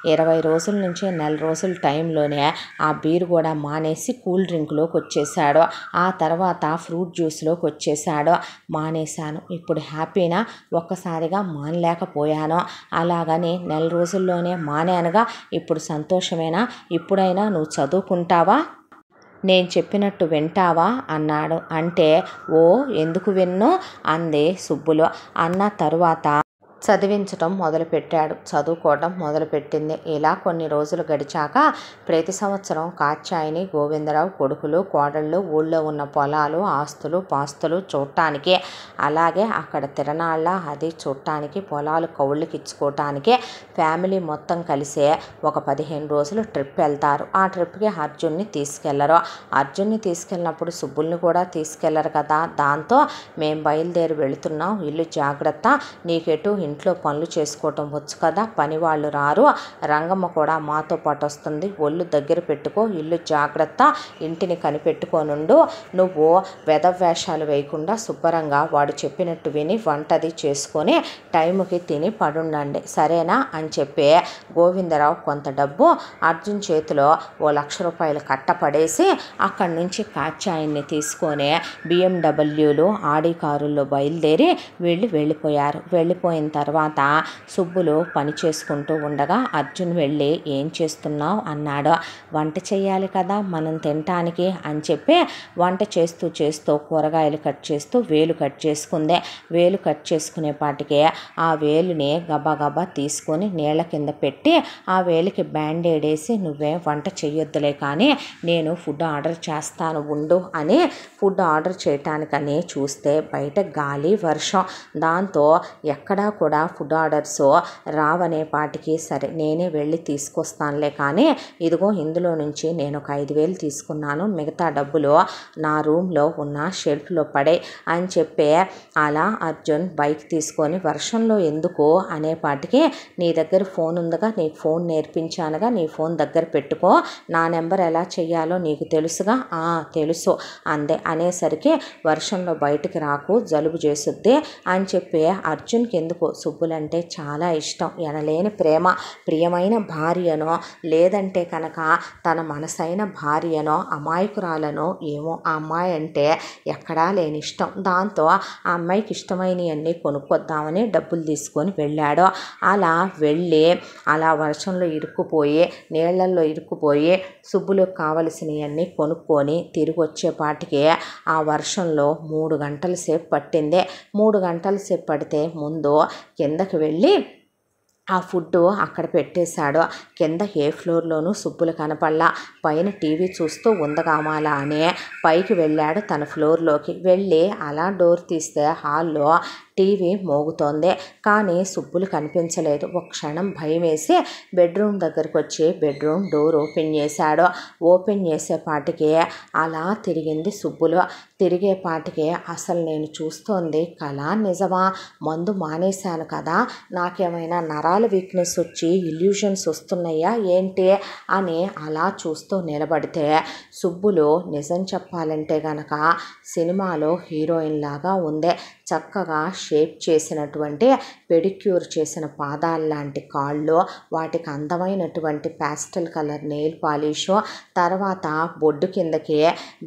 20 రోజుల నుంచి నెల రోజుల టైంలోనే ఆ బీరు కూడా మానేసి కూల్ డ్రింక్లోకి వచ్చేసాడు. ఆ తర్వాత ఫ్రూట్ జ్యూస్లోకి వచ్చేసాడు. మానేశాను, ఇప్పుడు హ్యాపీనా, ఒక్కసారిగా మానలేకపోయాను, అలాగని నెల రోజుల్లోనే మానేనుగా, ఇప్పుడు సంతోషమేనా, ఇప్పుడైనా నువ్వు చదువుకుంటావా, నేను చెప్పినట్టు వింటావా అన్నాడు. అంటే ఓ ఎందుకు విన్ను అంది సుబ్బులు. అన్న తరువాత చదివించటం మొదలుపెట్టాడు, చదువుకోవటం మొదలుపెట్టింది. ఇలా కొన్ని రోజులు గడిచాక ప్రతి సంవత్సరం కాత్యాయని గోవిందరావు కొడుకులు కోడళ్ళు ఊళ్ళో ఉన్న పొలాలు ఆస్తులు పాస్తులు చూడటానికి, అలాగే అక్కడ తిరణాళ్ళ అది చూడటానికి, పొలాలు కౌళ్ళకి ఇచ్చుకోవటానికి ఫ్యామిలీ మొత్తం కలిసే ఒక 15 రోజులు ట్రిప్ వెళ్తారు. ఆ ట్రిప్కి అర్జున్ని తీసుకెళ్లరు. అర్జున్ని తీసుకెళ్ళినప్పుడు సుబ్బుల్ని కూడా తీసుకెళ్లరు కదా, దాంతో మేము బయలుదేరి వెళుతున్నాం, ఇల్లు జాగ్రత్త, నీకెటు ఇంట్లో పనులు చేసుకోవటం వచ్చు కదా, పని వాళ్ళు రారు, రంగమ్మ కూడా మాతో పాటు వస్తుంది, ఒళ్ళు దగ్గర పెట్టుకో, ఇల్లు జాగ్రత్త, ఇంటిని కనిపెట్టుకోనుండు, నువ్వు వేషాలు వేయకుండా శుభ్రంగా వాడు చెప్పినట్టు విని వంటది చేసుకొని టైంకి తిని పడుండండి సరేనా అని చెప్పి గోవిందరావు కొంత డబ్బు అర్జున్ చేతిలో ఓ 1,00,000 రూపాయలు కట్టపడేసి అక్కడి నుంచి కాత్యాయన్ని తీసుకొని BMWలు ఆడి కారుల్లో బయలుదేరి వెళ్ళిపోయారు. వెళ్ళిపోయిన తర్వాత సుబ్బులు పని చేసుకుంటూ ఉండగా అర్జున్ వెళ్ళి ఏం చేస్తున్నావు అన్నాడు. వంట చేయాలి కదా మనం తినటానికి అని చెప్పి వంట చేస్తూ కూరగాయలు కట్ చేస్తూ వేలు కట్ చేసుకుందే. వేలు కట్ చేసుకునేపాటికే ఆ వేలుని గబగబా తీసుకొని నీళ్ళ కింద పెట్టి ఆ వేలికి బ్యాండేడ్ వేసి నువ్వేం వంట చెయ్యొద్దులే కానీ నేను ఫుడ్ ఆర్డర్ చేస్తాను ఉండు అని ఫుడ్ ఆర్డర్ చేయటానికని చూస్తే బయట గాలి వర్షం, దాంతో ఎక్కడా కూడా ఫుడ్ ఆర్డర్స్ రావనే పాటికి సరే నేనే వెళ్ళి తీసుకొస్తానులే కానీ ఇదిగో ఇందులో నుంచి నేను ఒక 5,000 తీసుకున్నాను, మిగతా డబ్బులు నా రూమ్లో ఉన్న షెల్ఫ్లో పడే అని చెప్పే అలా అర్జున్ బైక్ తీసుకొని వర్షంలో ఎందుకు అనేపాటికి నీ దగ్గర ఫోన్ ఉందిగా, నీకు ఫోన్ నేర్పించానుగా, నీ ఫోన్ దగ్గర పెట్టుకో, నా నెంబర్ ఎలా చెయ్యాలో నీకు తెలుసుగా, తెలుసు అందే. అనేసరికి వర్షంలో బయటికి రాకు జలుబు చేసుద్ది అని చెప్పి అర్జున్కి ఎందుకు సుబ్బులంటే చాలా ఇష్టం, ఎనలేని ప్రేమ, ప్రియమైన భార్యనో లేదంటే కనుక తన మనసైన భార్యనో అమాయకురాలనో ఏమో ఆ అమ్మాయి అంటే ఎక్కడా లేని ఇష్టం. దాంతో ఆ అమ్మాయికి ఇష్టమైనవన్నీ కొనుక్కొద్దామని డబ్బులు తీసుకొని వెళ్ళాడు. అలా వెళ్ళి అలా వర్షంలో ఇరుక్కుపోయి నీళ్లల్లో ఇరుక్కుపోయి సుబ్బులకు కావలసినవన్నీ కొనుక్కొని తిరిగి వచ్చేపాటికి ఆ వర్షంలో 3 గంటల సేపు పట్టింది. 3 గంటల సేపు పడితే ముందు కిందకి వెళ్ళి ఆ ఫుడ్ అక్కడ పెట్టేశాడు. కింద ఏ ఫ్లోర్లోనూ సుబ్బులు కనపడలా. పైన టీవీ చూస్తూ ఉందగామాల అని పైకి వెళ్ళాడు. తన ఫ్లోర్లోకి వెళ్ళి అలా డోర్ తీస్తే హాల్లో టీవీ మోగుతోంది కానీ సుబ్బులు కనిపించలేదు. ఒక క్షణం భయం వేసి బెడ్రూమ్ దగ్గరకు వచ్చి బెడ్రూమ్ డోర్ ఓపెన్ చేశాడు. ఓపెన్ చేసేపాటికి అలా తిరిగింది సుబ్బులు. తిరిగేపాటికి అసలు నేను చూస్తోంది కళ నిజమా, మందు మానేశాను కదా, నాకేమైనా నరాలు నరాల వీక్నెస్ వచ్చి ఇల్యూషన్స్ వస్తున్నాయా ఏంటి అని అలా చూస్తూ నిలబడితే సుబ్బులు నిజం చెప్పాలంటే గనక సినిమాలో హీరోయిన్ లాగా ఉంది. చక్కగా షేప్ చేసినటువంటి పెడిక్యూర్ చేసిన పాదాలు లాంటి కాళ్ళు, వాటికి అందమైనటువంటి ప్యాస్టల్ కలర్ నెయిల్ పాలిషు, తర్వాత బొడ్డు కిందకి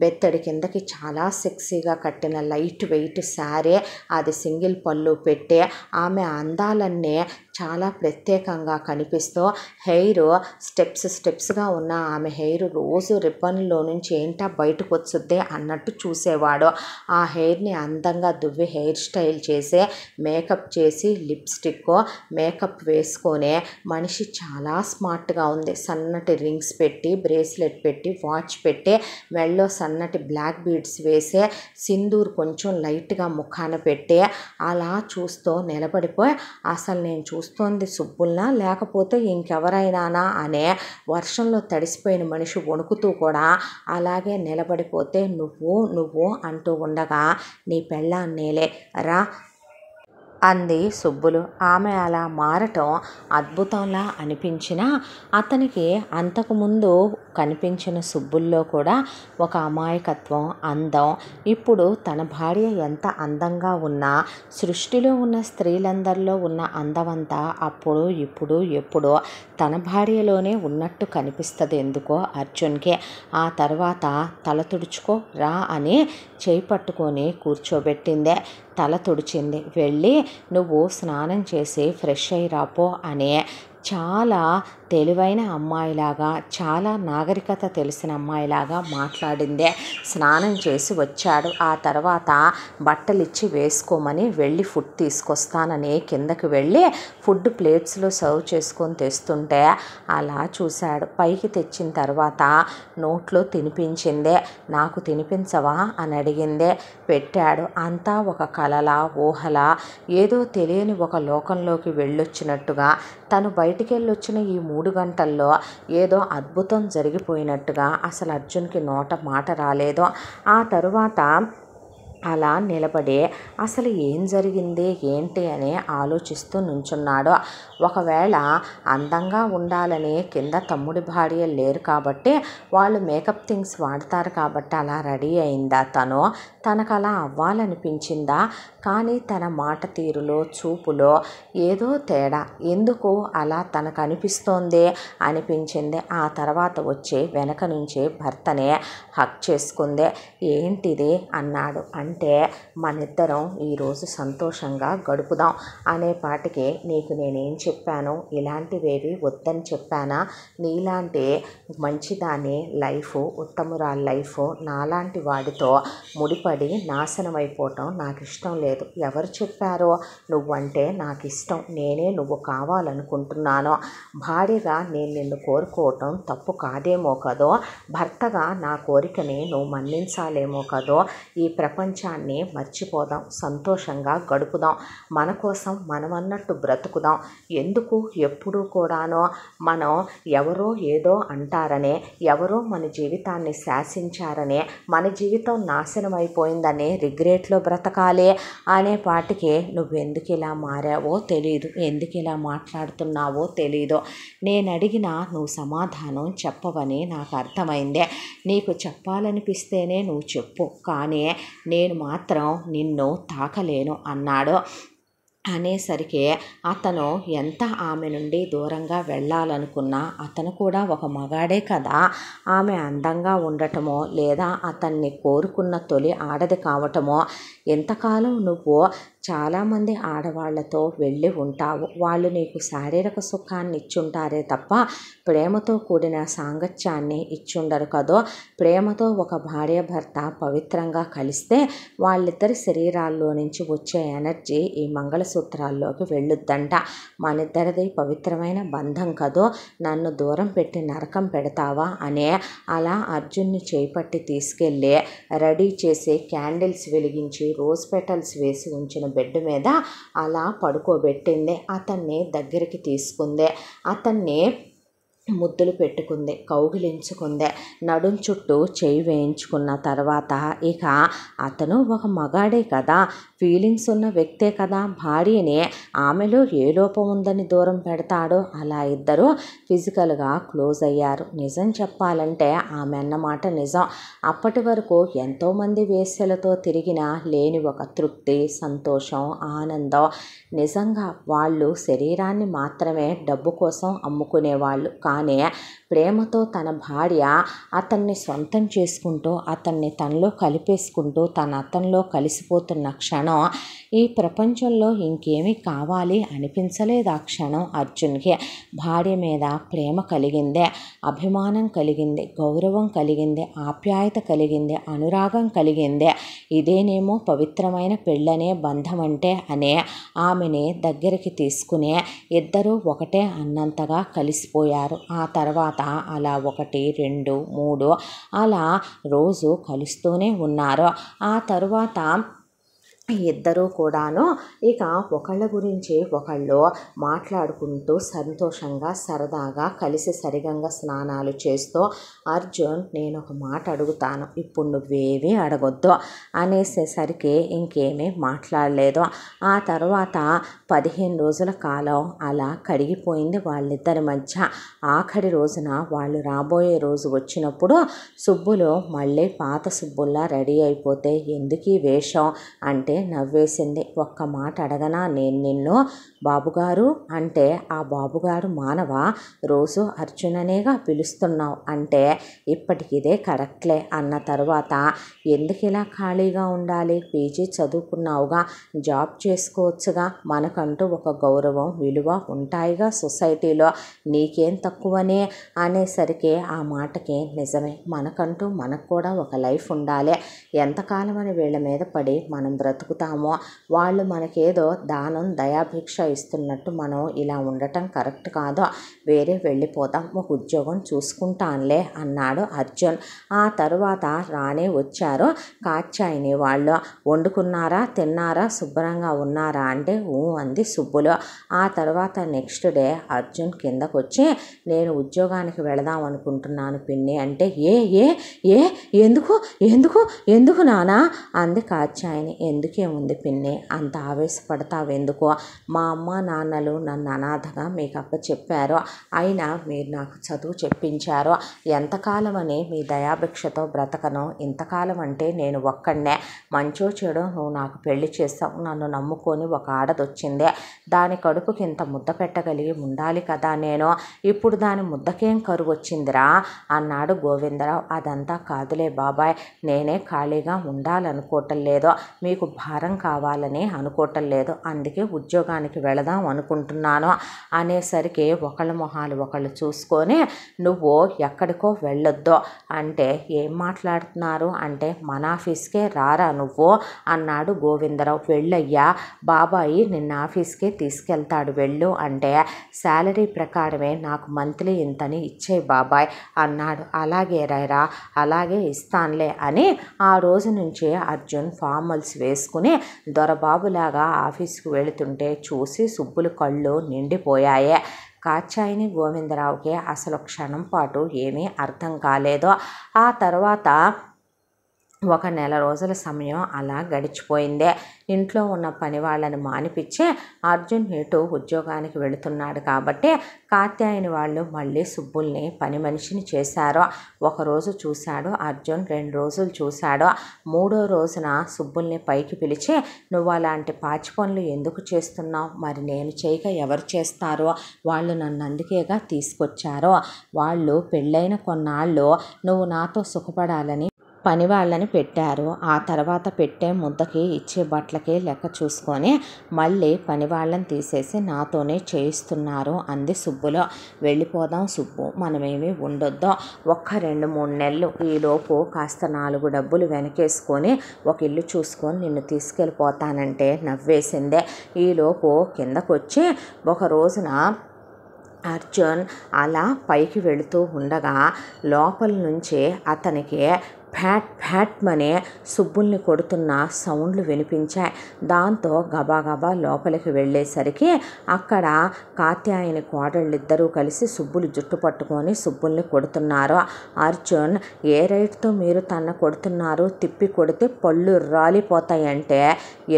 బెత్తడి కిందకి చాలా సెక్సీగా కట్టిన లైట్ వెయిట్ శారీ, అది సింగిల్ పళ్ళు పెట్టి ఆమె అందాలన్నీ చాలా ప్రత్యేకంగా కనిపిస్తూ హెయిర్ స్టెప్స్గా ఉన్న ఆమె హెయిర్ రోజు రిబ్బన్లో నుంచి ఏంటా బయటకు వచ్చుద్దే అన్నట్టు చూసేవాడు. ఆ హెయిర్ని అందంగా దువ్వి హెయిర్ స్టైల్ చేసి మేకప్ చేసి లిప్స్టిక్ మేకప్ వేసుకొని మనిషి చాలా స్మార్ట్గా ఉంది. సన్నటి రింగ్స్ పెట్టి, బ్రేస్లెట్ పెట్టి, వాచ్ పెట్టి, మెళ్ళో సన్నటి బ్లాక్ బీడ్స్ వేసి, సింధూర్ కొంచెం లైట్గా ముఖాన పెట్టి అలా చూస్తూ నిలబడిపోయి అసలు నేను చూస్తోంది సుబ్బుల్నా లేకపోతే ఇంకెవరైనానా అనే వర్షంలో తడిసిపోయిన మనిషి వణుకుతూ కూడా అలాగే నిలబడిపోతే నువ్వు అంటూ ఉండగా నీ పెళ్ళాన్నేలే రా అంది సుబ్బులు. ఆమె అలా మారటం అద్భుతంలా అనిపించినా అతనికి అంతకుముందు కనిపించిన సుబ్బుల్లో కూడా ఒక అమాయకత్వం, అందం, ఇప్పుడు తన భార్య ఎంత అందంగా ఉన్నా సృష్టిలో ఉన్న స్త్రీలందరిలో ఉన్న అందమంతా అప్పుడు ఇప్పుడు ఎప్పుడో తన భార్యలోనే ఉన్నట్టు కనిపిస్తుంది ఎందుకో అర్జున్కి. ఆ తర్వాత తల తుడుచుకో రా అని చేయి పట్టుకొని కూర్చోబెట్టిందే. తల తుడిచింది. వెళ్ళి నువ్వు స్నానం చేసి ఫ్రెష్ అయ్యి రాపో అని చాలా తెలివైన అమ్మాయిలాగా, చాలా నాగరికత తెలిసిన అమ్మాయిలాగా మాట్లాడిందే. స్నానం చేసి వచ్చాడు. ఆ తర్వాత బట్టలిచ్చి వేసుకోమని వెళ్ళి ఫుడ్ తీసుకొస్తానని కిందకి వెళ్ళి ఫుడ్ ప్లేట్స్లో సర్వ్ చేసుకొని తెస్తుంటే అలా చూశాడు. పైకి తెచ్చిన తర్వాత నోట్లో తినిపించిందే. నాకు తినిపించవా అని అడిగిందే. పెట్టాడు. అంతా ఒక కలలా ఊహలా ఏదో తెలియని ఒక లోకంలోకి వెళ్ళొచ్చినట్టుగా, తను బయటికి వెళ్ళొచ్చిన ఈ 3 గంటల్లో ఏదో అద్భుతం జరిగిపోయినట్టుగా అసలు అర్జున్కి నోట మాట రాలేదు. ఆ తరువాత అలా నిలబడి అసలు ఏం జరిగింది ఏంటి అని ఆలోచిస్తూ నుంచున్నాడు. ఒకవేళ అందంగా ఉండాలని కింద తమ్ముడి భార్య లేరు కాబట్టి వాళ్ళు మేకప్ థింగ్స్ వాడతారు కాబట్టి అలా రెడీ అయిందా తనకు అలా అవ్వాలనిపించిందా? కానీ తన మాట తీరులో చూపులో ఏదో తేడా, ఎందుకు అలా తనకు అనిపిస్తోంది అనిపించింది. ఆ తర్వాత వచ్చి వెనక నుంచి భర్తనే హక్ చేసుకుంది. ఏంటిది అన్నాడు. అంటే మనిద్దరం ఈరోజు సంతోషంగా గడుపుదాం అనేపాటికి నీకు నేనేం చెప్పాను, ఇలాంటివేవి వద్దని చెప్పానా? నీలాంటి మంచిదాని లైఫ్, ఉత్తమురాల లైఫ్ నాలాంటి వాడితో ముడిపడి నాశనం అయిపోవటం నాకు ఇష్టం లేదు. ఎవరు చెప్పారో? నువ్వంటే నాకు ఇష్టం, నేనే నువ్వు కావాలనుకుంటున్నాను. భార్యగా నేను నిన్ను కోరుకోవటం తప్పు కాదేమో కదో, భర్తగా నా కోరికని నువ్వు మన్నించాలేమో కదో. ఈ ప్రపంచాన్ని మర్చిపోదాం, సంతోషంగా గడుపుదాం, మన కోసం మనమన్నట్టు బ్రతుకుదాం. ఎందుకు ఎప్పుడూ కూడానో మనం ఎవరో ఏదో అంటారనే, ఎవరో మన జీవితాన్ని శాసించారనే, మన జీవితం నాశనం అయిపోయిందనే రిగ్రెట్లో బ్రతకాలి అనేపాటికి నువ్వెందుకు ఇలా మారావో తెలీదు, ఎందుకు ఇలా మాట్లాడుతున్నావో తెలీదు. నేను అడిగినా నువ్వు సమాధానం చెప్పవని నాకు అర్థమైందే. నీకు చెప్పాలనిపిస్తేనే నువ్వు చెప్పు, కానీ నేను మాత్రం నిన్ను తాకలేను అన్నాడు. అనేసరికి అతను ఎంత ఆమె నుండి దూరంగా వెళ్ళాలనుకున్నా అతను కూడా ఒక మగాడే కదా. ఆమె అందంగా ఉండటమో లేదా అతన్ని కోరుకున్న తొలి ఆడది కావటమో, ఎంతకాలం నువ్వు చాలామంది ఆడవాళ్లతో వెళ్ళి ఉంటావు. వాళ్ళు నీకు శారీరక సుఖాన్ని ఇచ్చుంటారే తప్ప ప్రేమతో కూడిన సాంగత్యాన్ని ఇచ్చుండరు కదో. ప్రేమతో ఒక భార్యాభర్త పవిత్రంగా కలిస్తే వాళ్ళిద్దరి శరీరాల్లో నుంచి వచ్చే ఎనర్జీ ఈ మంగళసూత్రాల్లోకి వెళ్ళొద్దంట. మనిద్దరిది పవిత్రమైన బంధం కదో, నన్ను దూరం పెట్టి నరకం పెడతావా అనే అలా అర్జున్ని చేపట్టి తీసుకెళ్ళి రెడీ చేసి క్యాండిల్స్ వెలిగించి రోజ్ పెటల్స్ వేసి ఉంచిన బెడ్ మీద అలా పడుకోబెట్టింది. అతన్ని దగ్గరికి తీసుకుంది. అతన్ని ముద్దులు పెట్టుకుంది, కౌగిలించుకుంది, నడుం చుట్టూ చేయి వేయించుకున్న తర్వాత ఇక అతను ఒక మగాడే కదా, ఫీలింగ్స్ ఉన్న వ్యక్తే కదా, భార్యని ఆమెలో ఏ లోపం ఉందని దూరం పెడతాడో అలా ఇద్దరు ఫిజికల్గా క్లోజ్ అయ్యారు. నిజం చెప్పాలంటే ఆమె అన్నమాట నిజం. అప్పటి వరకు ఎంతోమంది వేశ్యలతో తిరిగినా లేని ఒక తృప్తి, సంతోషం, ఆనందం. నిజంగా వాళ్ళు శరీరాన్ని మాత్రమే డబ్బు కోసం అమ్ముకునేవాళ్ళు. కానీ ప్రేమతో తన భార్య అతన్ని సొంతం చేసుకుంటూ అతన్ని తనలో కలిపేసుకుంటూ తన అతనిలో కలిసిపోతున్న క్షణం ఈ ప్రపంచంలో ఇంకేమీ కావాలి అనిపించలేదు. ఆ క్షణం అర్జున్కి భార్య మీద ప్రేమ కలిగింది, అభిమానం కలిగింది, గౌరవం కలిగింది, ఆప్యాయత కలిగింది, అనురాగం కలిగింది. ఇదేనేమో పవిత్రమైన పెళ్ళనే బంధం అంటే అనే ఆమెని దగ్గరికి తీసుకునే ఇద్దరూ ఒకటే అన్నంతగా కలిసిపోయారు. ఆ తర్వాత అలా 1, 2, 3 అలా రోజు కలుస్తూనే ఉన్నారు. ఆ తరువాత ఇద్దరూ కూడాను ఇక ఒకళ్ళ గురించి ఒకళ్ళు మాట్లాడుకుంటూ సంతోషంగా సరదాగా కలిసి సరిగంగా స్నానాలు చేస్తూ, అర్జున్ నేను ఒక మాట అడుగుతాను, ఇప్పుడు నువ్వేమీ అడగొద్దు అనేసేసరికి ఇంకేమీ మాట్లాడలేదు. ఆ తర్వాత 15 రోజుల కాలం అలా కడిగిపోయింది వాళ్ళిద్దరి మధ్య. ఆఖరి రోజున వాళ్ళు రాబోయే రోజు వచ్చినప్పుడు సుబ్బులు మళ్ళీ పాత సుబ్బుల్లా రెడీ అయిపోతే ఎందుకీ వేషం అంటే నవ్వేసింది. ఒక్క మాట అడగనా నేను నిన్ను బాబుగారు అంటే, ఆ బాబుగారు మానవా, రోజు అర్జుననేగా పిలుస్తున్నావు అంటే ఇప్పటికిదే కరెక్ట్లే అన్న తర్వాత ఎందుకు ఇలా ఖాళీగా ఉండాలి, పీజీ చదువుకున్నావుగా, జాబ్ చేసుకోవచ్చుగా, మనకంటూ ఒక గౌరవం విలువ ఉంటాయిగా సొసైటీలో, నీకేం తక్కువనే అనేసరికి ఆ మాటకి నిజమే, మనకు కూడా ఒక లైఫ్ ఉండాలి, ఎంతకాలమని వీళ్ళ మీద పడి మనం బ్రతుకుతామో, వాళ్ళు మనకేదో దానం దయాభిక్ష ఇస్తున్నట్టు మనం ఇలా ఉండటం కరెక్ట్ కాదు, వేరే వెళ్ళిపోతాం, ఒక ఉద్యోగం చూసుకుంటానులే అన్నాడు అర్జున్. ఆ తరువాత రానే వచ్చారు కాత్యాయని వాళ్ళు. వండుకున్నారా, తిన్నారా, శుభ్రంగా ఉన్నారా అంటే అంది సుబ్బులు. ఆ తర్వాత నెక్స్ట్ డే అర్జున్ కిందకు వచ్చి నేను ఉద్యోగానికి వెళదాం అనుకుంటున్నాను పిన్ని అంటే ఏ ఏ ఏ ఎందుకు ఎందుకు ఎందుకు నానా అంది కాత్యాయని. ఎందుకేముంది పిన్ని అంత ఆవేశపడతావెందుకు, మా అమ్మ నాన్నలు నన్ను అనాథగా మీకు అప్పచెప్పారు, అయినా మీరు నాకు చదువు చెప్పించారు, ఎంతకాలమని మీ దయాభిక్షతో బ్రతకను, ఇంతకాలం అంటే నేను ఒక్కడనే, మంచో చెడో నువ్వు నాకు పెళ్లి చేస్తావు, నన్ను నమ్ముకొని ఒక ఆడదొచ్చిందే, దాని కడుపుకి ఇంత ముద్ద పెట్టగలిగి ఉండాలి కదా నేను, ఇప్పుడు దాని ముద్దకేం కరువు వచ్చిందిరా అన్నాడు గోవిందరావు. అదంతా కాదులే బాబాయ్, నేనే ఖాళీగా ఉండాలనుకోవటం లేదు, మీకు భారం కావాలని అనుకోవటం లేదు, అందుకే ఉద్యోగానికి వెళదాం అనుకుంటున్నాను అనేసరికి ఒకళ్ళ మొహాలు ఒకళ్ళు చూసుకొని నువ్వు ఎక్కడికో వెళ్ళొద్దు అంటే ఏం మాట్లాడుతున్నారు అంటే మన ఆఫీస్కే రారా నువ్వు అన్నాడు గోవిందరావు. వెళ్ళయ్యా, బాబాయి నిన్న ఆఫీస్కే తీసుకెళ్తాడు వెళ్ళు అంటే శాలరీ ప్రకారమే నాకు మంత్లీ ఇంతని ఇచ్చే బాబాయ్ అన్నాడు. అలాగే రైరా, అలాగే ఇస్తానులే అని ఆ రోజు నుంచి అర్జున్ ఫార్మల్స్ వేసుకుని దొరబాబులాగా ఆఫీస్కి వెళుతుంటే చూసి సుబ్బులు కళ్ళు నిండిపోయాయి. కాత్యాయని గోవిందరావుకి అసలు క్షణం పాటు ఏమీ అర్థం కాలేదు. ఆ తర్వాత 1 నెల రోజుల సమయం అలా గడిచిపోయింది. ఇంట్లో ఉన్న పని వాళ్ళని మానిపించి అర్జున్ ఇటు ఉద్యోగానికి వెళుతున్నాడు కాబట్టి కాత్యాయని వాళ్ళు మళ్ళీ సుబ్బుల్ని పని మనిషిని చేశారు. 1 రోజు చూశాడు అర్జున్, 2 రోజులు చూశాడు. 3వ రోజున సుబ్బుల్ని పైకి పిలిచి నువ్వు అలాంటి పాచి పనులు ఎందుకు చేస్తున్నావు, మరి నేను చేయక ఎవరు చేస్తారో, వాళ్ళు నన్ను అందుకేగా తీసుకొచ్చారో, వాళ్ళు పెళ్ళైన కొన్నాళ్ళు నువ్వు నాతో సుఖపడాలని పని వాళ్ళని పెట్టారు, ఆ తర్వాత పెట్టే ముద్దకి ఇచ్చే బట్టలకి లెక్క చూసుకొని మళ్ళీ పని వాళ్ళని తీసేసి నాతోనే చేయిస్తున్నారు అంది సుబ్బులో. వెళ్ళిపోదాం సుబ్బు, మనమేమీ ఉండొద్దు, 1-2-3 నెలలు, ఈలోపు కాస్త 4 డబ్బులు వెనకేసుకొని ఒక ఇల్లు చూసుకొని నిన్ను తీసుకెళ్ళిపోతానంటే నవ్వేసిందే. ఈలోపు కిందకొచ్చి ఒక రోజున అర్జున్ అలా పైకి వెళుతూ ఉండగా లోపల నుంచి అతనికి ఫ్యాట్ ఫ్యాట్మనే సుబ్బుల్ని కొడుతున్న సౌండ్లు వినిపించాయి. దాంతో గబాగబా లోపలికి వెళ్ళేసరికి అక్కడ కాత్యాయని కోడళ్ళిద్దరూ కలిసి సుబ్బులు జుట్టు పట్టుకొని సుబ్బుల్ని కొడుతున్నారు. అర్జున్, ఏ రైట్తో మీరు తన కొడుతున్నారు? తిప్పి కొడితే పళ్ళు రాలిపోతాయంటే,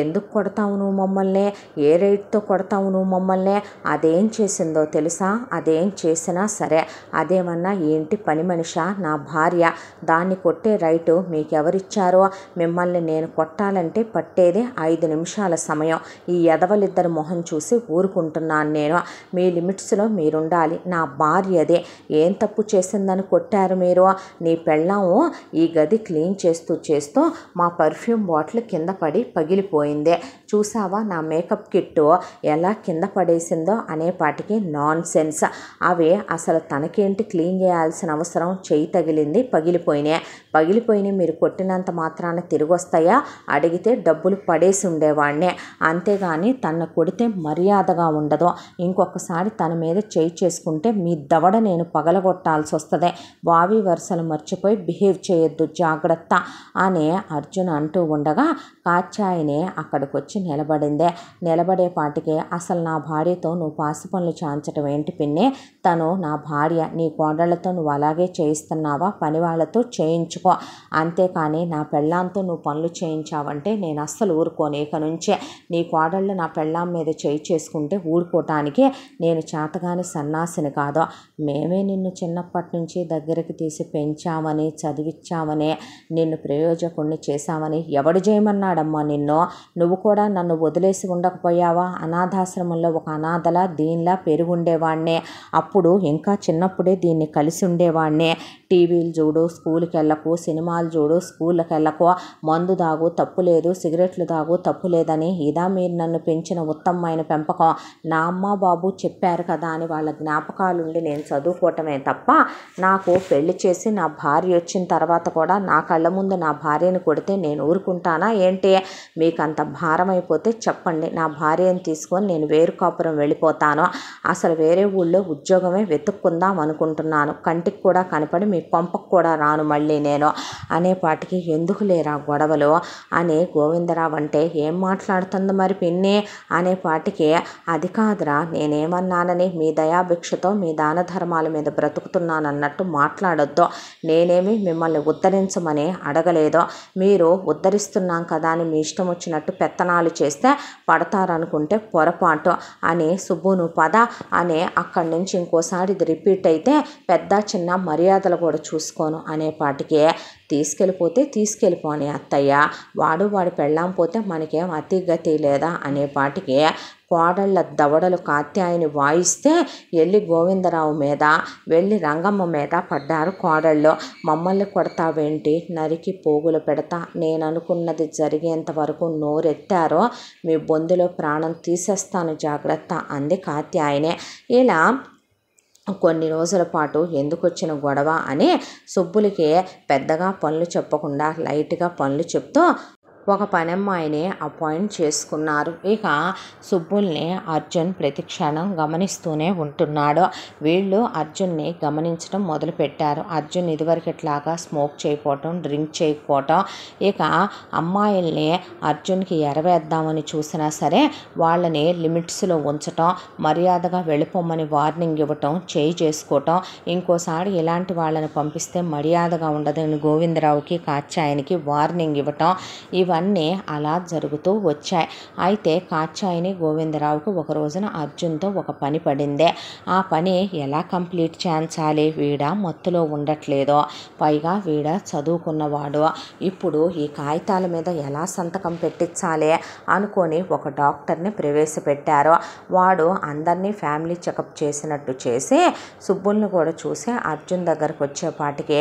ఎందుకు కొడతావు నువ్వు మమ్మల్ని? ఏ రైట్తో కొడతావు నువ్వు మమ్మల్ని? అదేం చేసిందో తెలుసా? అదేం చేసినా సరే అదేమన్నా ఏంటి పని మనిషా? నా భార్య. దాన్ని కొట్టే రైటు మీకెవరిచ్చారో? మిమ్మల్ని నేను కొట్టాలంటే పట్టేదే 5 నిమిషాల సమయం. ఈ ఎదవలిద్దరి మొహం చూసి ఊరుకుంటున్నాను నేను. మీ లిమిట్స్లో మీరుండాలి. నా భార్యదే. ఏం తప్పు చేసిందని కొట్టారు మీరు? నీ పెళ్ళాము ఈ గది క్లీన్ చేస్తూ మా పర్ఫ్యూమ్ బాటిల్ కింద పడి పగిలిపోయింది. చూసావా నా మేకప్ కిట్టు ఎలా కింద పడేసిందో అనేపాటికి నాన్ సెన్స్. అవి అసలు తనకేంటి క్లీన్ చేయాల్సిన అవసరం? చెయ్యి తగిలింది, పగిలిపోయినాయి మీరు కొట్టినంత మాత్రాన తిరిగి వస్తాయా? అడిగితే డబ్బులు పడేసి ఉండేవాడినే. అంతేగాని తన కొడితే మర్యాదగా ఉండదు. ఇంకొకసారి తన మీద చేయి చేసుకుంటే మీ దవడ నేను పగలగొట్టాల్సి వస్తుంది. వావి వరుసలు మర్చిపోయి బిహేవ్ చేయొద్దు, జాగ్రత్త అని అర్జున్ అంటూ ఉండగా కాత్యాయని అక్కడికి వచ్చి నిలబడేపాటికి, అసలు నా భార్యతో నువ్వు పాసి పనులు చాంచటం ఏంటి పిన్ని? తను నా భార్య. నీ కోడళ్లతో నువ్వు అలాగే చేయిస్తున్నావా? పని వాళ్ళతో చేయించుకో. అంతేకాని నా పెళ్ళాంతో నువ్వు పనులు చేయించావంటే నేను అస్సలు ఊరుకోను. ఇక నుంచే నీ కోడళ్ళు నా పెళ్ళాం మీద చేయి చేసుకుంటే ఊరుకోవటానికి నేను చేతగాని సన్నాసిని కాదు. మేమే నిన్ను చిన్నప్పటి నుంచి దగ్గరికి తీసి పెంచామని, చదివించామని, నిన్ను ప్రయోజకుణ్ణి చేశామని ఎవడు చేయమన్నాడమ్మా నిన్ను? నువ్వు కూడా నన్ను వదిలేసి ఉండకపోయావా? అనాథాశ్రమంలో ఒక అనాథలా దీనిలా పెరుగుండేవాడినే. అప్పుడు ఇంకా చిన్నప్పుడే దీన్ని కలిసి ఉండేవాడినే. టీవీలు చూడు, స్కూల్కి వెళ్ళకు, సినిమాలు చూడు, స్కూళ్ళకి వెళ్ళకు, మందు తాగు తప్పు లేదు, సిగరెట్లు తాగు తప్పు లేదని ఇదా మీరు నన్ను పెంచిన ఉత్తమమైన పెంపకం? నా అమ్మ బాబు చెప్పారు కదా అని వాళ్ళ జ్ఞాపకాలుండి నేను చదువుకోవటమే తప్ప, నాకు పెళ్లి చేసి నా భార్య వచ్చిన తర్వాత కూడా నా కళ్ళ ముందు నా భార్యను కొడితే నేను ఊరుకుంటానా ఏంటి? మీకు అంత భారం అయిపోతే చెప్పండి, నా భార్యను తీసుకొని నేను వేరు కాపురం వెళ్ళిపోతాను. అసలు వేరే ఊళ్ళో ఉద్యోగమే వెతుక్కుందాం అనుకుంటున్నాను. కంటికి కూడా కనపడి మీ పంపకు కూడా రాను మళ్ళీ నేను అనేపాటికి, ఎందుకు లేరా గొడవలు అని గోవిందరావు అంటే, ఏం మాట్లాడుతుంది మరి పిన్ని అనేపాటికి, అది కాదురా నేనేమన్నానని, మీ దయాభిక్షతో మీ దాన ధర్మాల మీద బ్రతుకుతున్నానన్నట్టు మాట్లాడొద్దు. నేనేమి మిమ్మల్ని ఉద్ధరించమని అడగలేదో. మీరు ఉద్ధరిస్తున్నాం కదా అని మీ ఇష్టం వచ్చినట్టు పెత్తనాలు చేస్తే పడతారనుకుంటే పొరపాటు అని, సుబ్బును పద అని అక్కడి నుంచి ఇంకోసారి ఇది రిపీట్ అయితే పెద్ద చిన్న మర్యాదలు కూడా చూసుకోను అనేపాటికి, తీసుకెళ్ళిపోతే తీసుకెళ్ళిపోని అత్తయ్య, వాడి పెళ్ళాం పోతే మనకేం అతి గతి లేదా అనేపాటికి కోడళ్ళ దవడలు కాత్యాయని వాయిస్తే వెళ్ళి గోవిందరావు మీద, వెళ్ళి రంగమ్మ మీద పడ్డారు కోడళ్ళు. మమ్మల్ని కొడతావేంటి? నరికి పోగులు పెడతా, నేను అనుకున్నది జరిగేంత వరకు నోరెత్తారో మీ బొందులో ప్రాణం తీసేస్తాను, జాగ్రత్త అంది కాత్యాయనే. ఇలా కొన్ని రోజుల పాటు ఎందుకు వచ్చిన గొడవ అని సుబ్బులకి పెద్దగా పనులు చెప్పకుండా లైట్గా పనులు చెప్తూ ఒక పనమ్మాయిని అపాయింట్ చేసుకున్నారు. ఇక సుబ్బుల్ని అర్జున్ ప్రతి క్షణం గమనిస్తూనే ఉంటున్నాడు. వీళ్ళు అర్జున్ని గమనించడం మొదలుపెట్టారు. అర్జున్ ఇదివరకట్లాగా స్మోక్ చేయకపోవటం, డ్రింక్ చేయకపోవటం, ఇక అమ్మాయిల్ని అర్జున్కి ఎరవేద్దామని చూసినా సరే వాళ్ళని లిమిట్స్లో ఉంచటం, మర్యాదగా వెళ్ళిపోమని వార్నింగ్ ఇవ్వటం, చేయి చేసుకోవటం, ఇంకోసారి ఇలాంటి వాళ్ళని పంపిస్తే మర్యాదగా ఉండదని గోవిందరావుకి కాత్యాయనికి వార్నింగ్ ఇవ్వటం, ఇవన్నీ అలా జరుగుతూ వచ్చాయి. అయితే కాత్యాయని గోవిందరావుకు ఒక రోజున అర్జున్తో ఒక పని పడిందే. ఆ పని ఎలా కంప్లీట్ చేయించాలి? వీడ మత్తులో ఉండట్లేదో, పైగా వీడ చదువుకున్నవాడు, ఇప్పుడు ఈ కాగితాల మీద ఎలా సంతకం పెట్టించాలి అనుకొని ఒక డాక్టర్ని ప్రవేశపెట్టారు. వాడు అందరినీ ఫ్యామిలీ చెకప్ చేసినట్టు చేసి సుబ్బుల్ని కూడా చూసి అర్జున్ దగ్గరకు వచ్చేపాటికి,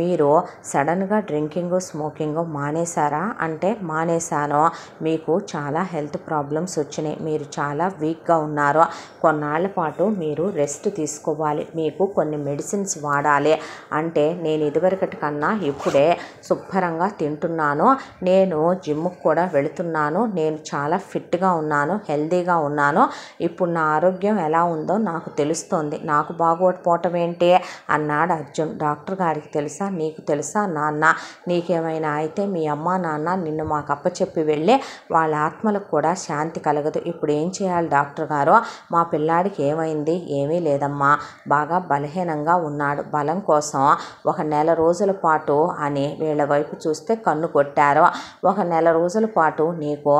మీరు సడన్గా డ్రింకింగ్ స్మోకింగ్ మానేశారా అంటే, అంటే మానేశాను. మీకు చాలా హెల్త్ ప్రాబ్లమ్స్ వచ్చినాయి, మీరు చాలా వీక్గా ఉన్నారు, కొన్నాళ్ళ పాటు మీరు రెస్ట్ తీసుకోవాలి, మీకు కొన్ని మెడిసిన్స్ వాడాలి అంటే నేను ఇదివరకటి కన్నా ఇప్పుడే శుభ్రంగా తింటున్నాను, నేను జిమ్కి కూడా వెళుతున్నాను, నేను చాలా ఫిట్గా ఉన్నాను, హెల్తీగా ఉన్నాను, ఇప్పుడు నా ఆరోగ్యం ఎలా ఉందో నాకు తెలుస్తోంది, నాకు బాగోకపోవటం ఏంటి అన్నాడు అర్జున్. డాక్టర్ గారికి తెలుసా, నీకు తెలుసా నాన్న, నీకేమైనా అయితే మీ అమ్మ నాన్న నిన్ను మాకు అప్పచెప్పి వెళ్ళి వాళ్ళ ఆత్మలకు కూడా శాంతి కలగదు. ఇప్పుడు ఏం చేయాలి డాక్టర్ గారు, మా పిల్లాడికి ఏమైంది? ఏమీ లేదమ్మా, బాగా బలహీనంగా ఉన్నాడు, బలం కోసం 1 నెల రోజుల పాటు అని వీళ్ళ వైపు చూస్తే కన్ను కొట్టారు. 1 నెల రోజుల పాటు నీకు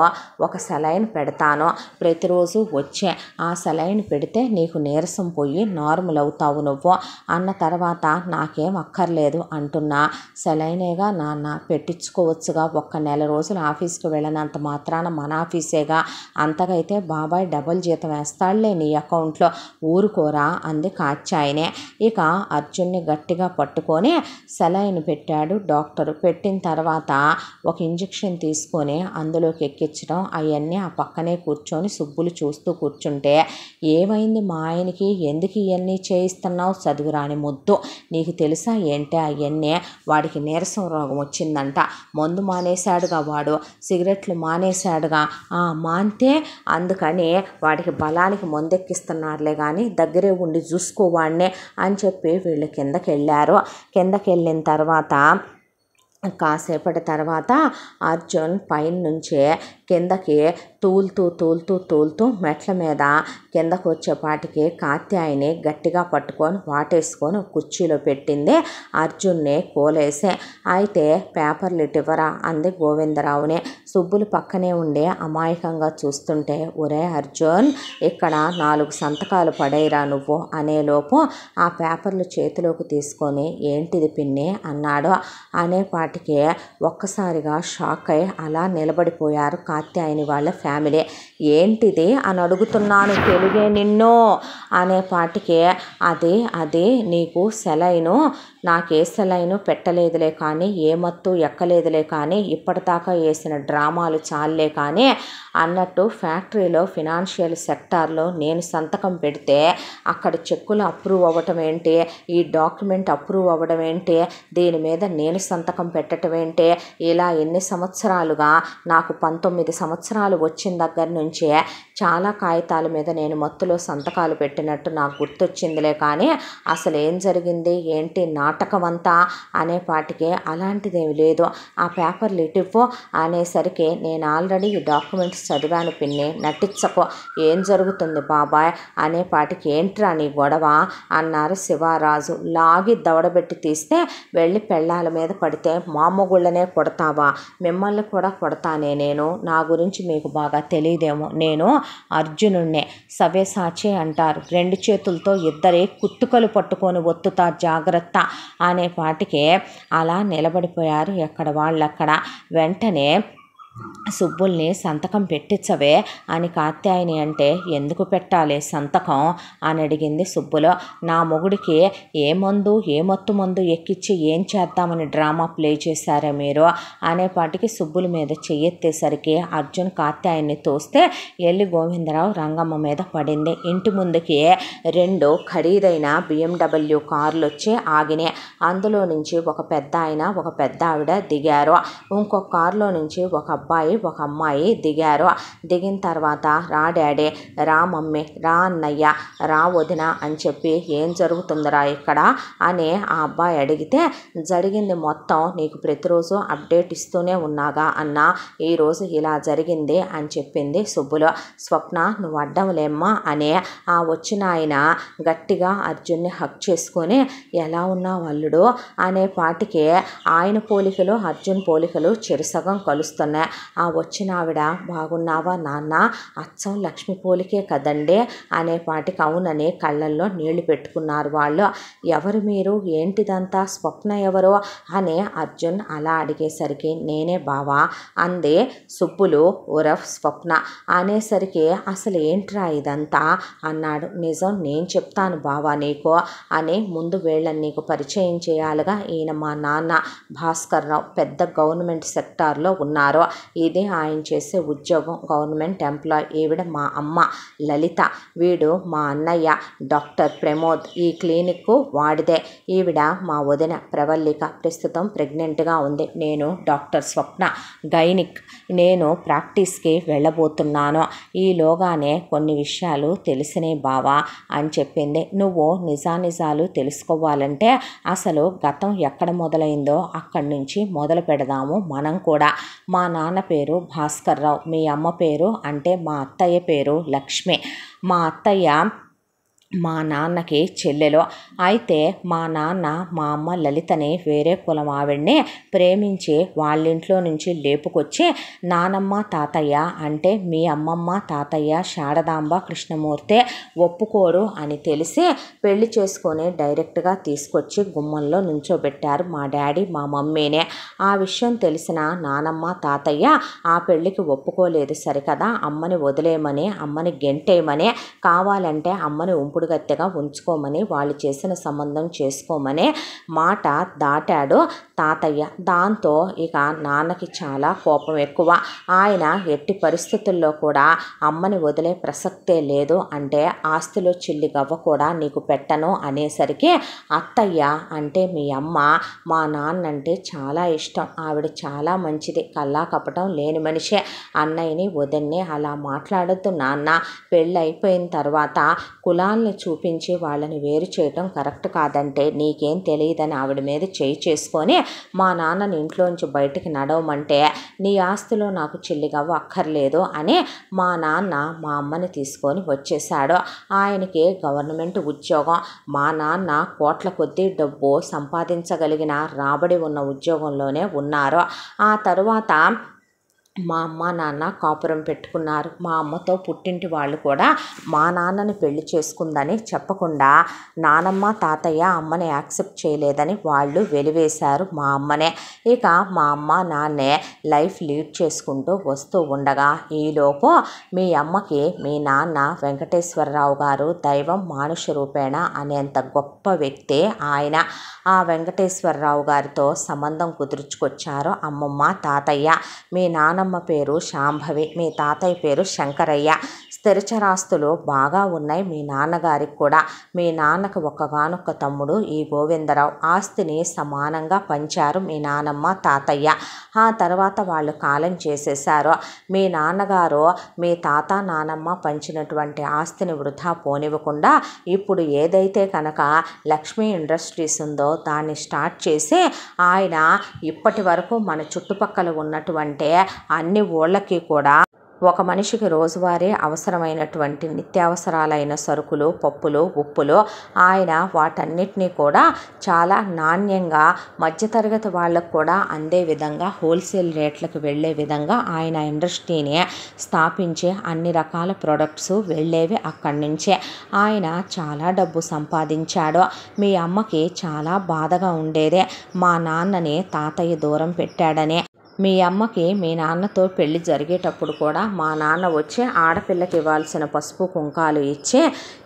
ఒక సెలైన్ పెడతాను, ప్రతిరోజు వచ్చే ఆ సెలైన్ పెడితే నీకు నీరసం పోయి నార్మల్ అవుతావు నువ్వు అన్న తర్వాత నాకేం అక్కర్లేదు అంటున్నా. సెలైనేగా నాన్న, పెట్టించుకోవచ్చుగా, 1 నెల రోజులు ఆఫీస్కి వెళ్ళినంత మాత్రాన మన ఆఫీసేగా, అంతకైతే బాబాయ్ డబుల్ జీతం వేస్తాడులే నీ అకౌంట్లో, ఊరుకోరా అంది కాచాయనే. ఇక అర్జున్ని గట్టిగా పట్టుకొని సెలైన్ పెట్టాడు డాక్టరు. పెట్టిన తర్వాత ఒక ఇంజెక్షన్ తీసుకొని అందులోకి ఎక్కించడం, అవన్నీ ఆ పక్కనే కూర్చొని సుబ్బులు చూస్తూ కూర్చుంటే, ఏమైంది మా ఆయనకి, ఎందుకు ఇవన్నీ చేయిస్తున్నావు, చదువురాని ముద్దు, నీకు తెలుసా ఏంటి అవన్నీ, వాడికి నీరసం రోగం వచ్చిందంట, మందు మానేశాడుగా వాడు, సిగరెట్లు మానేశాడుగా, మాంతే అందుకని వాడికి బలానికి మందెక్కిస్తున్నారులే కానీ దగ్గరే ఉండి చూసుకోవాడినే అని చెప్పి వీళ్ళు కిందకి వెళ్ళారు. కిందకి వెళ్ళిన తర్వాత కాసేపటి తర్వాత అర్జున్ పైన నుంచే కిందకి తూలుతూ మెట్ల మీద కిందకు వచ్చేపాటికి కాత్యాయని గట్టిగా పట్టుకొని వాటేసుకొని కుర్చీలో పెట్టింది, అర్జున్ని కోలేసే. అయితే పేపర్లు ఇటివ్వరా అంది గోవిందరావుని. సుబ్బులు పక్కనే ఉండే అమాయకంగా చూస్తుంటే, ఒరే అర్జున్, ఇక్కడ 4 సంతకాలు పడేయరా నువ్వు అనేలోపు ఆ పేపర్లు చేతిలోకి తీసుకొని, ఏంటిది పిన్ని అన్నాడు. అనేపాటికి ఒక్కసారిగా షాక్ అయి అలా నిలబడిపోయారు కాత్యాయని వాళ్ళ ఫ్యామిలీ. ఏంటిది అని అడుగుతున్నాను, తెలుగే నిన్ను అనేపాటికి, అది నీకు సెలైను, నాకే సెలైను పెట్టలేదులే కానీ, ఏ మత్తు ఎక్కలేదులే కానీ, ఇప్పటిదాకా వేసిన డ్రామాలు చాలే కానీ అన్నట్టు ఫ్యాక్టరీలో ఫినాన్షియల్ సెక్టార్లో నేను సంతకం పెడితే అక్కడ చెక్కులు అప్రూవ్ అవ్వటం ఏంటి, ఈ డాక్యుమెంట్ అప్రూవ్ అవ్వడం ఏంటి, దీని మీద నేను సంతకం పెట్టడం ఏంటి, ఇలా ఎన్ని సంవత్సరాలుగా, నాకు 19 సంవత్సరాలు వచ్చిన దగ్గర నుంచే చాలా కాగితాల మీద నేను మత్తులో సంతకాలు పెట్టినట్టు నాకు గుర్తొచ్చిందిలే కానీ అసలు ఏం జరిగింది ఏంటి నాటకం అంతా అనేపాటికి, అలాంటిదేమి లేదు, ఆ పేపర్లు ఇటివ్వు అనేసరికి, నేను ఆల్రెడీ ఈ డాక్యుమెంట్స్ చదివాను పిన్ని, నటించకో, ఏం జరుగుతుంది బాబాయ్ అనేపాటికి, ఏంట్రా నీ గొడవ అన్నారు శివరాజు. లాగి దవడబెట్టి తీస్తే, వెళ్ళి పెళ్ళాల మీద పడితే మామగుళ్ళనే కొడతావా, మిమ్మల్ని కూడా కొడతానే నేను, నా గురించి మీకు బాగా తెలియదేమో, నేను అర్జునుణ్ణే, సవ్యసాచి అంటారు, 2 చేతులతో ఇద్దరే కుత్తుకలు పట్టుకొని ఒత్తుతా జాగ్రత్త అనేపాటికి అలా నిలబడిపోయారు ఎక్కడ వాళ్ళక్కడ. వెంటనే సుబ్బుల్ని సంతకం పెట్టించవే అని కాత్యాయని అంటే, ఎందుకు పెట్టాలి సంతకం అని అడిగింది సుబ్బులు. నా మొగుడికి ఏ మత్తు మందు ఎక్కిచ్చి ఏం చేద్దామని డ్రామా ప్లే చేశారే మీరు అనేపాటికి సుబ్బుల మీద చెయ్యెత్తేసరికి అర్జున్ కాత్యాయన్ని తోస్తే వెళ్ళి గోవిందరావు రంగమ్మ మీద పడింది. ఇంటి ముందుకి 2 ఖరీదైన BMW కార్లు వచ్చి ఆగినాయి. అందులో నుంచి ఒక పెద్ద ఆయన ఒక పెద్ద ఆవిడ దిగారు. ఇంకొక కారులో నుంచి ఒక అబ్బాయి ఒక అమ్మాయి దిగారు. దిగిన తర్వాత, రా డాడీ, రా మమ్మీ, రా అన్నయ్య, రా వదిన అని చెప్పి, ఏం జరుగుతుందిరా ఇక్కడ అని ఆ అబ్బాయి అడిగితే, జరిగింది మొత్తం నీకు ప్రతిరోజు అప్డేట్ ఇస్తూనే ఉన్నాగా అన్న, ఈరోజు ఇలా జరిగింది అని చెప్పింది సుబ్బులు. స్వప్న, నువ్వు అడ్డంలేమ్మా అని ఆ వచ్చిన ఆయన గట్టిగా అర్జున్ని హక్ చేసుకొని, ఎలా ఉన్నావు అల్లుడు అనేపాటికి ఆయన పోలికలు అర్జున్ పోలికలు చెరుసగం కలుస్తున్నాయి. ఆ వచ్చిన ఆవిడ, బాగున్నావా నాన్న, అచ్చం లక్ష్మి పోలికే కదండి అనేపాటికి అవునని కళ్ళల్లో నీళ్లు పెట్టుకున్నారు వాళ్ళు. ఎవరు మీరు, ఏంటిదంతా, స్వప్న ఎవరు అని అర్జున్ అలా అడిగేసరికి, నేనే బావా అంది సుబ్బులు ఉరఫ్ స్వప్న. అనేసరికి, అసలు ఏంట్రా ఇదంతా అన్నాడు. నిజం నేను చెప్తాను బావా నీకు అని, ముందు వీళ్ళని నీకు పరిచయం చేయాలిగా, ఈయన మా నాన్న భాస్కర్రావు, పెద్ద గవర్నమెంట్ సెక్టార్లో ఉన్నారు, ఇది ఆయన చేసే ఉద్యోగం, గవర్నమెంట్ ఎంప్లాయ్. ఈవిడ మా అమ్మ లలిత, వీడు మా అన్నయ్య డాక్టర్ ప్రమోద్. ఈ క్లినిక్ వాడిదే. ఈవిడ మా వదిన ప్రవల్లిక, ప్రస్తుతం ప్రెగ్నెంట్గా ఉంది. నేను డాక్టర్ స్వప్న, గైనిక్. నేను ప్రాక్టీస్కి వెళ్ళబోతున్నాను. ఈలోగానే కొన్ని విషయాలు తెలిసినే బావా అని చెప్పింది. నువ్వు నిజానిజాలు తెలుసుకోవాలంటే అసలు గతం ఎక్కడ మొదలైందో అక్కడి నుంచి మొదలు పెడదాము మనం కూడా. మా నాన్న పేరు భాస్కర్రావు, మీ అమ్మ పేరు అంటే మా అత్తయ్య పేరు లక్ష్మి. మా అత్తయ్య మా నాన్నకి చెల్లెలు. అయితే మా నాన్న మా అమ్మ లలితని వేరే కులం ఆవిడ్ని ప్రేమించి వాళ్ళింట్లో నుంచి లేపుకొచ్చి నానమ్మ తాతయ్య అంటే మీ అమ్మమ్మ తాతయ్య శారదాంబ కృష్ణమూర్తి ఒప్పుకోరు అని తెలిసి పెళ్లి చేసుకొని డైరెక్ట్గా తీసుకొచ్చి గుమ్మంలో నుంచోబెట్టారు మా డాడీ మా మమ్మీనే. ఆ విషయం తెలిసిన నానమ్మ తాతయ్య ఆ పెళ్లికి ఒప్పుకోలేదు సరికదా, అమ్మని వదిలేయమని, అమ్మని గెంటేయమని, కావాలంటే అమ్మని గట్టిగా ఉంచుకోమని, వాళ్ళు చేసిన సంబంధం చేసుకోమని మాట దాటాడు తాతయ్య. దాంతో ఇక నాన్నకి చాలా కోపం ఎక్కువ. ఆయన ఎట్టి పరిస్థితుల్లో కూడా అమ్మని వదిలే ప్రసక్తే లేదు, అంటే ఆస్తిలో చిల్లి గవ్వ కూడా నీకు పెట్టను అనేసరికి అత్తయ్య అంటే మీ అమ్మ మా నాన్న అంటే చాలా ఇష్టం. ఆవిడ చాలా మంచిది, కల్లా కపటం లేని మనిషే. అన్నయ్యని వదిన్ని అలా మాట్లాడద్దు నాన్న, పెళ్ళి అయిపోయిన తర్వాత కులాల్ని చూపించి వాళ్ళని వేరు చేయటం కరెక్ట్ కాదంటే నీకేం తెలియదని ఆవిడ మీద చేయి చేసుకొని మా నాన్నని ఇంట్లోంచి బయటికి నడవమంటే నీ ఆస్తిలో నాకు చిల్లిగవ్వ అక్కర్లేదు అని మా నాన్న మా అమ్మని తీసుకొని వచ్చేసాడు. ఆయనకి గవర్నమెంట్ ఉద్యోగం. మా నాన్న కోట్ల కొద్దీ డబ్బు సంపాదించగలిగిన రాబడి ఉన్న ఉద్యోగంలోనే ఉన్నారు. ఆ తరువాత మా అమ్మ నాన్న కాపురం పెట్టుకున్నారు. మా అమ్మతో పుట్టింటి వాళ్ళు కూడా మా నాన్నని పెళ్లి చేసుకుందని చెప్పకుండా నానమ్మ తాతయ్య అమ్మని యాక్సెప్ట్ చేయలేదని వాళ్ళు వెలివేశారు మా అమ్మనే. ఇక మా అమ్మ నాన్నే లైఫ్ లీడ్ చేసుకుంటూ వస్తూ ఉండగా ఈలోపు మీ అమ్మకి మీ నాన్న వెంకటేశ్వరరావు గారు దైవం మానుష రూపేణ అనేంత గొప్ప వ్యక్తి ఆయన. ఆ వెంకటేశ్వరరావు గారితో సంబంధం కుదుర్చుకొచ్చారు అమ్మమ్మ తాతయ్య. మీ నాన్నమ్మ పేరు శాంభవి, మీ తాతయ్య పేరు శంకరయ్య. స్థిరచరాస్తులు బాగా ఉన్నాయి మీ నాన్నగారికి కూడా. మీ నాన్నకు ఒక్కగానొక్క తమ్ముడు ఈ గోవిందరావు. ఆస్తిని సమానంగా పంచారు మీ నానమ్మ తాతయ్య. ఆ తర్వాత వాళ్ళు కాలం చేసేశారు. మీ నాన్నగారు మీ తాత నానమ్మ పంచినటువంటి ఆస్తిని వృధా పోనివ్వకుండా ఇప్పుడు ఏదైతే కనుక లక్ష్మీ ఇండస్ట్రీస్ ఉందో దాన్ని స్టార్ట్ చేసి ఆయన ఇప్పటి వరకు మన చుట్టుపక్కల ఉన్నటువంటి అన్ని ఊళ్ళకి కూడా ఒక మనిషికి రోజువారీ అవసరమైనటువంటి నిత్యావసరాలైన సరుకులు, పప్పులు, ఉప్పులు ఆయన వాటన్నిటినీ కూడా చాలా నాణ్యంగా మధ్యతరగతి వాళ్ళకు కూడా అందే విధంగా హోల్సేల్ రేట్లకు వెళ్ళే విధంగా ఆయన ఇండస్ట్రీని స్థాపించి అన్ని రకాల ప్రొడక్ట్స్ వెళ్ళేవి అక్కడి నుంచే. ఆయన చాలా డబ్బు సంపాదించాడు. మీ అమ్మకి చాలా బాధగా ఉండేదే మా నాన్నని తాతయ్య దూరం పెట్టాడని. మీ అమ్మకి మీ నాన్నతో పెళ్లి జరిగేటప్పుడు కూడా మా నాన్న వచ్చి ఆడపిల్లకి ఇవ్వాల్సిన పసుపు కుంకాలు ఇచ్చి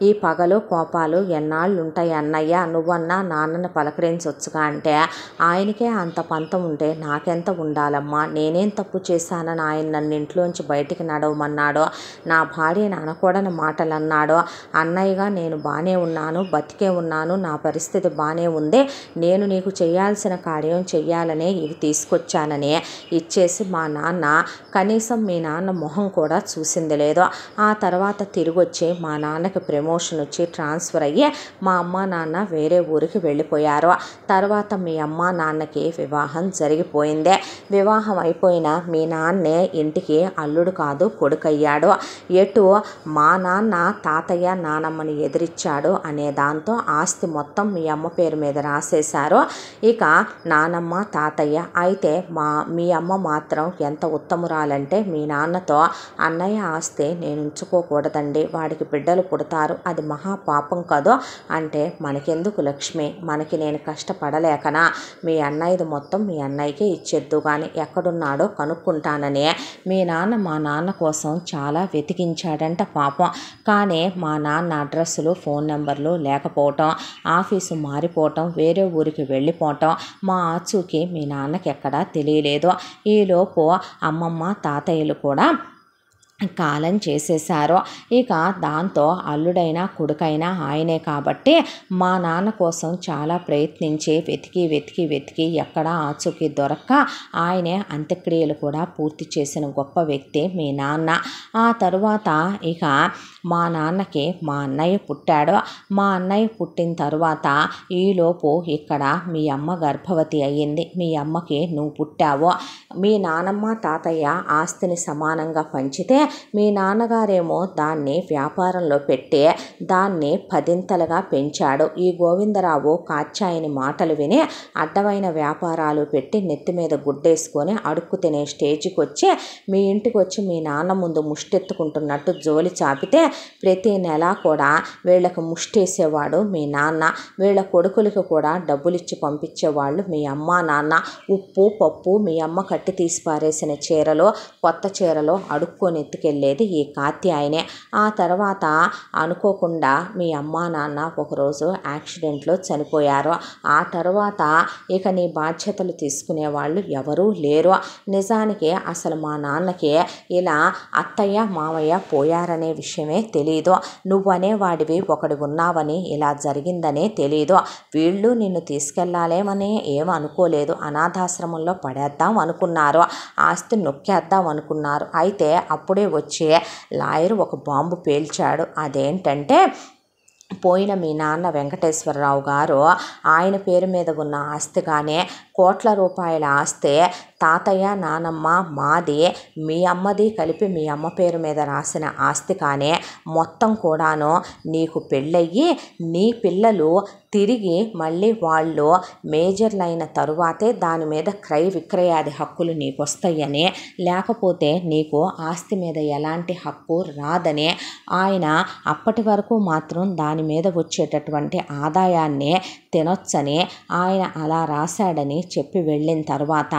ఈ పగలు కోపాలు ఎన్నాళ్ళు ఉంటాయి అన్నయ్య, నువ్వన్నా నాన్నని పలకరించొచ్చుగా అంటే ఆయనకే అంత పంతం ఉంటే నాకెంత ఉండాలమ్మా, నేనేం తప్పు చేశానని ఆయన నన్ను ఇంట్లోంచి బయటికి నడవమన్నాడు, నా భార్యని అనకూడని మాటలు అన్నాడు. అన్నయ్యగా నేను బాగానే ఉన్నాను, బతికే ఉన్నాను, నా పరిస్థితి బాగానే ఉంది, నేను నీకు చేయాల్సిన కార్యం చెయ్యాలనే ఇవి తీసుకొచ్చానని ఇచ్చేసి మా నాన్న కనీసం మీ నాన్న మొహం కూడా చూసింది లేదు. ఆ తర్వాత తిరిగి వచ్చి మా నాన్నకి ప్రమోషన్ వచ్చి ట్రాన్స్ఫర్ అయ్యి మా అమ్మ నాన్న వేరే ఊరికి వెళ్ళిపోయారు. తర్వాత మీ అమ్మ నాన్నకి వివాహం జరిగిపోయిందే. వివాహం అయిపోయిన మీ నాన్నే ఇంటికి అల్లుడు కాదు కొడుకయ్యాడు. ఎటు మా నాన్న తాతయ్య నానమ్మని ఎదిరించాడు అనే దాంతో ఆస్తి మొత్తం మీ అమ్మ పేరు మీద రాసేశారు. ఇక నానమ్మ తాతయ్య అయితే మీ అమ్మ మాత్రం ఎంత ఉత్తమురాలంటే మీ నాన్నతో అన్నయ్య ఆస్తి నేను ఉంచుకోకూడదండి, వాడికి బిడ్డలు పుడతారు, అది మహా పాపం కదో అంటే మనకెందుకు లక్ష్మి, మనకి నేను కష్టపడలేకనా, మీ అన్నయ్యది మొత్తం మీ అన్నయ్యకే ఇచ్చేద్దు కానీ ఎక్కడున్నాడో కనుక్కుంటానని మీ నాన్న మా నాన్న కోసం చాలా వెతికించాడంట పాపం. కానీ మా నాన్న అడ్రస్సులు ఫోన్ నెంబర్లు లేకపోవటం, ఆఫీసు మారిపోవటం, వేరే ఊరికి వెళ్ళిపోవటం, మా ఆచూకి మీ నాన్నకి ఎక్కడా తెలియలేదు. ఈలోపు అమ్మమ్మ తాతయ్యలు కూడా కాలం చేసేశారు. ఇక దాంతో అల్లుడైనా కొడుకైనా ఆయనే కాబట్టి మా నాన్న కోసం చాలా ప్రయత్నించి వెతికి ఎక్కడా ఆచూకీ దొరక్క ఆయనే అంత్యక్రియలు కూడా పూర్తి చేసిన గొప్ప వ్యక్తి మీ నాన్న. ఆ తరువాత ఇక మా నాన్నకి మా అన్నయ్య పుట్టాడు. మా అన్నయ్య పుట్టిన తరువాత ఈలోపు ఇక్కడ మీ అమ్మ గర్భవతి అయ్యింది. మీ అమ్మకి నువ్వు పుట్టావు. మీ నానమ్మ తాతయ్య ఆస్తిని సమానంగా పంచితే మీ నాన్నగారేమో దాన్ని వ్యాపారంలో పెట్టి దాన్ని 10ంతలుగా పెంచాడు. ఈ గోవిందరావు కాచాయని మాటలు విని అడ్డమైన వ్యాపారాలు పెట్టి నెత్తి మీద గుడ్డేసుకొని అడుక్కు తినే స్టేజ్కి వచ్చి మీ ఇంటికి వచ్చి మీ నాన్న ముందు ముష్టెత్తుకుంటున్నట్టు జోలి చాపితే ప్రతి నెల కూడా వీళ్ళకి ముష్టేసేవాడు మీ నాన్న. వీళ్ళ కొడుకులకి కూడా డబ్బులిచ్చి పంపించేవాళ్ళు మీ అమ్మ నాన్న. ఉప్పు పప్పు మీ అమ్మ కట్టి తీసి పారేసిన చీరలో కొత్త చీరలో అడుక్కొని ఎత్తుకెళ్ళేది ఈ కాత్యాయనే. ఆ తర్వాత అనుకోకుండా మీ అమ్మ నాన్న ఒకరోజు యాక్సిడెంట్లో చనిపోయారు. ఆ తర్వాత ఇక నీ బాధ్యతలు తీసుకునే వాళ్ళు ఎవరూ లేరు. నిజానికి అసలు మా నాన్నకి ఇలా అత్తయ్య మామయ్య పోయారనే విషయమే తెలీదు. నువ్వనేవాడివి ఒకడు ఉన్నావని ఇలా జరిగిందనే తెలీదు. వీళ్ళు నిన్ను తీసుకెళ్లాలేమని ఏం అనుకోలేదు. అనాథాశ్రమంలో పడేద్దాం అనుకున్నారు. ఆస్తి నొక్కేద్దాం అనుకున్నారు. అయితే అప్పుడే వచ్చి లాయర్ ఒక బాంబు పేల్చాడు. అదేంటంటే పోయిన మీ నాన్న వెంకటేశ్వరరావు గారు ఆయన పేరు మీద ఉన్న ఆస్తిగానే కోట్ల రూపాయల ఆస్తి తాతయ్య నానమ్మ మాది మీ అమ్మది కలిపి మీ అమ్మ పేరు మీద రాసిన ఆస్తి కానీ మొత్తం కూడాను నీకు పెళ్ళయ్యి నీ పిల్లలు తిరిగి మళ్ళీ వాళ్ళు మేజర్లు అయిన తరువాతే దాని మీద క్రయ విక్రయాది హక్కులు నీకు వస్తాయని, లేకపోతే నీకు ఆస్తి మీద ఎలాంటి హక్కు రాదని ఆయన అప్పటి వరకు మాత్రం దాని మీద వచ్చేటటువంటి ఆదాయాన్ని తినొచ్చని ఆయన అలా రాశాడని చెప్పి వెళ్ళిన తర్వాత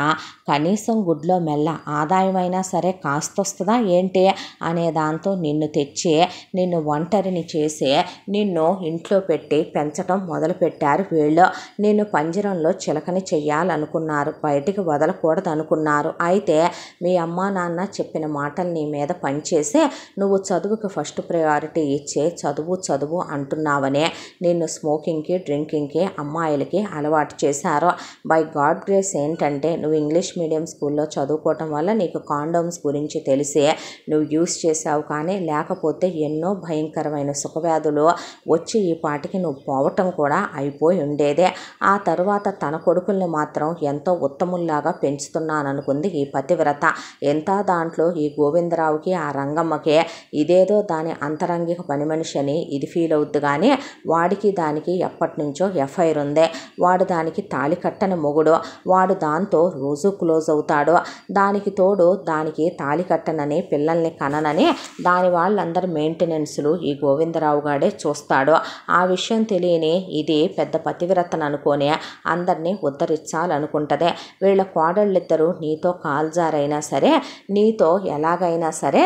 కనీసం గుడ్లో మెల్ల ఆదాయమైనా సరే కాస్తొస్తుందా ఏంటి అనే దాంతో నిన్ను తెచ్చి నిన్ను ఒంటరిని చేసి నిన్ను ఇంట్లో పెట్టి పెంచడం మొదలుపెట్టారు వీళ్ళు. నిన్ను పంజరంలో చిలకని చెయ్యాలనుకున్నారు, బయటికి వదలకూడదు అనుకున్నారు. అయితే మీ అమ్మా నాన్న చెప్పిన మాటలు నీ మీద పనిచేసి నువ్వు చదువుకి ఫస్ట్ ప్రయారిటీ ఇచ్చే చదువు అంటున్నావనే నిన్ను స్మోకింగ్కి డ్రింకింగ్కి అమ్మాయిలకి అలవాటు చేశారు. బై గాడ్ గ్రేస్ ఏంటంటే నువ్వు ఇంగ్లీష్ మీడియం స్కూల్లో చదువుకోవటం వల్ల నీకు కాండోమ్స్ గురించి తెలిసే నువ్వు యూస్ చేసావు. కానీ లేకపోతే ఎన్నో భయంకరమైన సుఖవ్యాధులు వచ్చి ఈ పాటికి నువ్వు పోవటం కూడా అయిపోయి ఉండేదే. ఆ తరువాత తన కొడుకుల్ని మాత్రం ఎంతో ఉత్తముల్లాగా పెంచుతున్నాననుకుంది ఈ పతివ్రత. ఎంత దాంట్లో ఈ గోవిందరావుకి ఆ రంగమ్మకే ఇదేదో దాని అంతరంగిక పని మనిషి అని ఇది ఫీల్ అవుద్ది. కానీ వాడికి దానికి ఎప్పటి నుంచో ఎఫ్ఐఆర్ ఉంది. వాడు దానికి తాళి కట్టని మొగుడు. వాడు దాంతో రోజు క్లోజ్ అవుతాడు. దానికి తోడు దానికి తాళి కట్టనని పిల్లల్ని కననని దాని వాళ్ళందరూ మెయింటెనెన్స్లు ఈ గోవిందరావు గాడే చూస్తాడు. ఆ విషయం తెలియని ఇది పెద్ద పతివ్రతను అనుకొని అందరినీ ఉద్ధరించాలనుకుంటుంది. వీళ్ళ కోడళ్ళిద్దరూ నీతో కాల్జారైనా సరే నీతో ఎలాగైనా సరే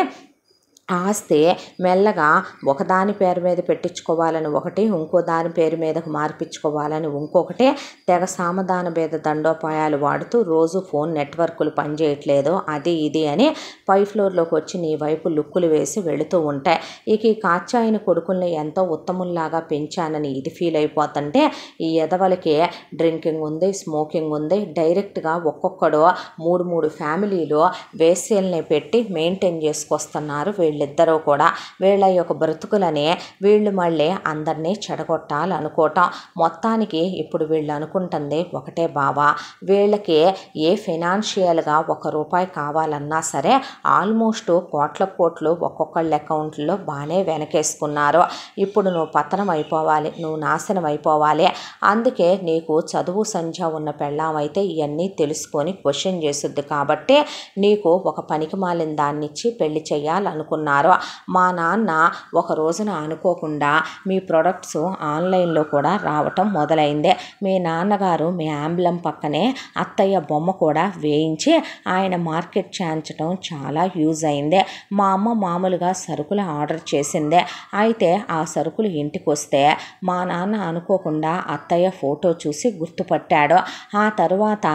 ఆస్తి మెల్లగా ఒకదాని పేరు మీద పెట్టించుకోవాలని ఒకటి, ఇంకో దాని పేరు మీదకు మార్పించుకోవాలని ఇంకొకటి, తెగ సామధాన భేద దండోపాయాలు వాడుతూ రోజు ఫోన్ నెట్వర్కులు పనిచేయట్లేదు అది ఇది అని పై ఫ్లోర్లోకి వచ్చి నీ వైపు లుక్కులు వేసి వెళుతూ ఉంటాయి. ఇక ఈ కాచాయని కొడుకుల్ని ఎంతో ఉత్తముల్లాగా పెంచానని ఇది ఫీల్ అయిపోతుంటే ఈ ఎదవలకి డ్రింకింగ్ ఉంది, స్మోకింగ్ ఉంది. డైరెక్ట్గా ఒక్కొక్కడు 3 ఫ్యామిలీలు వేశ్యల్ని పెట్టి మెయింటైన్ చేసుకొస్తున్నారు వీళ్ళిద్దరూ కూడా. వీళ్ళ యొక్క బ్రతుకులని వీళ్ళు మళ్ళీ అందరినీ చెడగొట్టాలనుకోవటం. మొత్తానికి ఇప్పుడు వీళ్ళు అనుకుంటుంది ఒకటే బావా, వీళ్ళకి ఏ ఫైనాన్షియల్గా ₹1 కావాలన్నా సరే ఆల్మోస్ట్ కోట్లు ఒక్కొక్కళ్ళ అకౌంట్లో బాగానే వెనకేసుకున్నారు. ఇప్పుడు నువ్వు పతనం అయిపోవాలి, నువ్వు నాశనం అయిపోవాలి. అందుకే నీకు చదువు సంధ్య ఉన్న పెళ్ళాం అయితే ఇవన్నీ తెలుసుకొని క్వశ్చన్ చేస్తుంది. కాబట్టి నీకు ఒక పనికి మాలిన దాన్నిచ్చి పెళ్లి చేయాలనుకున్నారు. ఉన్నారు. మా నాన్న ఒక రోజున అనుకోకుండా మీ ప్రొడక్ట్స్ ఆన్లైన్లో కూడా రావటం మొదలైంది. మీ నాన్నగారు మీ ఆంబులం పక్కనే అత్తయ్య బొమ్మ కూడా వేయించి ఆయన మార్కెట్ చేయించడం చాలా యూజ్ అయింది. మా అమ్మ మామూలుగా సరుకులు ఆర్డర్ చేసిందే. అయితే ఆ సరుకులు ఇంటికి వస్తే మా నాన్న అనుకోకుండా అత్తయ్య ఫోటో చూసి గుర్తుపట్టాడు. ఆ తరువాత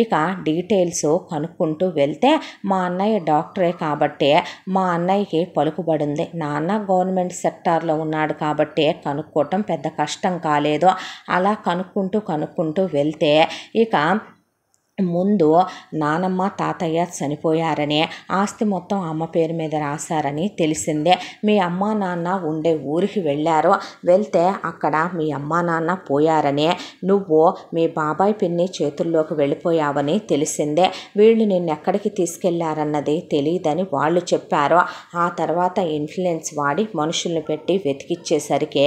ఇక డీటెయిల్స్ కనుక్కుంటూ వెళ్తే మా అన్నయ్య డాక్టరే కాబట్టి మా అన్నయ్యకి పలుకుబడింది. నాన్న గవర్నమెంట్ సెక్టార్లో ఉన్నాడు కాబట్టి కనుక్కోవటం పెద్ద కష్టం కాలేదు. అలా కనుక్కుంటూ వెళ్తే ఇక ముందు నానమ్మ తాతయ్య చనిపోయారని, ఆస్తి మొత్తం అమ్మ పేరు మీద రాశారని తెలిసిందే. మీ అమ్మా నాన్న ఉండే ఊరికి వెళ్ళారు. వెళ్తే అక్కడ మీ అమ్మా నాన్న పోయారని, నువ్వు మీ బాబాయ్ పిన్ని చేతుల్లోకి వెళ్ళిపోయావని తెలిసిందే. వీళ్ళు నిన్నెక్కడికి తీసుకెళ్లారన్నది తెలియదని వాళ్ళు చెప్పారు. ఆ తర్వాత ఇన్ఫ్లుయెన్స్ వాడి మనుషుల్ని పెట్టి వెతికిచ్చేసరికి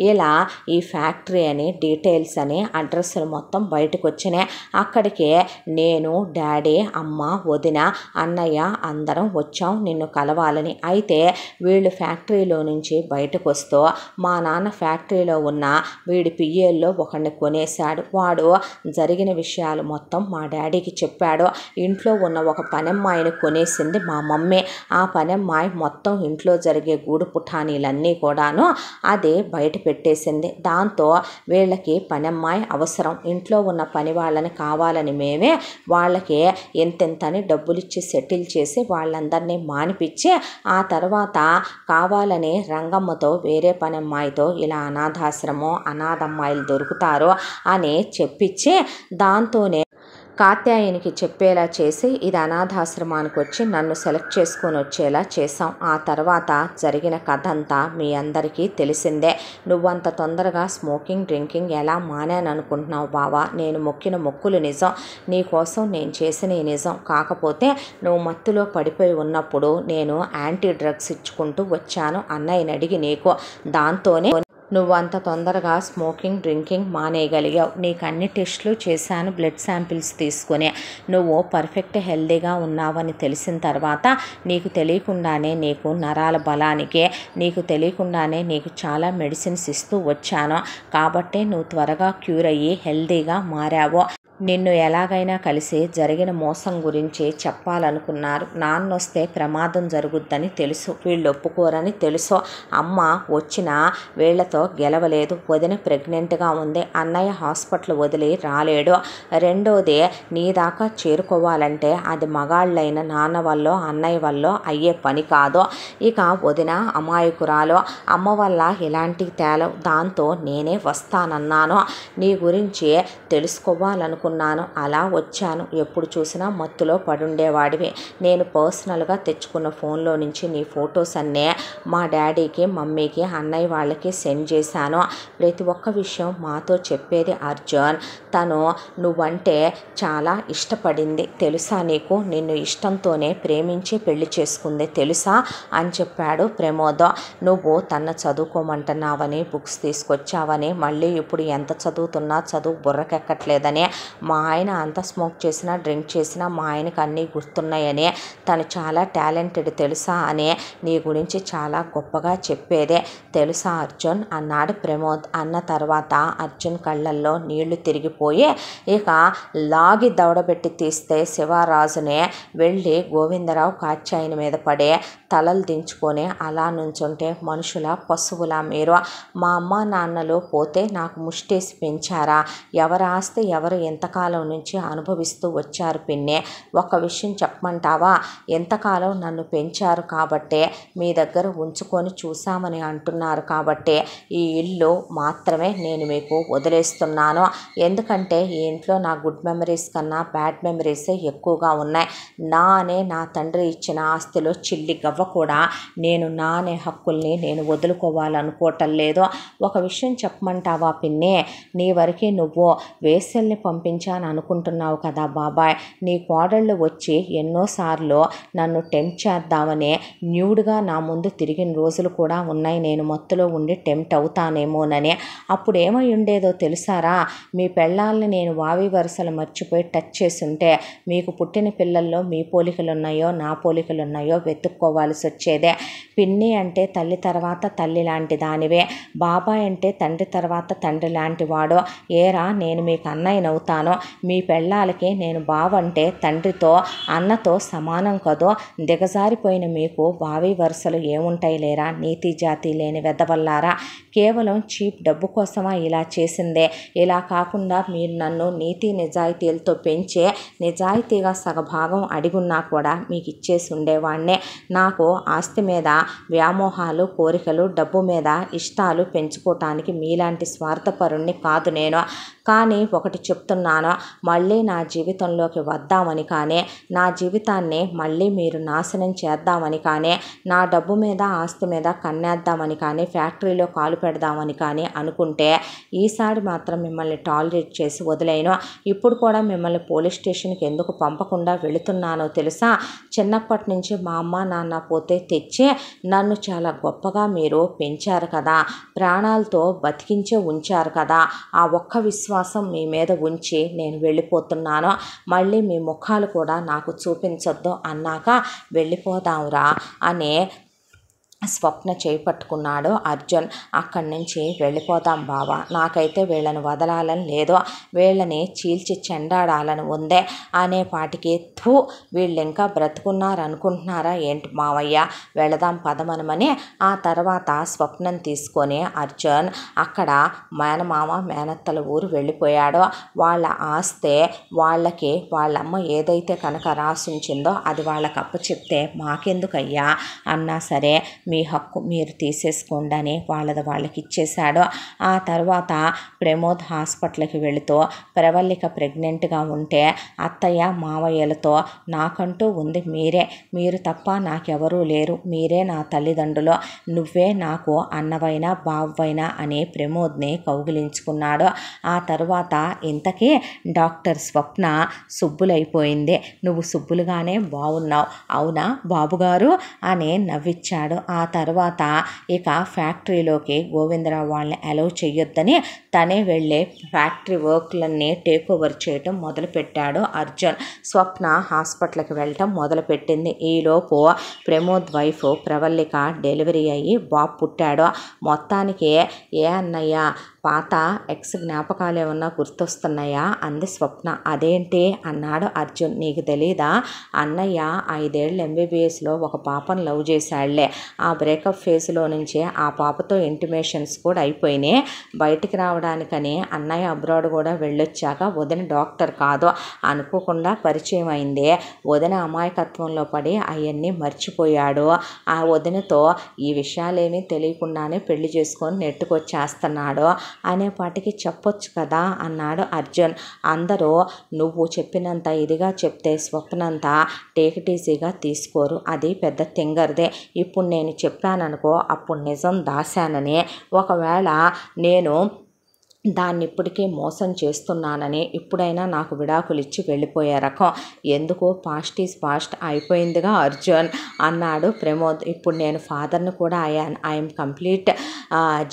ఇలా ఈ ఫ్యాక్టరీ అని డీటెయిల్స్ అని అడ్రస్లు మొత్తం బయటకు వచ్చినాయి. అక్కడికి నేను, డాడీ, అమ్మ, వదిన, అన్నయ్య అందరం వచ్చాం నిన్ను కలవాలని. అయితే వీళ్ళు ఫ్యాక్టరీలో నుంచి బయటకు వస్తూ మా నాన్న ఫ్యాక్టరీలో ఉన్న వీడి పియ్యేల్లో ఒకడిని కొనేశాడు. వాడు జరిగిన విషయాలు మొత్తం మా డాడీకి చెప్పాడు. ఇంట్లో ఉన్న ఒక పనమ్మాయిని కొనేసింది మా మమ్మీ. ఆ పనమ్మాయి మొత్తం ఇంట్లో జరిగే గూడు పుఠానీలన్నీ కూడాను అది బయట పెట్టేసింది. దాంతో వీళ్ళకి పనమ్మాయి అవసరం. ఇంట్లో ఉన్న పని వాళ్ళని కావాలని మేమే వాళ్ళకి ఎంతెంతని డబ్బులు ఇచ్చి సెటిల్ చేసి వాళ్ళందరినీ మానిపించి ఆ తర్వాత కావాలని రంగమ్మతో వేరే పనమ్మాయితో ఇలా అనాథాశ్రమం అనాథమ్మాయిలు దొరుకుతారు అని చెప్పించి దాంతోనే కాత్యాయనికి చెప్పేలా చేసి ఇది అనాథాశ్రమానికి వచ్చి నన్ను సెలెక్ట్ చేసుకొని వచ్చేలా చేసాం. ఆ తర్వాత జరిగిన కథ అంతా మీ అందరికీ తెలిసిందే. నువ్వంత తొందరగా స్మోకింగ్ డ్రింకింగ్ ఎలా మానాననుకుంటున్నావు బావా? నేను మొక్కిన మొక్కులు నిజం, నీ కోసం నేను చేసిన నిజం. కాకపోతే నువ్వు మత్తులో పడిపోయి ఉన్నప్పుడు నేను యాంటీ డ్రగ్స్ ఇచ్చుకుంటూ వచ్చాను అన్నయ్యని అడిగి నీకు. దాంతోనే నువ్వు అంత తొందరగా స్మోకింగ్ డ్రింకింగ్ మానేయగలిగావు. నీకు అన్ని టెస్టులు చేశాను బ్లడ్ శాంపిల్స్ తీసుకుని. నువ్వు పర్ఫెక్ట్ హెల్దీగా ఉన్నావని తెలిసిన తర్వాత నీకు తెలియకుండానే నీకు నరాల బలానికి నీకు తెలియకుండానే నీకు చాలా మెడిసిన్స్ ఇస్తూ వచ్చాను. కాబట్టి నువ్వు త్వరగా క్యూర్ అయ్యి హెల్దీగా మారావు. నిన్ను ఎలాగైనా కలిసి జరిగిన మోసం గురించి చెప్పాలనుకున్నారు. నాన్నొస్తే ప్రమాదం జరుగుద్దని తెలుసు, వీళ్ళు ఒప్పుకోరని తెలుసు. అమ్మ వచ్చినా వీళ్లతో గెలవలేదు. వదిన ప్రెగ్నెంట్గా ఉంది. అన్నయ్య హాస్పిటల్ వదిలి రాలేడు. రెండోది నీ దాకా చేరుకోవాలంటే అది మగాళ్ళైన నాన్న వల్ల అన్నయ్య వల్ల అయ్యే పని కాదు. ఇక వదిన అమాయకురాలు, అమ్మ వల్ల ఇలాంటి తేలవు. దాంతో నేనే వస్తానన్నాను. నీ గురించి తెలుసుకోవాలనుకున్నాను. అలా వచ్చాను. ఎప్పుడు చూసినా మత్తులో పడుండేవాడివి. నేను పర్సనల్గా తెచ్చుకున్న ఫోన్లో నుంచి నీ ఫొటోస్ అన్నీ మా డాడీకి మమ్మీకి అన్నయ్య వాళ్ళకి సెండ్ చేశాను. ప్రతి ఒక్క విషయం మాతో చెప్పేది అర్జున్. తను నువ్వంటే చాలా ఇష్టపడింది తెలుసా నీకు? నిన్ను ఇష్టంతోనే ప్రేమించి పెళ్లి చేసుకుంది తెలుసా అని చెప్పాడు ప్రమోద్. నువ్వు తన చదువుకోమంటున్నావని బుక్స్ తీసుకొచ్చావని, మళ్ళీ ఇప్పుడు ఎంత చదువుతున్నా చదువు బుర్రకెక్కట్లేదని, మా ఆయన అంత స్మోక్ చేసినా డ్రింక్ చేసినా మా ఆయనకు అన్నీ గుర్తున్నాయని, తను చాలా టాలెంటెడ్ తెలుసా అని నీ గురించి చాలా గొప్పగా చెప్పేదే తెలుసా అర్జున్ అన్నాడు ప్రమోద్. అన్న తర్వాత అర్జున్ కళ్ళల్లో నీళ్లు తిరిగిపోయి ఇక లాగి దవడబెట్టి తీస్తే శివరాజునే వెళ్ళి గోవిందరావు కాత్యాయని మీద పడే తలలు దించుకొని అలా నుంచుంటే మనుషుల పశువులా మీరు? మా అమ్మ నాన్నలు పోతే నాకు ముష్టేసి పెంచారా? ఎవరి ఆస్తి ఎవరు ఎంతకాలం నుంచి అనుభవిస్తూ వచ్చారు పిన్నే. ఒక విషయం చెప్పమంటావా? ఎంతకాలం నన్ను పెంచారు కాబట్టే మీ దగ్గర ఉంచుకొని చూసామని అంటున్నారు కాబట్టే ఈ ఇల్లు మాత్రమే నేను మీకు వదిలేస్తున్నాను. ఎందుకంటే ఈ ఇంట్లో నా గుడ్ మెమరీస్ కన్నా బ్యాడ్ మెమరీసే ఎక్కువగా ఉన్నాయి. నా తండ్రి ఇచ్చిన ఆస్తిలో చిల్లి గవ్వ కూడా నేను నా అనే హక్కుల్ని నేను వదులుకోవాలనుకోవటం లేదు. ఒక విషయం చెప్పమంటావా పిన్నే? నీ వరకే నువ్వు వేసల్ని పంపించి పెంచాను అనుకుంటున్నావు కదా బాబాయ్, నీ కోడళ్ళు వచ్చి ఎన్నోసార్లు నన్ను టెంప్ట్ చేద్దామని న్యూడ్గా నా ముందు తిరిగిన రోజులు కూడా ఉన్నాయి, నేను మత్తులో ఉండి టెంప్ట్ అవుతానేమోనని. అప్పుడు ఏమై ఉండేదో తెలుసారా, మీ పెళ్ళాలని నేను వావి వరుసలు మర్చిపోయి టచ్ చేసుంటే మీకు పుట్టిన పిల్లల్లో మీ పోలికలు ఉన్నాయో నా పోలికలు ఉన్నాయో వెతుక్కోవాల్సి వచ్చేదే. పిన్ని అంటే తల్లి తర్వాత తల్లి లాంటి దానివే, బాబాయ్ అంటే తండ్రి తర్వాత తండ్రి లాంటి వాడు. ఏరా నేను మీకు అన్నయ్యనవుతాను, మీ పెళ్ళాలకి నేను బావంటే తండ్రితో అన్నతో సమానం కదో. దిగజారిపోయిన మీకు బావి వరుసలు ఏముంటాయి లేరా, నీతి జాతి లేని వెదవల్లారా. కేవలం చీప్ డబ్బు కోసమా ఇలా చేసిందే. ఇలా కాకుండా మీరు నన్ను నీతి నిజాయితీలతో పెంచే నిజాయితీగా సగభాగం అడిగున్నా కూడా మీకు ఇచ్చేసి ఉండేవాడినే. నాకు ఆస్తి మీద వ్యామోహాలు, కోరికలు, డబ్బు మీద ఇష్టాలు పెంచుకోవటానికి మీలాంటి స్వార్థపరుణ్ణి కాదు నేను. కానీ ఒకటి చెప్తున్నాను, మళ్ళీ నా జీవితంలోకి వద్దామని కానీ, నా జీవితాన్ని మళ్ళీ మీరు నాశనం చేద్దామని కానీ, నా డబ్బు మీద ఆస్తి మీద కన్నేద్దామని కానీ, ఫ్యాక్టరీలో కాలు పెడదామని కానీ అనుకుంటే ఈసారి మాత్రం మిమ్మల్ని టాలరేట్ చేసి వదిలేను. ఇప్పుడు కూడా మిమ్మల్ని పోలీస్ స్టేషన్కి ఎందుకు పంపకుండా వెళుతున్నానో తెలుసా, చిన్నప్పటి నుంచి మా అమ్మ నాన్న పోతే తెచ్చి నన్ను చాలా గొప్పగా మీరు పెంచారు కదా, ప్రాణాలతో బతికించే ఉంచారు కదా, ఆ ఒక్క విశ్వాసం మీ మీద ఉంచి నేను వెళ్ళిపోతున్నాను. మళ్ళీ మీ ముఖాలు కూడా నాకు చూపించొద్దు అన్నాక వెళ్ళిపోదాంరా అని స్వప్న చేపట్టుకున్నాడు అర్జున్. అక్కడి నుంచి వెళ్ళిపోతాం బావా, నాకైతే వీళ్ళని వదలాలని లేదు, వీళ్ళని చీల్చి చెండాడాలని ఉందే అనే పాటికి థూ వీళ్ళు ఇంకా బ్రతుకున్నారనుకుంటున్నారా ఏంటి మావయ్య, వెళదాం పదమనమని ఆ తర్వాత స్వప్నం తీసుకొని అర్జున్ అక్కడ మేనమామ మేనత్తల ఊరు వెళ్ళిపోయాడు. వాళ్ళ ఆస్తే వాళ్ళకి వాళ్ళమ్మ ఏదైతే కనుక రాసుంచిందో అది వాళ్ళకి అప్పచెప్తే మాకెందుకయ్యా అన్నా సరే మీ హక్కు మీరు తీసేసుకోండి అని వాళ్ళకి ఇచ్చేశాడు. ఆ తర్వాత ప్రమోద్ హాస్పిటల్కి వెళుతూ ప్రవల్లిక ప్రెగ్నెంట్గా ఉంటే అత్తయ్య మావయ్యలతో నాకంటూ ఉంది మీరే, మీరు తప్ప నాకెవరూ లేరు, మీరే నా తల్లిదండ్రులు, నువ్వే నాకు అన్నవైనా బావైనా అని ప్రమోద్ని కౌగిలించుకున్నాడు. ఆ తర్వాత ఇంతకీ డాక్టర్ స్వప్న సుబ్బులైపోయింది. నువ్వు సుబ్బులుగానే బాగున్నావు అవునా బాబుగారు అని నవ్విచ్చాడు. ఆ తర్వాత ఇక ఫ్యాక్టరీలోకి గోవిందరావు వాళ్ళని అలౌ చెయ్యొద్దని తనే వెళ్ళే ఫ్యాక్టరీ వర్క్లన్నీ టేక్ ఓవర్ చేయటం మొదలుపెట్టాడు అర్జున్. స్వప్న హాస్పిటల్కి వెళ్ళటం మొదలుపెట్టింది. ఈలోపు ప్రమోద్ వైఫ్ ప్రవల్లిక డెలివరీ అయ్యి బాబు పుట్టాడు. మొత్తానికి ఏ అన్నయ్య పాత ఎక్స్ జ్ఞాపకాలు ఏమన్నా గుర్తొస్తున్నాయా అంది స్వప్న. అదేంటి అన్నాడు అర్జున్. నీకు తెలీదా, అన్నయ్య 5 ఏళ్ళు ఎంబీబీఎస్లో ఒక పాపను లవ్ చేశాడులే. ఆ బ్రేకప్ ఫేజ్లో నుంచే ఆ పాపతో ఇంటిమేషన్స్ కూడా అయిపోయినాయి. బయటికి రావడానికని అన్నయ్య అబ్రాడ్ కూడా వెళ్ళొచ్చాక వదిన డాక్టర్ కాదు అనుకోకుండా పరిచయం అయింది. వదిన అమాయకత్వంలో పడి అవన్నీ మర్చిపోయాడు. ఆ వదినతో ఈ విషయాలేమీ తెలియకుండానే పెళ్లి చేసుకొని నెట్టుకొచ్చేస్తున్నాడు అనేపాటికి చెప్పొచ్చు కదా అన్నాడు అర్జున్. అందరూ నువ్వు చెప్పినంత ఇదిగా చెప్తే స్వప్నంతా టేకిటీజీగా తీసుకోరు, అది పెద్ద తింగర్దే. ఇప్పుడు నేను చెప్పాననుకో అప్పుడు నిజం దాశానని, ఒకవేళ నేను దాన్ని ఇప్పటికే మోసం చేస్తున్నానని ఇప్పుడైనా నాకు విడాకులు ఇచ్చి వెళ్ళిపోయే రకం. ఎందుకు పాస్ట్ ఈజ్ పాస్ట్ అయిపోయిందిగా అర్జున్ అన్నాడు ప్రమోద్. ఇప్పుడు నేను ఫాదర్ని కూడా అయ్యాను, ఐఎమ్ కంప్లీట్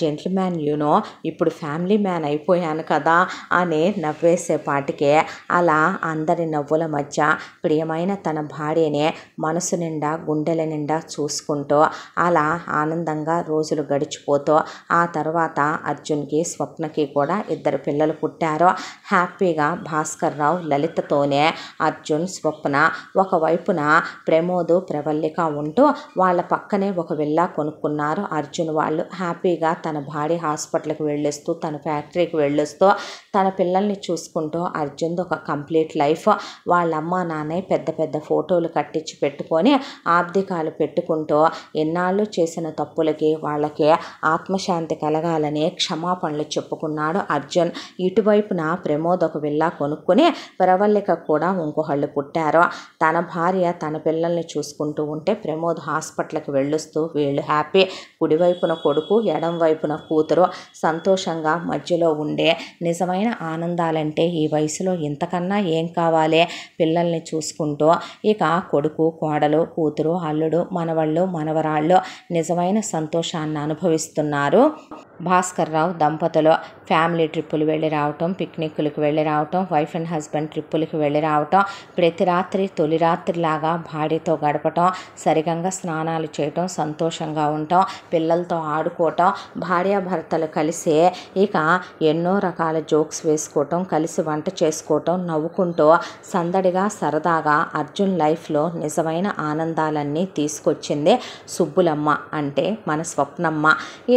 జెంటిల్మ్యాన్ యూనో, ఇప్పుడు ఫ్యామిలీ మ్యాన్ అయిపోయాను కదా అని నవ్వేసేపాటికే అలా అందరి నవ్వుల మధ్య ప్రియమైన తన భార్యనే మనసు నిండా గుండెల నిండా చూసుకుంటూ అలా ఆనందంగా రోజులు గడిచిపోతూ ఆ తర్వాత అర్జున్కి స్వప్నకి కూడా 2 పిల్లలు పుట్టారు. హ్యాపీగా భాస్కర్ రావు లలితతోనే అర్జున్ స్వప్న ఒకవైపున ప్రమోదు ప్రవల్లిక ఉంటూ వాళ్ళ పక్కనే ఒక విల్లా కొనుక్కున్నారు అర్జున్ వాళ్ళు. హ్యాపీగా తన భార్య హాస్పిటల్కి వెళ్ళొస్తూ తన ఫ్యాక్టరీకి వెళ్ళొస్తూ తన పిల్లల్ని చూసుకుంటూ అర్జున్ది ఒక కంప్లీట్ లైఫ్. వాళ్ళ అమ్మ నాన్న పెద్ద పెద్ద ఫోటోలు కట్టించి పెట్టుకొని ఆబ్దికాలు పెట్టుకుంటూ ఎన్నాళ్ళు చేసిన తప్పులకి వాళ్ళకి ఆత్మశాంతి కలగాలని క్షమాపణలు చెప్పుకున్నారు. కొనుక్కున్నాడు అర్జున్. ఇటువైపున ప్రమోద్ ఒక విల్లా కొనుక్కుని ప్రవల్లిక కూడా ఇంకొకళ్ళు పుట్టారు. తన భార్య తన పిల్లల్ని చూసుకుంటూ ఉంటే ప్రమోద్ హాస్పిటల్కి వెళ్ళొస్తూ వీళ్ళు హ్యాపీ. కుడివైపున కొడుకు, ఎడం వైపున కూతురు సంతోషంగా మధ్యలో ఉండే నిజమైన ఆనందాలంటే ఈ వయసులో ఇంతకన్నా ఏం కావాలి? పిల్లల్ని చూసుకుంటూ ఇక కొడుకు, కోడలు, కూతురు, అల్లుడు, మనవళ్ళు, మనవరాళ్ళు నిజమైన సంతోషాన్ని అనుభవిస్తున్నారు. భాస్కర్ రావు దంపతులు ఫ్యామిలీ ట్రిప్పులు వెళ్ళి రావటం, పిక్నిక్లకు వెళ్ళి రావటం, వైఫ్ అండ్ హస్బెండ్ ట్రిప్పులకి వెళ్ళి రావటం, ప్రతి రాత్రి తొలి రాత్రిలాగా భార్యతో గడపటం, సరిగంగా స్నానాలు చేయటం, సంతోషంగా ఉండటం, పిల్లలతో ఆడుకోవటం, భార్యాభర్తలు కలిసి ఇక ఎన్నో రకాల జోక్స్ వేసుకోవటం, కలిసి వంట చేసుకోవటం, నవ్వుకుంటూ సందడిగా సరదాగా అర్జున్ లైఫ్లో నిజమైన ఆనందాలన్నీ తీసుకొచ్చింది సుబ్బులమ్మ, అంటే మన స్వప్నమ్మ.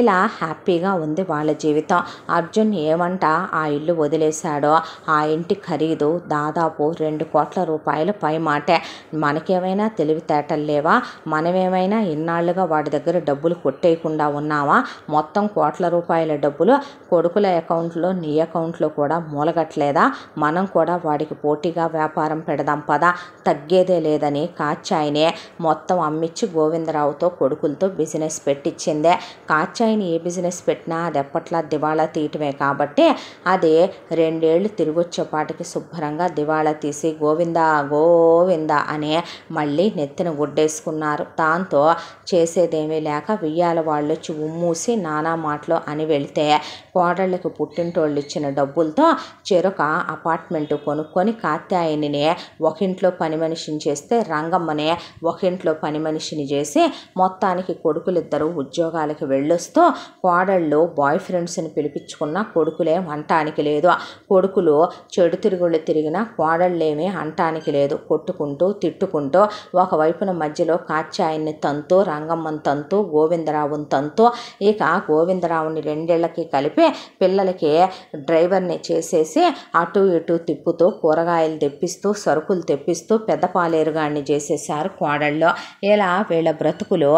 ఇలా హ్యాపీగా ఉంది వాళ్ళ జీవితం. అర్జున్ ఏమంట ఆ ఇల్లు వదిలేశాడో ఆ ఇంటి ఖరీదు దాదాపు 2 కోట్ల రూపాయలు పై మాటే. మనకేమైనా తెలివితేటలు లేవా? మనమేమైనా ఇన్నాళ్లుగా వాడి దగ్గర డబ్బులు కొట్టేయకుండా ఉన్నావా? మొత్తం కోట్ల రూపాయల డబ్బులు కొడుకుల అకౌంట్లో, నీ అకౌంట్లో కూడా మూలగట్లేదా? మనం కూడా వాడికి పోటీగా వ్యాపారం పెడదాం పదా, తగ్గేదే లేదని కాచాయినే మొత్తం అమ్మిచ్చి గోవిందరావుతో కొడుకులతో బిజినెస్ పెట్టించిందే. కాచాయిని ఏ బిజినెస్ పెట్టినా అది ఎప్పట్లా దివాళా తీయటమే కాబట్టి అది 2 ఏళ్ళు తిరిగొచ్చేపాటికి శుభ్రంగా దివాళా తీసి గోవిందా గోవిందా అనే మళ్ళీ నెత్తిన గుడ్డేసుకున్నారు. దాంతో చేసేదేమీ లేక వియ్యాల వాళ్ళు వచ్చి ఉమ్మూసి నానా మాటలు అని వెళితే కోడళ్ళకి పుట్టింటోళ్ళు ఇచ్చిన డబ్బులతో చెరొక అపార్ట్మెంట్ కొనుక్కొని కాత్యాయనినే ఒకింట్లో పని మనిషిని చేస్తే రంగమ్మనే ఒకింట్లో పని మనిషిని చేసి మొత్తానికి కొడుకులిద్దరూ ఉద్యోగాలకు వెళ్ళొస్తూ కోడళ్ళు బాయ్ ఫ్రెండ్స్ని పిలిపించుకున్న కొడుకులే అంటానికి లేదు. కొడుకులు చెడు తిరుగుళ్ళు తిరిగినా కోడళ్ళేమీ అంటానికి లేదు. కొట్టుకుంటూ తిట్టుకుంటూ ఒకవైపున మధ్యలో కాత్యాయన్ని తంతూ, రంగమ్మని తంతూ, గోవిందరావుని తంతూ, ఇక గోవిందరావుని 2 ఏళ్లకి కలిపి పిల్లలకి డ్రైవర్ని చేసేసి అటు ఇటు తిప్పుతూ కూరగాయలు తెప్పిస్తూ, సరుకులు తెప్పిస్తూ పెద్ద పాలేరుగాడిని చేసేసారు కోడళ్ళు. ఇలా వీళ్ళ బ్రతుకులు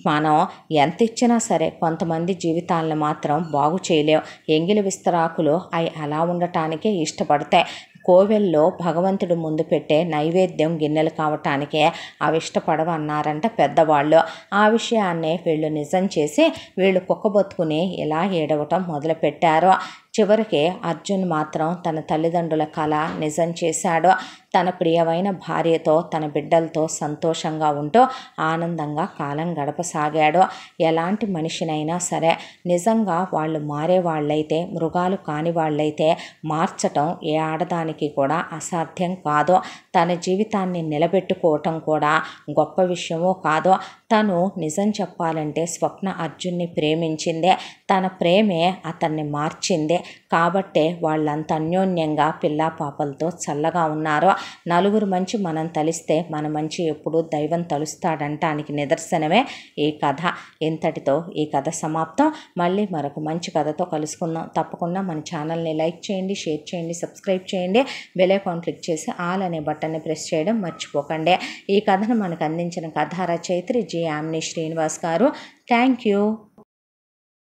మనం ఎంత ఇచ్చినా సరే కొంతమంది జీవితాలను మాత్రం బాగు చేయలేం. ఎంగిలి విస్తరాకులు అవి అలా ఉండటానికే ఇష్టపడతాయి. కోవెల్లో భగవంతుడు ముందు పెట్టే నైవేద్యం గిన్నెలు కావటానికే అవి ఇష్టపడవు అన్నారంట పెద్దవాళ్ళు. ఆ విషయాన్నే వీళ్ళు నిజం చేసి వీళ్ళు కుక్క బతుకుని ఇలా ఏడవటం మొదలుపెట్టారు. చివరికి అర్జున్ మాత్రం తన తల్లిదండ్రుల కళ నిజం చేశాడు. తన ప్రియమైన భార్యతో, తన బిడ్డలతో సంతోషంగా ఉంటూ ఆనందంగా కాలం గడపసాగాడు. ఎలాంటి మనిషినైనా సరే నిజంగా వాళ్ళు మారే వాళ్ళైతే, మృగాలు కాని వాళ్ళైతే మార్చటం ఏ ఆడదానికి కూడా అసాధ్యం కాదు. తన జీవితాన్ని నిలబెట్టుకోవటం కూడా గొప్ప విషయమో కాదు. తను నిజం చెప్పాలంటే స్వప్న అర్జున్ని ప్రేమించిందే. తన ప్రేమే అతన్ని మార్చిందే. కాబట్టే వాళ్ళంత అన్యోన్యంగా పిల్లా పాపలతో చల్లగా ఉన్నారు. నలుగురు మంచి మనం తలిస్తే మన మంచి ఎప్పుడూ దైవం తలుస్తాడంటానికి నిదర్శనమే ఈ కథ. ఇంతటితో ఈ కథ సమాప్తం. మళ్ళీ మరొక మంచి కథతో కలుసుకుందాం. తప్పకుండా మన ఛానల్ని లైక్ చేయండి, షేర్ చేయండి, సబ్స్క్రైబ్ చేయండి. బెల్ ఐకాన్ క్లిక్ చేసి ఆల్ అనే బటన్ని ప్రెస్ చేయడం మర్చిపోకండి. ఈ కథను మనకు అందించిన కథా రచయిత్రి జి. యామిని శ్రీనివాస్ గారు. Thank you.